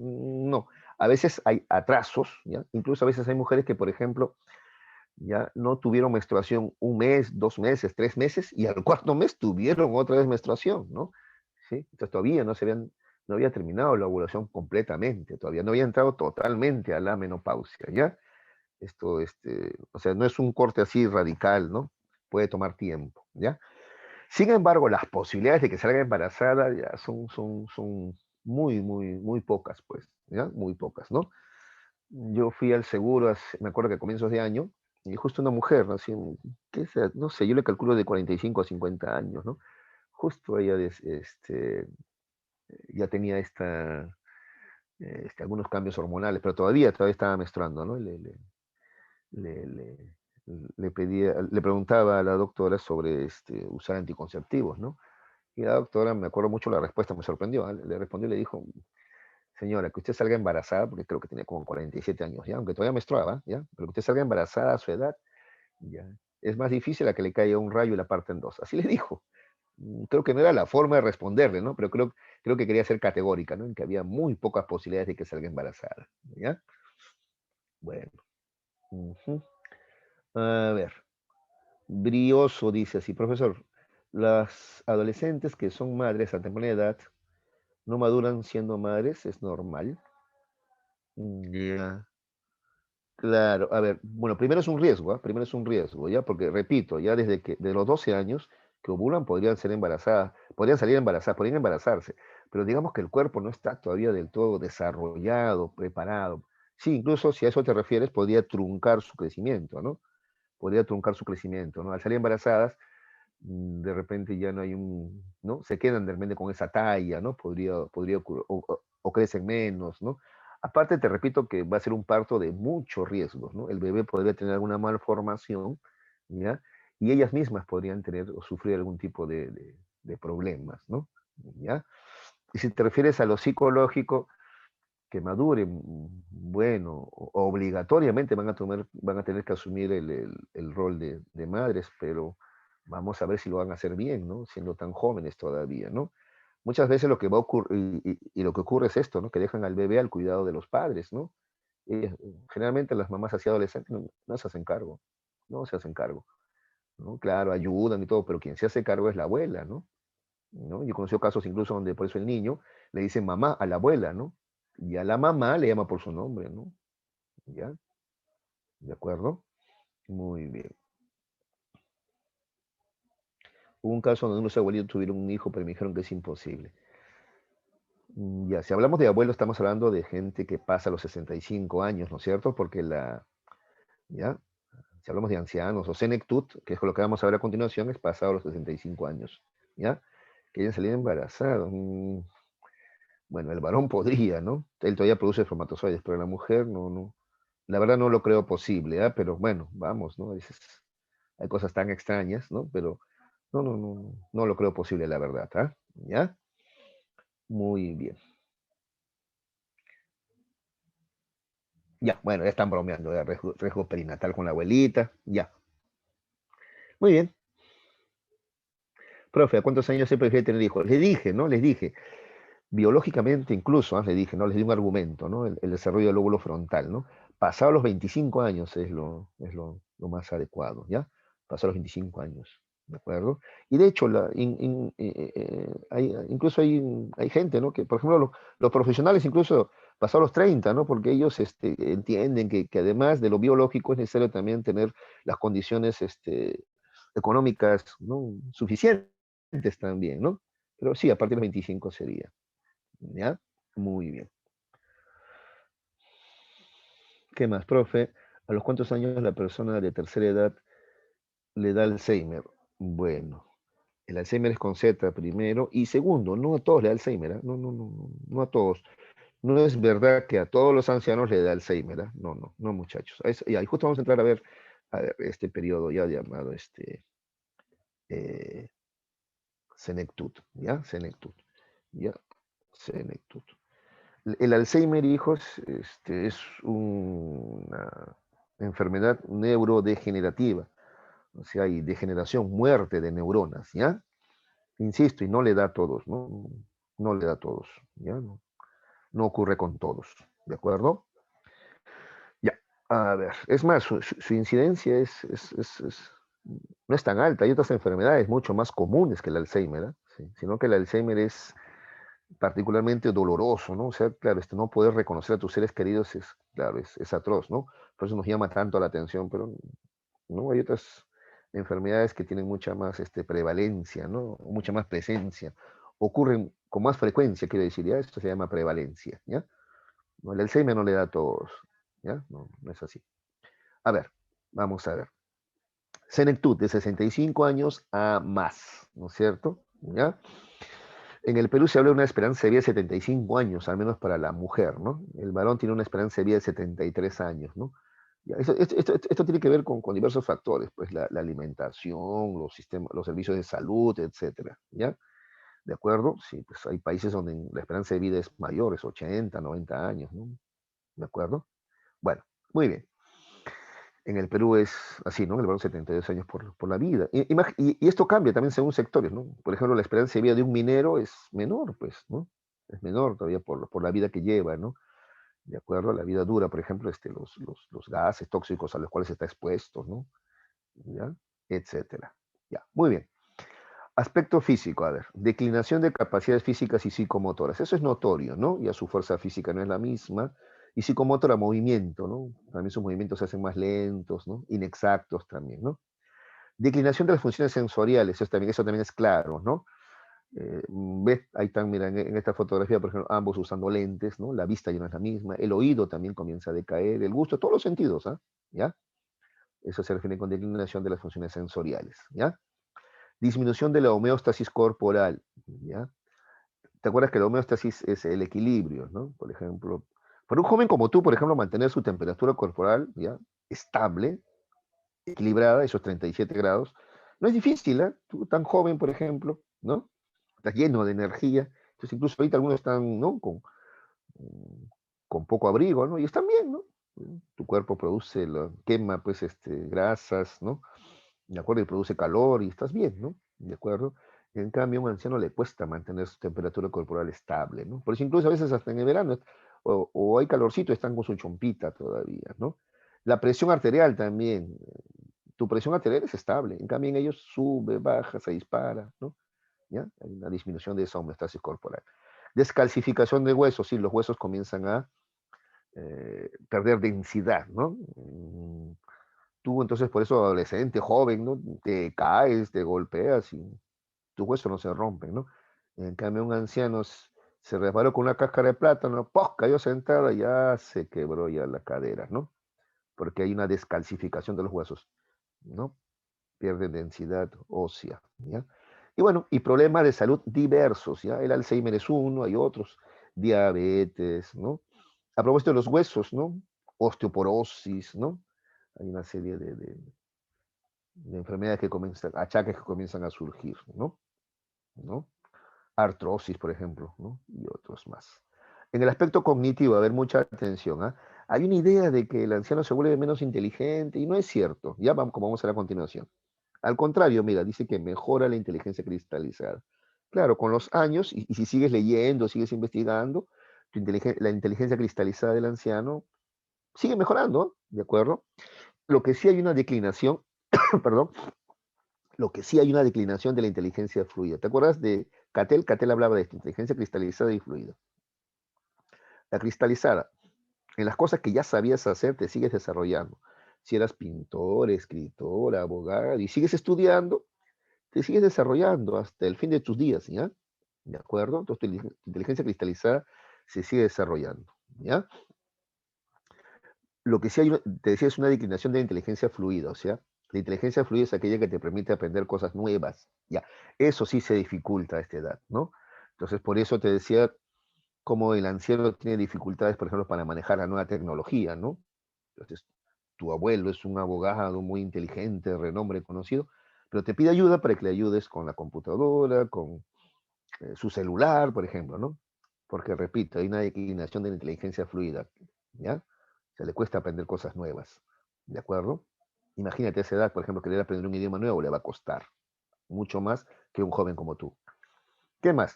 No, a veces hay atrasos, ¿ya? Incluso a veces hay mujeres que, por ejemplo, ya no tuvieron menstruación un mes, 2 meses, 3 meses, y al cuarto mes tuvieron otra vez menstruación, ¿no? ¿Sí? Entonces todavía no había terminado la ovulación completamente, todavía no había entrado totalmente a la menopausia, ¿ya? Esto, o sea, no es un corte así radical, ¿no? Puede tomar tiempo, ¿ya? Sin embargo, las posibilidades de que salga embarazada ya son muy, muy, muy pocas, pues, ¿ya? Muy pocas, ¿no? Yo fui al seguro, me acuerdo que a comienzos de año, y justo una mujer, ¿no? Así, ¿qué sea? No sé, yo le calculo de 45 a 50 años, ¿no? Justo ella ya tenía algunos cambios hormonales, pero todavía estaba menstruando, ¿no? Le, le- le preguntaba a la doctora sobre usar anticonceptivos, ¿no? Y la doctora, me acuerdo mucho la respuesta, me sorprendió, ¿eh? Le respondió y le dijo, señora, que usted salga embarazada, porque creo que tenía como 47 años, ¿ya? Aunque todavía menstruaba, ¿ya? Pero que usted salga embarazada a su edad, ya. Es más difícil a que le caiga un rayo y la parte en dos. Así le dijo. Creo que no era la forma de responderle, ¿no? Pero creo que quería ser categórica, ¿no? En que había muy pocas posibilidades de que salga embarazada, ¿ya? Bueno. Ujú. A ver. Brioso dice así, profesor, las adolescentes que son madres a temprana edad no maduran siendo madres, ¿es normal? Ya, claro. A ver, bueno, primero es un riesgo, ¿ah? Primero es un riesgo, ¿ya? Porque, repito, ya de los 12 años que ovulan podrían ser embarazadas, podrían salir embarazadas, podrían embarazarse, pero digamos que el cuerpo no está todavía del todo desarrollado, preparado. Sí, incluso si a eso te refieres, podría truncar su crecimiento, ¿no? Podría truncar su crecimiento, ¿no? Al salir embarazadas, de repente ya no hay ¿no? Se quedan de repente con esa talla, ¿no? Podría ocurrir, o crecen menos, ¿no? Aparte, te repito que va a ser un parto de muchos riesgos, ¿no? El bebé podría tener alguna malformación, ¿ya? Y ellas mismas podrían tener o sufrir algún tipo de problemas, ¿no? ¿Ya? Y si te refieres a lo psicológico, que maduren, bueno, obligatoriamente van a tener que asumir el rol de madres, pero vamos a ver si lo van a hacer bien, ¿no? Siendo tan jóvenes todavía, ¿no? Muchas veces lo que va a ocurrir, y lo que ocurre es esto, ¿no? Que dejan al bebé al cuidado de los padres, ¿no? Generalmente las mamás así adolescentes no se hacen cargo, no se hacen cargo, ¿no? Claro, ayudan y todo, pero quien se hace cargo es la abuela, ¿no? ¿No? Yo conocí casos incluso donde por eso el niño le dice mamá a la abuela, ¿no? Y a la mamá le llama por su nombre, ¿no? ¿Ya? ¿De acuerdo? Muy bien. Hubo un caso donde unos abuelitos tuvieron un hijo, pero me dijeron que es imposible. Ya, si hablamos de abuelos, estamos hablando de gente que pasa los 65 años, ¿no es cierto? Porque ¿ya? Si hablamos de ancianos o senectut, que es lo que vamos a ver a continuación, es pasado los 65 años, ¿ya? Que hayan salido embarazados. Bueno, el varón podría, ¿no? Él todavía produce espermatozoides, pero la mujer no. La verdad no lo creo posible, ¿ah? Pero bueno, vamos, ¿no? Hay cosas tan extrañas, ¿no? Pero no lo creo posible, la verdad, ¿ah? ¿Ya? Muy bien. Ya, bueno, ya están bromeando, ya, riesgo perinatal con la abuelita, ya. Muy bien. Profe, ¿a cuántos años se prefiere tener hijos? Le dije, ¿no? Les dije, biológicamente incluso, le dije, ¿no? Les di un argumento, ¿no? El desarrollo del lóbulo frontal, ¿no? Pasado los 25 años es lo más adecuado, ¿ya? Pasado los 25 años, ¿de acuerdo? Y de hecho, incluso hay gente, ¿no? Que, por ejemplo, los profesionales incluso pasados los 30, ¿no? Porque ellos entienden que además de lo biológico es necesario también tener las condiciones económicas, ¿no? Suficientes también, ¿no? Pero sí, a partir de los 25 sería. ¿Ya? Muy bien. ¿Qué más, profe? ¿A los cuántos años la persona de tercera edad le da Alzheimer? Bueno, el Alzheimer es con Z primero. Y segundo, no a todos le da Alzheimer, ¿ah? No a todos. No es verdad que a todos los ancianos le da Alzheimer, ¿ah? No, muchachos. Y ahí justo vamos a entrar a ver este periodo ya llamado eh, senectut, ¿ya? Senectut, ¿ya? Senectut. El Alzheimer, hijos, es una enfermedad neurodegenerativa, o sea, hay degeneración, muerte de neuronas, ¿ya? Insisto, y no le da a todos, ¿no? No le da a todos, ¿ya? No ocurre con todos, ¿de acuerdo? Ya. A ver, es más, su incidencia no es tan alta. Hay otras enfermedades mucho más comunes que el Alzheimer, ¿eh? Sí, sino que el Alzheimer es particularmente doloroso, ¿no? O sea, claro, no poder reconocer a tus seres queridos es, claro, es atroz, ¿no? Por eso nos llama tanto la atención, pero no hay otras enfermedades que tienen mucha más prevalencia, ¿no? Mucha más presencia. Ocurren con más frecuencia, quiero decir, ¿ya? Esto se llama prevalencia, ¿ya? No, el Alzheimer no le da a todos, ¿ya? No, no es así. A ver, vamos a ver. Senectud de 65 años a más, ¿no es cierto? ¿Ya? En el Perú se habla de una esperanza de vida de 75 años, al menos para la mujer, ¿no? El varón tiene una esperanza de vida de 73 años, ¿no? Ya, esto tiene que ver con diversos factores, pues la alimentación, los sistemas, los servicios de salud, etcétera, ¿ya? ¿De acuerdo? Sí, pues hay países donde la esperanza de vida es mayor, es 80, 90 años, ¿no? ¿De acuerdo? Bueno, muy bien. En el Perú es así, ¿no? El varón 72 años por la vida. Y esto cambia también según sectores, ¿no? Por ejemplo, la esperanza de vida de un minero es menor, pues, ¿no? Es menor todavía por la vida que lleva, ¿no? De acuerdo a la vida dura, por ejemplo, los gases tóxicos a los cuales está expuesto, ¿no? ¿Ya? Etcétera. Ya, muy bien. Aspecto físico, a ver, declinación de capacidades físicas y psicomotoras. Eso es notorio, ¿no? Ya su fuerza física no es la misma. Y psicomotora, movimiento, ¿no? También sus movimientos se hacen más lentos, ¿no? Inexactos también, ¿no? Declinación de las funciones sensoriales, eso también es claro, ¿no? Ves, ahí están, mira, en esta fotografía, por ejemplo, ambos usando lentes, ¿no? La vista ya no es la misma, el oído también comienza a decaer, el gusto, todos los sentidos, ¿ah? ¿Ya? Eso se refiere con declinación de las funciones sensoriales, ¿ya? Disminución de la homeostasis corporal, ¿ya? ¿Te acuerdas que la homeostasis es el equilibrio, ¿no? Por ejemplo, para un joven como tú, por ejemplo, mantener su temperatura corporal, ¿ya? Estable, equilibrada, esos 37 grados, no es difícil, ¿eh? Tú tan joven, por ejemplo, ¿no? Estás lleno de energía, entonces incluso ahorita algunos están, ¿no? Con poco abrigo, ¿no? Y están bien, ¿no? Tu cuerpo produce, quema, pues, grasas, ¿no? ¿De acuerdo? Y produce calor y estás bien, ¿no? ¿De acuerdo? En cambio, a un anciano le cuesta mantener su temperatura corporal estable, ¿no? Por eso incluso a veces hasta en el verano, o hay calorcito, están con su chompita todavía, ¿no? La presión arterial también, tu presión arterial es estable, en cambio en ellos sube, baja, se dispara, ¿no? ¿Ya? Hay una disminución de esa homeostasis corporal. Descalcificación de huesos, sí, los huesos comienzan a perder densidad, ¿no? Tú entonces por eso adolescente, joven, ¿no? Te caes, te golpeas y tus huesos no se rompen, ¿no? En cambio un anciano se resbaló con una cáscara de plátano, ¡pum! Cayó sentada, ya se quebró ya la cadera, ¿no? Porque hay una descalcificación de los huesos, ¿no? Pierde densidad ósea, ¿ya? Y bueno, y problemas de salud diversos, ¿ya? El Alzheimer es uno, hay otros, diabetes, ¿no? A propósito de los huesos, ¿no? Osteoporosis, ¿no? Hay una serie de enfermedades que comienzan, achaques que comienzan a surgir, ¿no? ¿No? Artrosis, por ejemplo, ¿no? Y otros más. En el aspecto cognitivo, a ver, mucha atención, ¿ah? Hay una idea de que el anciano se vuelve menos inteligente y no es cierto, ya vamos, como vamos a ver a continuación. Al contrario, mira, dice que mejora la inteligencia cristalizada. Claro, con los años, y si sigues leyendo, sigues investigando, la inteligencia cristalizada del anciano sigue mejorando, ¿de acuerdo? Lo que sí hay una declinación, perdón, lo que sí hay una declinación de la inteligencia fluida. ¿Te acuerdas de Cattell? Cattell hablaba de esta inteligencia cristalizada y fluida. La cristalizada, en las cosas que ya sabías hacer, te sigues desarrollando. Si eras pintor, escritor, abogado, y sigues estudiando, te sigues desarrollando hasta el fin de tus días, ¿ya? ¿De acuerdo? Entonces tu inteligencia cristalizada se sigue desarrollando, ¿ya? Lo que sí hay, te decía, es una declinación de la inteligencia fluida, o sea, la inteligencia fluida es aquella que te permite aprender cosas nuevas, ya. Eso sí se dificulta a esta edad, ¿no? Entonces, por eso te decía cómo el anciano tiene dificultades, por ejemplo, para manejar la nueva tecnología, ¿no? Entonces, tu abuelo es un abogado muy inteligente, de renombre conocido, pero te pide ayuda para que le ayudes con la computadora, con su celular, por ejemplo, ¿no? Porque, repito, hay una declinación de la inteligencia fluida, ¿ya? Se le cuesta aprender cosas nuevas, ¿de acuerdo? Imagínate a esa edad, por ejemplo, querer aprender un idioma nuevo le va a costar mucho más que un joven como tú. ¿Qué más?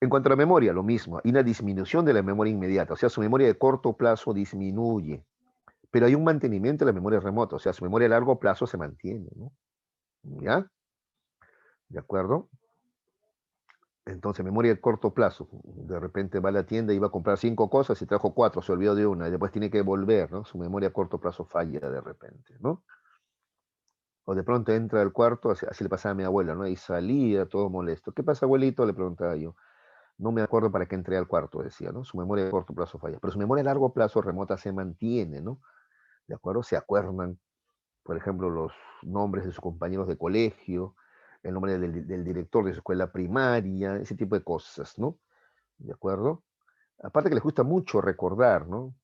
En cuanto a la memoria, lo mismo, hay una disminución de la memoria inmediata, o sea, su memoria de corto plazo disminuye, pero hay un mantenimiento de la memoria remota, o sea, su memoria a largo plazo se mantiene, ¿no? ¿Ya? ¿De acuerdo? Entonces, memoria de corto plazo. De repente va a la tienda y va a comprar 5 cosas y trajo 4, se olvidó de una y después tiene que volver, ¿no? Su memoria a corto plazo falla de repente, ¿no? O de pronto entra al cuarto, así le pasaba a mi abuela, ¿no? Y salía todo molesto. ¿Qué pasa, abuelito? Le preguntaba yo. No me acuerdo para qué entré al cuarto, decía, ¿no? Su memoria a corto plazo falla. Pero su memoria a largo plazo remota se mantiene, ¿no? ¿De acuerdo? Se acuerdan, por ejemplo, los nombres de sus compañeros de colegio, el nombre del director de su escuela primaria, ese tipo de cosas, ¿no? ¿De acuerdo? Aparte que les gusta mucho recordar, ¿no?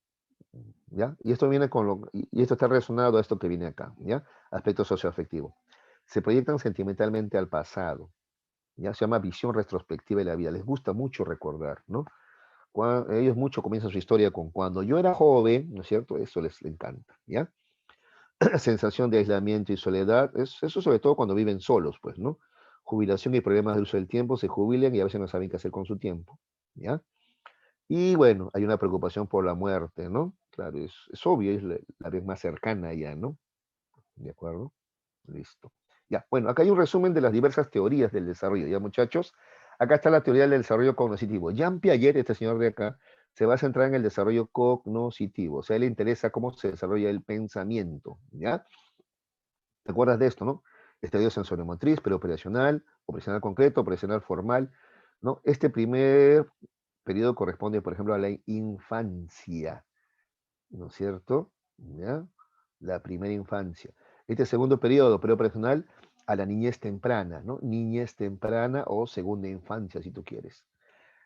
¿Ya? Y esto viene con y esto está relacionado a esto que viene acá, ¿ya? Aspecto socioafectivo. Se proyectan sentimentalmente al pasado, ¿ya? Se llama visión retrospectiva de la vida. Les gusta mucho recordar, ¿no? Ellos mucho comienzan su historia con cuando yo era joven, ¿no es cierto? Eso les encanta, ¿ya? Sensación de aislamiento y soledad, eso sobre todo cuando viven solos, pues, ¿no? Jubilación y problemas de uso del tiempo, se jubilan y a veces no saben qué hacer con su tiempo, ¿ya? Y bueno, hay una preocupación por la muerte, ¿no? Claro, es obvio, es la vez más cercana ya, ¿no? ¿De acuerdo? Listo. Ya, bueno, acá hay un resumen de las diversas teorías del desarrollo, ¿ya, muchachos? Acá está la teoría del desarrollo cognitivo. Jean Piaget, este señor de acá, se va a centrar en el desarrollo cognitivo, o sea, le interesa cómo se desarrolla el pensamiento, ¿ya? ¿Te acuerdas de esto, no? Estadio sensoriomotriz, preoperacional, operacional concreto, operacional formal, ¿no? Este primer periodo corresponde, por ejemplo, a la infancia, ¿no es cierto? ¿Ya? La primera infancia. Este segundo periodo preoperacional a la niñez temprana, ¿no? Niñez temprana o segunda infancia, si tú quieres.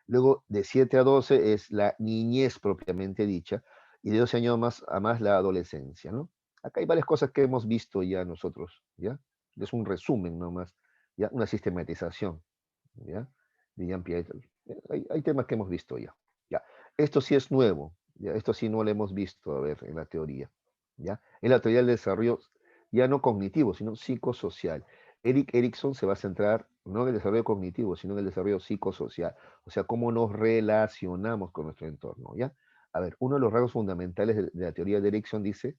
Luego, de 7 a 12 es la niñez propiamente dicha, y de 12 años más a más la adolescencia, ¿no? Acá hay varias cosas que hemos visto ya nosotros, ¿ya? Es un resumen nomás, ¿ya? Una sistematización, ¿ya? De Jean Piaget. Hay temas que hemos visto ya, ¿ya? Esto sí es nuevo, ¿ya? Esto sí no lo hemos visto, a ver, en la teoría, ¿ya? En la teoría del desarrollo, ya no cognitivo, sino psicosocial. Eric Erikson se va a centrar no en el desarrollo cognitivo, sino en el desarrollo psicosocial, o sea, cómo nos relacionamos con nuestro entorno, ¿ya? A ver, uno de los rasgos fundamentales de la teoría de Erikson dice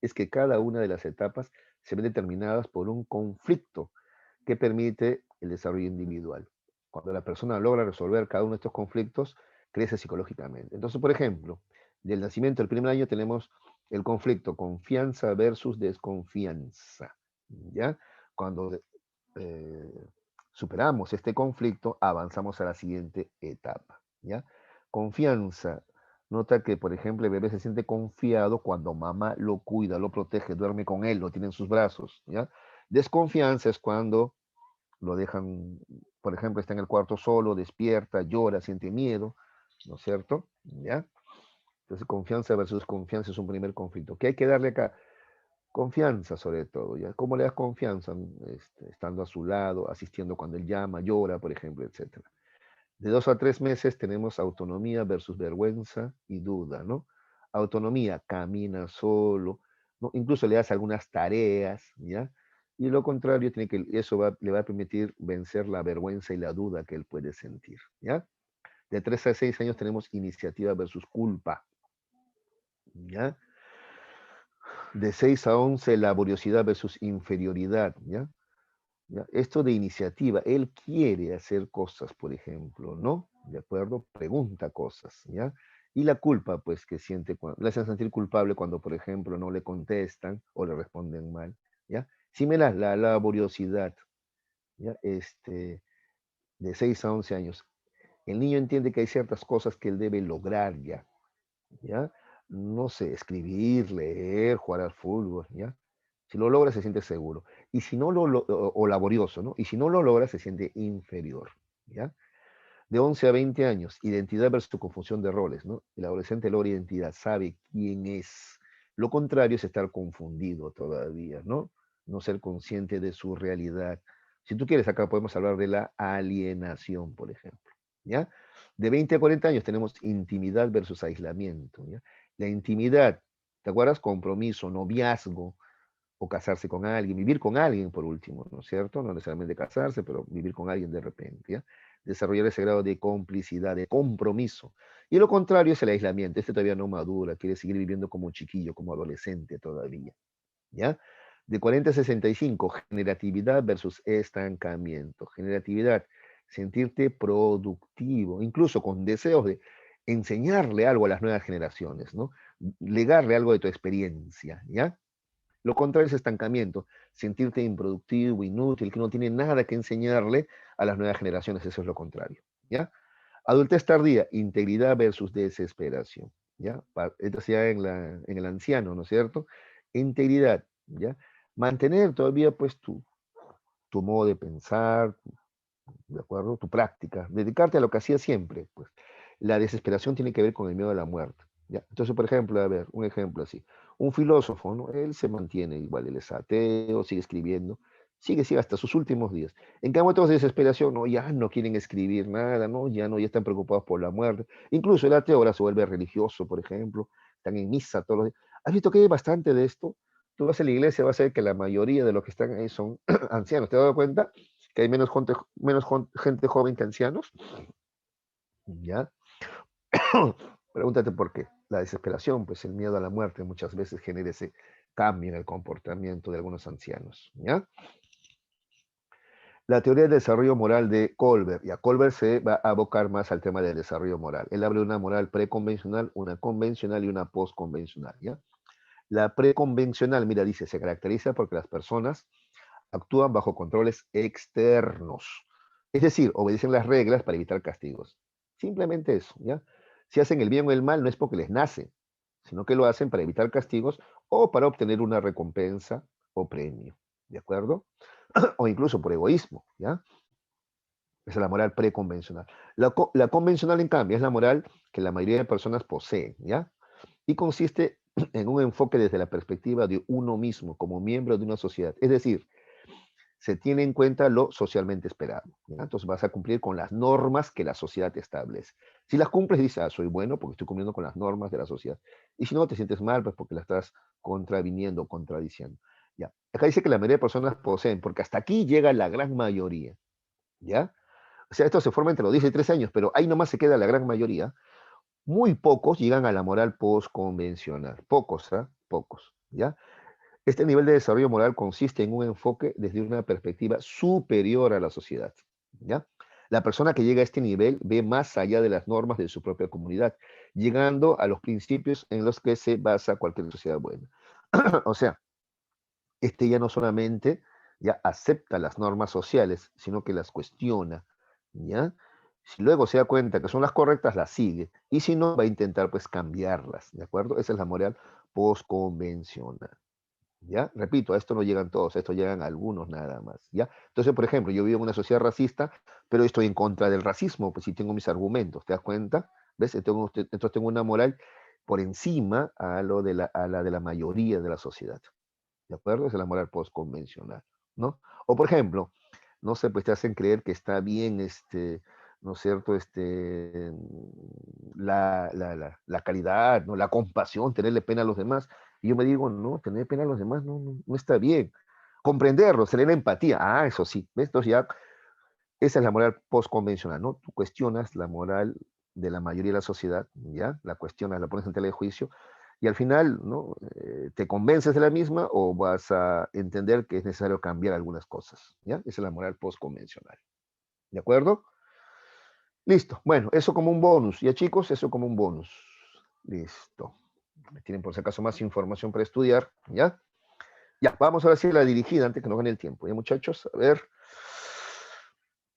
es que cada una de las etapas se ven determinadas por un conflicto que permite el desarrollo individual. Cuando la persona logra resolver cada uno de estos conflictos, crece psicológicamente. Entonces, por ejemplo, del nacimiento del primer año tenemos el conflicto confianza versus desconfianza, ¿ya? Cuando eh, superamos este conflicto, avanzamos a la siguiente etapa, ¿ya? Confianza. Nota que, por ejemplo, el bebé se siente confiado cuando mamá lo cuida, lo protege, duerme con él, lo tiene en sus brazos, ¿ya? Desconfianza es cuando lo dejan, por ejemplo, está en el cuarto solo, despierta, llora, siente miedo, ¿no es cierto? ¿Ya? Entonces, confianza versus confianza es un primer conflicto. ¿Qué hay que darle acá? Confianza sobre todo, ¿ya? ¿Cómo le das confianza? Estando a su lado, asistiendo cuando él llama, llora, por ejemplo, etcétera. De 2 a 3 meses tenemos autonomía versus vergüenza y duda, ¿no? Autonomía, camina solo, ¿no? Incluso le das algunas tareas, ¿ya? Y lo contrario, le va a permitir vencer la vergüenza y la duda que él puede sentir, ¿ya? De 3 a 6 años tenemos iniciativa versus culpa, ¿ya? De 6 a 11 laboriosidad versus inferioridad, ¿ya? ¿Ya? Esto de iniciativa, él quiere hacer cosas, por ejemplo, ¿no? ¿De acuerdo? Pregunta cosas, ¿ya? Y la culpa, pues, que siente, le hacen sentir culpable cuando, por ejemplo, no le contestan o le responden mal, ¿ya? Similar, la laboriosidad, ¿ya? De 6 a 11 años. El niño entiende que hay ciertas cosas que él debe lograr ya, ¿ya? No sé, escribir, leer, jugar al fútbol, ¿ya? Si lo logra, se siente seguro. Y si no o laborioso, ¿no? Y si no lo logra, se siente inferior, ¿ya? De 11 a 20 años, identidad versus confusión de roles, ¿no? El adolescente logra identidad, sabe quién es. Lo contrario es estar confundido todavía, ¿no? No ser consciente de su realidad. Si tú quieres, acá podemos hablar de la alienación, por ejemplo, ¿ya? De 20 a 40 años tenemos intimidad versus aislamiento, ¿ya? La intimidad, ¿te acuerdas? Compromiso, noviazgo, o casarse con alguien, vivir con alguien por último, ¿no es cierto? No necesariamente casarse, pero vivir con alguien de repente, ¿ya? Desarrollar ese grado de complicidad, de compromiso. Y lo contrario es el aislamiento. Este todavía no madura, quiere seguir viviendo como chiquillo, como adolescente todavía, ¿ya? De 40 a 65, generatividad versus estancamiento. Generatividad, sentirte productivo, incluso con deseos de enseñarle algo a las nuevas generaciones, ¿no? Legarle algo de tu experiencia, ¿ya? Lo contrario es estancamiento, sentirte improductivo, inútil, que no tiene nada que enseñarle a las nuevas generaciones, eso es lo contrario, ¿ya? Adultez tardía, integridad versus desesperación, ¿ya? Esto sea en el anciano, ¿no es cierto? Integridad, ¿ya? Mantener todavía, pues, tu modo de pensar, ¿de acuerdo? Tu práctica, dedicarte a lo que hacías siempre, pues. La desesperación tiene que ver con el miedo a la muerte, ¿ya? Entonces, por ejemplo, a ver, un ejemplo así. Un filósofo, ¿no? Él se mantiene igual, él es ateo, sigue escribiendo, sigue hasta sus últimos días. En cambio, otros de desesperación, no, ya no quieren escribir nada, ¿no? Ya no, ya están preocupados por la muerte. Incluso el ateo ahora se vuelve religioso, por ejemplo, están en misa todos los días. ¿Has visto que hay bastante de esto? Tú vas a la iglesia, vas a ver que la mayoría de los que están ahí son ancianos. ¿Te has dado cuenta? Que hay gente joven que ancianos, ¿ya? Pregúntate por qué. La desesperación, pues el miedo a la muerte muchas veces genera ese cambio en el comportamiento de algunos ancianos, ¿ya? La teoría del desarrollo moral de Colbert, y a Colbert se va a abocar más al tema del desarrollo moral. Él habla de una moral preconvencional, una convencional y una postconvencional, ¿ya? La preconvencional, mira, dice, se caracteriza porque las personas actúan bajo controles externos. Es decir, obedecen las reglas para evitar castigos. Simplemente eso, ¿ya? Si hacen el bien o el mal, no es porque les nace, sino que lo hacen para evitar castigos o para obtener una recompensa o premio, ¿de acuerdo? O incluso por egoísmo, ¿ya? Esa es la moral preconvencional. La convencional, en cambio, es la moral que la mayoría de personas poseen, ¿ya? Y consiste en un enfoque desde la perspectiva de uno mismo como miembro de una sociedad. Es decir, se tiene en cuenta lo socialmente esperado, ¿ya? Entonces vas a cumplir con las normas que la sociedad te establece. Si las cumples, dices, ah, soy bueno porque estoy cumpliendo con las normas de la sociedad. Y si no, te sientes mal, pues porque la estás contraviniendo, contradiciendo. ¿Ya? Acá dice que la mayoría de personas poseen, porque hasta aquí llega la gran mayoría, ¿ya? O sea, esto se forma entre los 10 y 13 años, pero ahí nomás se queda la gran mayoría. Muy pocos llegan a la moral postconvencional. Pocos, ¿ah? Pocos, ¿ya? Este nivel de desarrollo moral consiste en un enfoque desde una perspectiva superior a la sociedad, ¿ya? La persona que llega a este nivel ve más allá de las normas de su propia comunidad, llegando a los principios en los que se basa cualquier sociedad buena. O sea, este ya no solamente ya acepta las normas sociales, sino que las cuestiona, ¿ya? Si luego se da cuenta que son las correctas, las sigue. Y si no, va a intentar pues cambiarlas, ¿de acuerdo? Esa es la moral postconvencional. ¿Ya? Repito, a esto no llegan todos, a esto llegan algunos nada más, ¿ya? Entonces, por ejemplo, yo vivo en una sociedad racista, pero estoy en contra del racismo, pues si tengo mis argumentos, ¿te das cuenta? ¿Ves? Entonces tengo una moral por encima a la de la mayoría de la sociedad, ¿de acuerdo? Esa es la moral postconvencional, ¿no? O, por ejemplo, no sé, pues te hacen creer que está bien, ¿no es cierto? La caridad, ¿no? La compasión, tenerle pena a los demás. Y yo me digo, no, tener pena a los demás no está bien. Comprenderlos, tener empatía, ah, eso sí, ¿ves? Entonces ya, esa es la moral postconvencional, ¿no? Tú cuestionas la moral de la mayoría de la sociedad, ¿ya? La cuestionas, la pones en tela de juicio, y al final, ¿no? ¿Te convences de la misma o vas a entender que es necesario cambiar algunas cosas, ¿ya? Esa es la moral postconvencional, ¿de acuerdo? Listo. Bueno, eso como un bonus. Ya chicos, eso como un bonus. Listo. Tienen por si acaso más información para estudiar, ¿ya? Ya, vamos a ver si la dirigida antes que nos gane el tiempo. ¿Ya muchachos? A ver.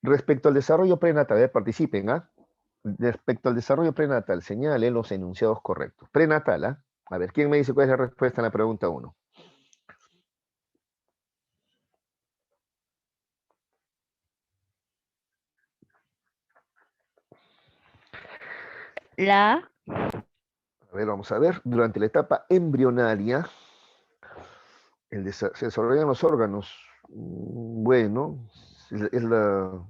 Respecto al desarrollo prenatal, participen, ¿ah? Respecto al desarrollo prenatal, señalen los enunciados correctos. Prenatal, ¿ah? A ver, ¿quién me dice cuál es la respuesta en la pregunta 1? La, A ver, vamos a ver. Durante la etapa embrionaria, se desarrollan los órganos. Bueno, es la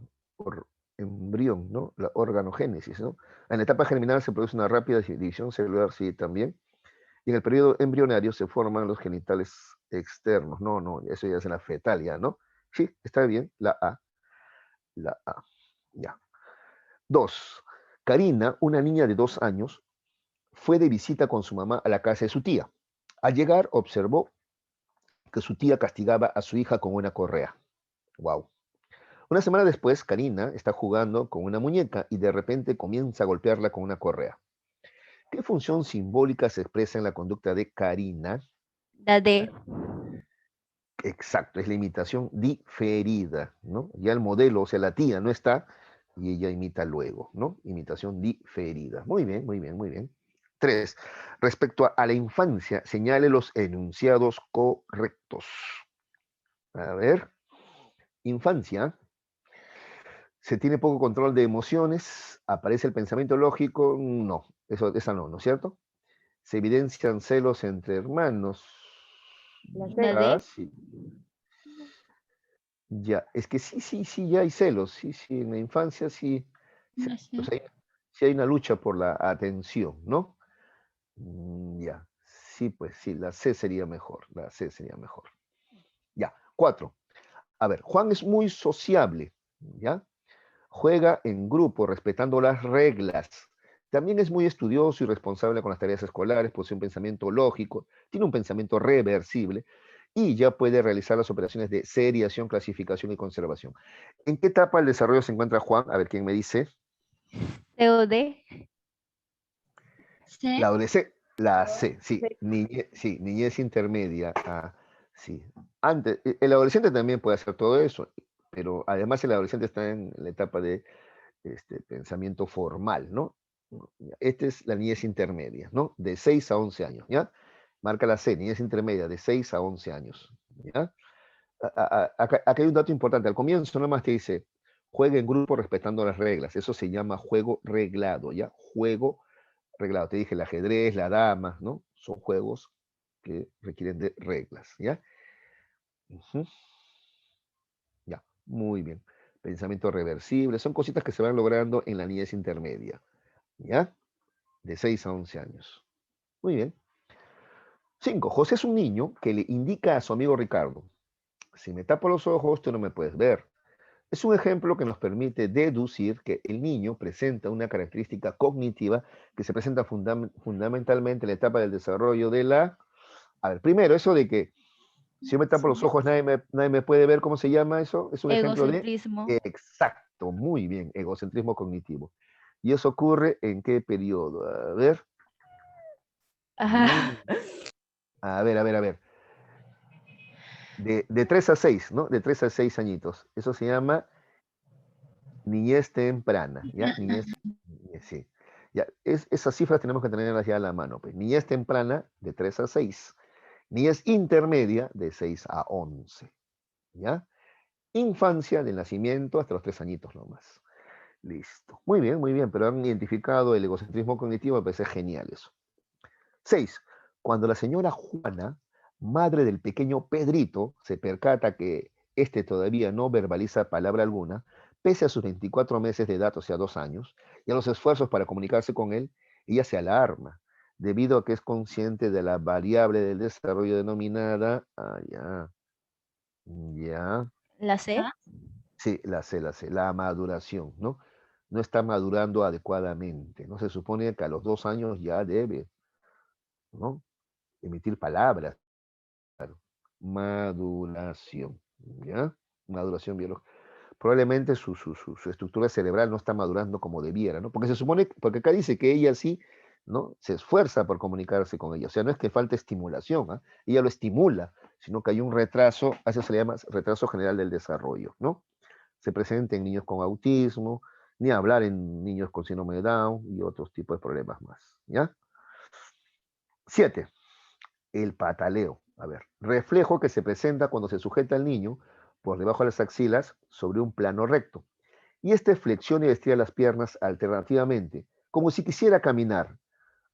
embrión, ¿no? La organogénesis, ¿no? En la etapa germinal se produce una rápida división celular, sí, también. Y en el periodo embrionario se forman los genitales externos. No, no, eso ya es en la fetal, ya, ¿no? Sí, está bien, la A. La A. Ya. 2. Karina, una niña de 2 años, fue de visita con su mamá a la casa de su tía. Al llegar, observó que su tía castigaba a su hija con una correa. Wow. Una semana después, Karina está jugando con una muñeca y de repente comienza a golpearla con una correa. ¿Qué función simbólica se expresa en la conducta de Karina? La D. Exacto, es la imitación diferida, ¿no? Ya el modelo, o sea, la tía no está y ella imita luego, ¿no? Imitación diferida. Muy bien, muy bien, muy bien. 3. Respecto a la infancia, señale los enunciados correctos. A ver, infancia, se tiene poco control de emociones, aparece el pensamiento lógico, no, esa no, ¿no es cierto? Se evidencian celos entre hermanos. La Ya, D. sí. Ya, es que sí, sí, sí, ya hay celos, sí, sí, en la infancia sí, sí, No o sé. sea, sí hay una lucha por la atención, ¿no? Ya, sí, pues sí, la C sería mejor, la C sería mejor. Ya, 4. A ver, Juan es muy sociable, ¿ya? Juega en grupo, respetando las reglas. También es muy estudioso y responsable con las tareas escolares, posee un pensamiento lógico, tiene un pensamiento reversible y ya puede realizar las operaciones de seriación, clasificación y conservación. ¿En qué etapa del desarrollo se encuentra Juan? A ver quién me dice. C o D. La C. adolescencia, la C, sí, niñez intermedia. Sí. Antes, el adolescente también puede hacer todo eso, pero además el adolescente está en la etapa de pensamiento formal, ¿no? Esta es la niñez intermedia, ¿no? De 6 a 11 años, ¿ya? Marca la C, niñez intermedia, de 6 a 11 años, ¿ya? Acá hay un dato importante. Al comienzo nomás te dice, juega en grupo respetando las reglas. Eso se llama juego reglado, ¿ya? Juego reglado. Te dije el ajedrez, la dama, ¿no? Son juegos que requieren de reglas, ¿ya? Ujú. Ya, muy bien. Pensamiento reversible. Son cositas que se van logrando en la niñez intermedia, ¿ya? De 6 a 11 años. Muy bien. 5. José es un niño que le indica a su amigo Ricardo, si me tapo los ojos, tú no me puedes ver. Es un ejemplo que nos permite deducir que el niño presenta una característica cognitiva que se presenta fundamentalmente en la etapa del desarrollo de la... A ver, primero, eso de que si yo me tapo los ojos, nadie me puede ver, ¿cómo se llama eso? Es un ejemplo de... Egocentrismo. Exacto, muy bien, egocentrismo cognitivo. ¿Y eso ocurre en qué periodo? A ver. Ajá. Mm, a ver. De 3 a 6, ¿no? De 3 a 6 añitos. Eso se llama niñez temprana, ¿ya? Sí. Ya, esas cifras tenemos que tenerlas ya a la mano. Pues. Niñez temprana de 3 a 6. Niñez intermedia de 6 a 11, ¿ya? Infancia del nacimiento hasta los 3 añitos nomás. Listo. Muy bien, pero han identificado el egocentrismo cognitivo, me parece genial eso. 6. Cuando la señora Juana, madre del pequeño Pedrito, se percata que éste todavía no verbaliza palabra alguna, pese a sus 24 meses de edad, o sea, 2 años, y a los esfuerzos para comunicarse con él, ella se alarma, debido a que es consciente de la variable del desarrollo denominada, ya, La C. sí, la maduración, ¿no? No está madurando adecuadamente, ¿no? Se supone que a los 2 años ya debe, ¿no? Emitir palabras. Maduración, ¿ya? Maduración biológica. Probablemente su estructura cerebral no está madurando como debiera, ¿no? Porque se supone, porque acá dice que ella sí, ¿no? Se esfuerza por comunicarse con ella. O sea, no es que falte estimulación, ¿ah? Ella lo estimula, sino que hay un retraso, a eso se le llama retraso general del desarrollo, ¿no? Se presenta en niños con autismo, ni hablar en niños con síndrome de Down y otros tipos de problemas más, ¿ya? 7. El pataleo. A ver, reflejo que se presenta cuando se sujeta al niño por debajo de las axilas sobre un plano recto. Y este flexiona y estira las piernas alternativamente, como si quisiera caminar.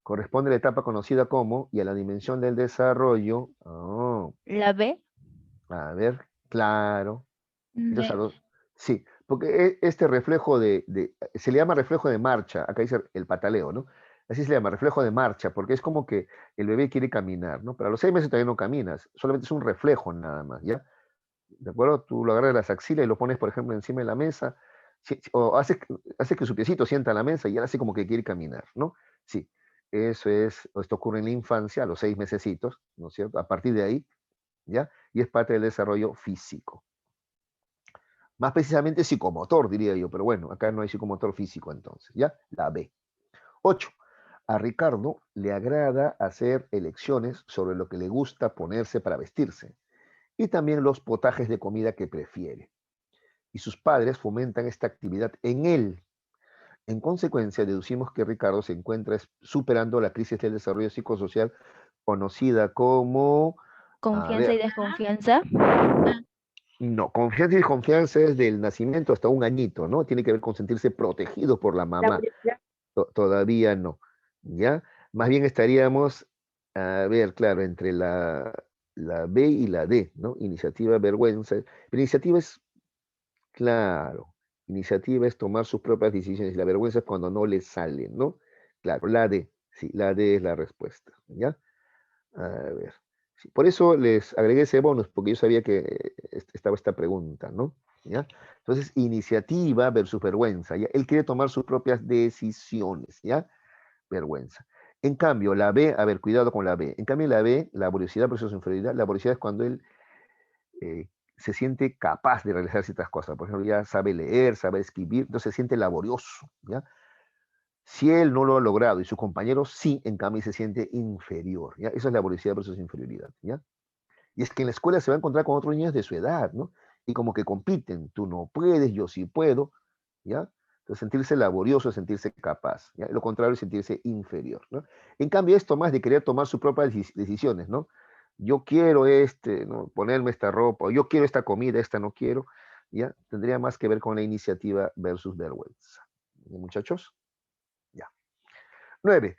Corresponde a la etapa conocida como y a la dimensión del desarrollo. La B. A ver, claro. Esto es D. algo- Sí, porque este reflejo se le llama reflejo de marcha, acá dice el pataleo, ¿no? así se le llama, reflejo de marcha, porque es como que el bebé quiere caminar, ¿no? Pero a los 6 meses todavía no caminas, solamente es un reflejo nada más, ¿ya? ¿De acuerdo? Tú lo agarras de las axilas y lo pones, por ejemplo, encima de la mesa, o hace que su piecito sienta la mesa y él hace como que quiere caminar, ¿no? Sí, eso es, esto ocurre en la infancia, a los 6 mesecitos, ¿no es cierto? A partir de ahí, ¿ya? Y es parte del desarrollo físico. Más precisamente psicomotor, diría yo, pero bueno, acá no hay psicomotor físico entonces, ¿ya? La B. 8. A Ricardo le agrada hacer elecciones sobre lo que le gusta ponerse para vestirse y también los potajes de comida que prefiere. Y sus padres fomentan esta actividad en él. En consecuencia, deducimos que Ricardo se encuentra superando la crisis del desarrollo psicosocial conocida como, a Confianza y ver, desconfianza. no, confianza y desconfianza es del nacimiento hasta un añito, ¿no? Tiene que ver con sentirse protegido por la La mamá. curiosidad. Todavía no, ¿ya? Más bien estaríamos, a ver, claro, entre la B y la D, ¿no? Iniciativa, vergüenza. Pero iniciativa es, claro, iniciativa es tomar sus propias decisiones y la vergüenza es cuando no le salen, ¿no? Claro, la D, sí, la D es la respuesta, ¿ya? A ver. Sí, por eso les agregué ese bonus, porque yo sabía que estaba esta pregunta, ¿no? ¿Ya? Entonces, iniciativa versus vergüenza, ¿ya? Él quiere tomar sus propias decisiones, ¿ya? Vergüenza. En cambio, la B, a ver, cuidado con la B. En cambio, la B, la laboriosidad versus inferioridad, la laboriosidad es cuando él se siente capaz de realizar ciertas cosas. Por ejemplo, ya sabe leer, sabe escribir, entonces se siente laborioso, ¿ya? Si él no lo ha logrado y sus compañeros sí, en cambio se siente inferior, ¿ya? Eso es laboriosidad versus inferioridad, ¿ya? Y es que en la escuela se va a encontrar con otros niños de su edad, ¿no? Y como que compiten, tú no puedes, yo sí puedo, ¿ya? Entonces sentirse laborioso, sentirse capaz, ¿ya? Lo contrario es sentirse inferior, ¿no? En cambio, esto más de querer tomar sus propias decisiones, ¿no? Yo quiero ¿no? Ponerme esta ropa, o yo quiero esta comida, esta no quiero, ¿ya? Tendría más que ver con la iniciativa versus vergüenza. ¿Y muchachos? Ya. 9.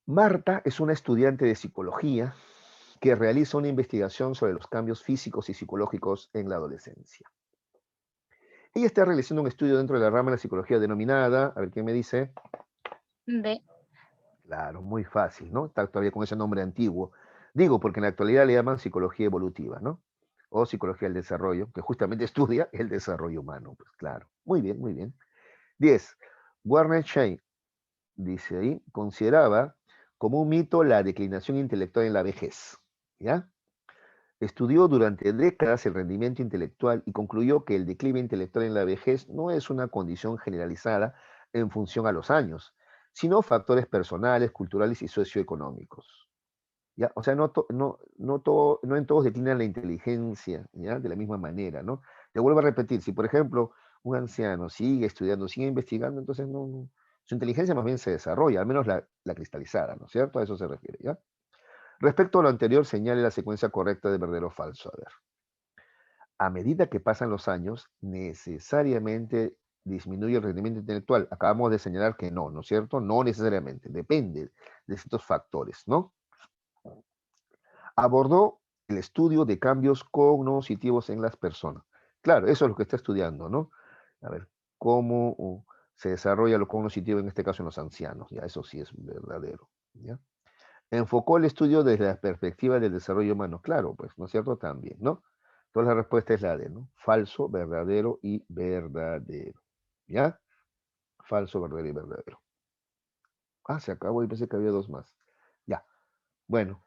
Marta es una estudiante de psicología que realiza una investigación sobre los cambios físicos y psicológicos en la adolescencia. Ella está realizando un estudio dentro de la rama de la psicología denominada, a ver quién me dice, D. claro, muy fácil, ¿no? Está todavía con ese nombre antiguo. Digo, porque en la actualidad le llaman psicología evolutiva, ¿no? O psicología del desarrollo, que justamente estudia el desarrollo humano, pues claro. Muy bien, muy bien. 10. Warner Shane, dice ahí, consideraba como un mito la declinación intelectual en la vejez, ¿ya? Estudió durante décadas el rendimiento intelectual y concluyó que el declive intelectual en la vejez no es una condición generalizada en función a los años, sino factores personales, culturales y socioeconómicos. ¿Ya? O sea, no en todos declinan la inteligencia, ¿ya? De la misma manera, ¿no? Te vuelvo a repetir, si por ejemplo un anciano sigue estudiando, sigue investigando, entonces su inteligencia más bien se desarrolla, al menos la cristalizada, ¿no es cierto? A eso se refiere, ¿ya? Respecto a lo anterior, señale la secuencia correcta de verdadero o falso. A ver, a medida que pasan los años, necesariamente disminuye el rendimiento intelectual. Acabamos de señalar que no, ¿no es cierto? No necesariamente, depende de ciertos factores, ¿no? Abordó el estudio de cambios cognitivos en las personas. Claro, eso es lo que está estudiando, ¿no? A ver, cómo se desarrolla lo cognitivo en este caso en los ancianos, ya eso sí es verdadero, ¿ya? Enfocó el estudio desde la perspectiva del desarrollo humano. Claro, pues, ¿no es cierto? También, ¿no? Entonces la respuesta es la D, ¿no? Falso, verdadero y verdadero. ¿Ya? Falso, verdadero y verdadero. Ah, se acabó y pensé que había dos más. Ya. Bueno,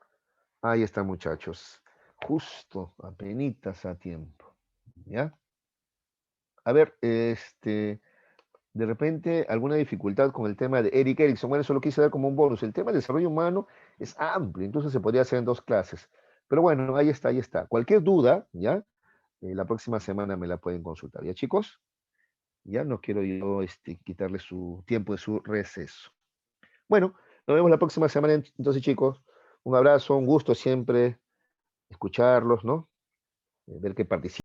ahí está, muchachos. Justo, apenitas a tiempo. ¿Ya? A ver, de repente alguna dificultad con el tema de Eric Erickson. Bueno, eso lo quise dar como un bonus. El tema del desarrollo humano es amplio, entonces se podría hacer en 2 clases. Pero bueno, ahí está, ahí está. Cualquier duda, ¿ya? La próxima semana me la pueden consultar. ¿Ya, chicos? Ya no quiero yo quitarle su tiempo de su receso. Bueno, nos vemos la próxima semana entonces, chicos. Un abrazo, un gusto siempre escucharlos, ¿no? Ver que participan.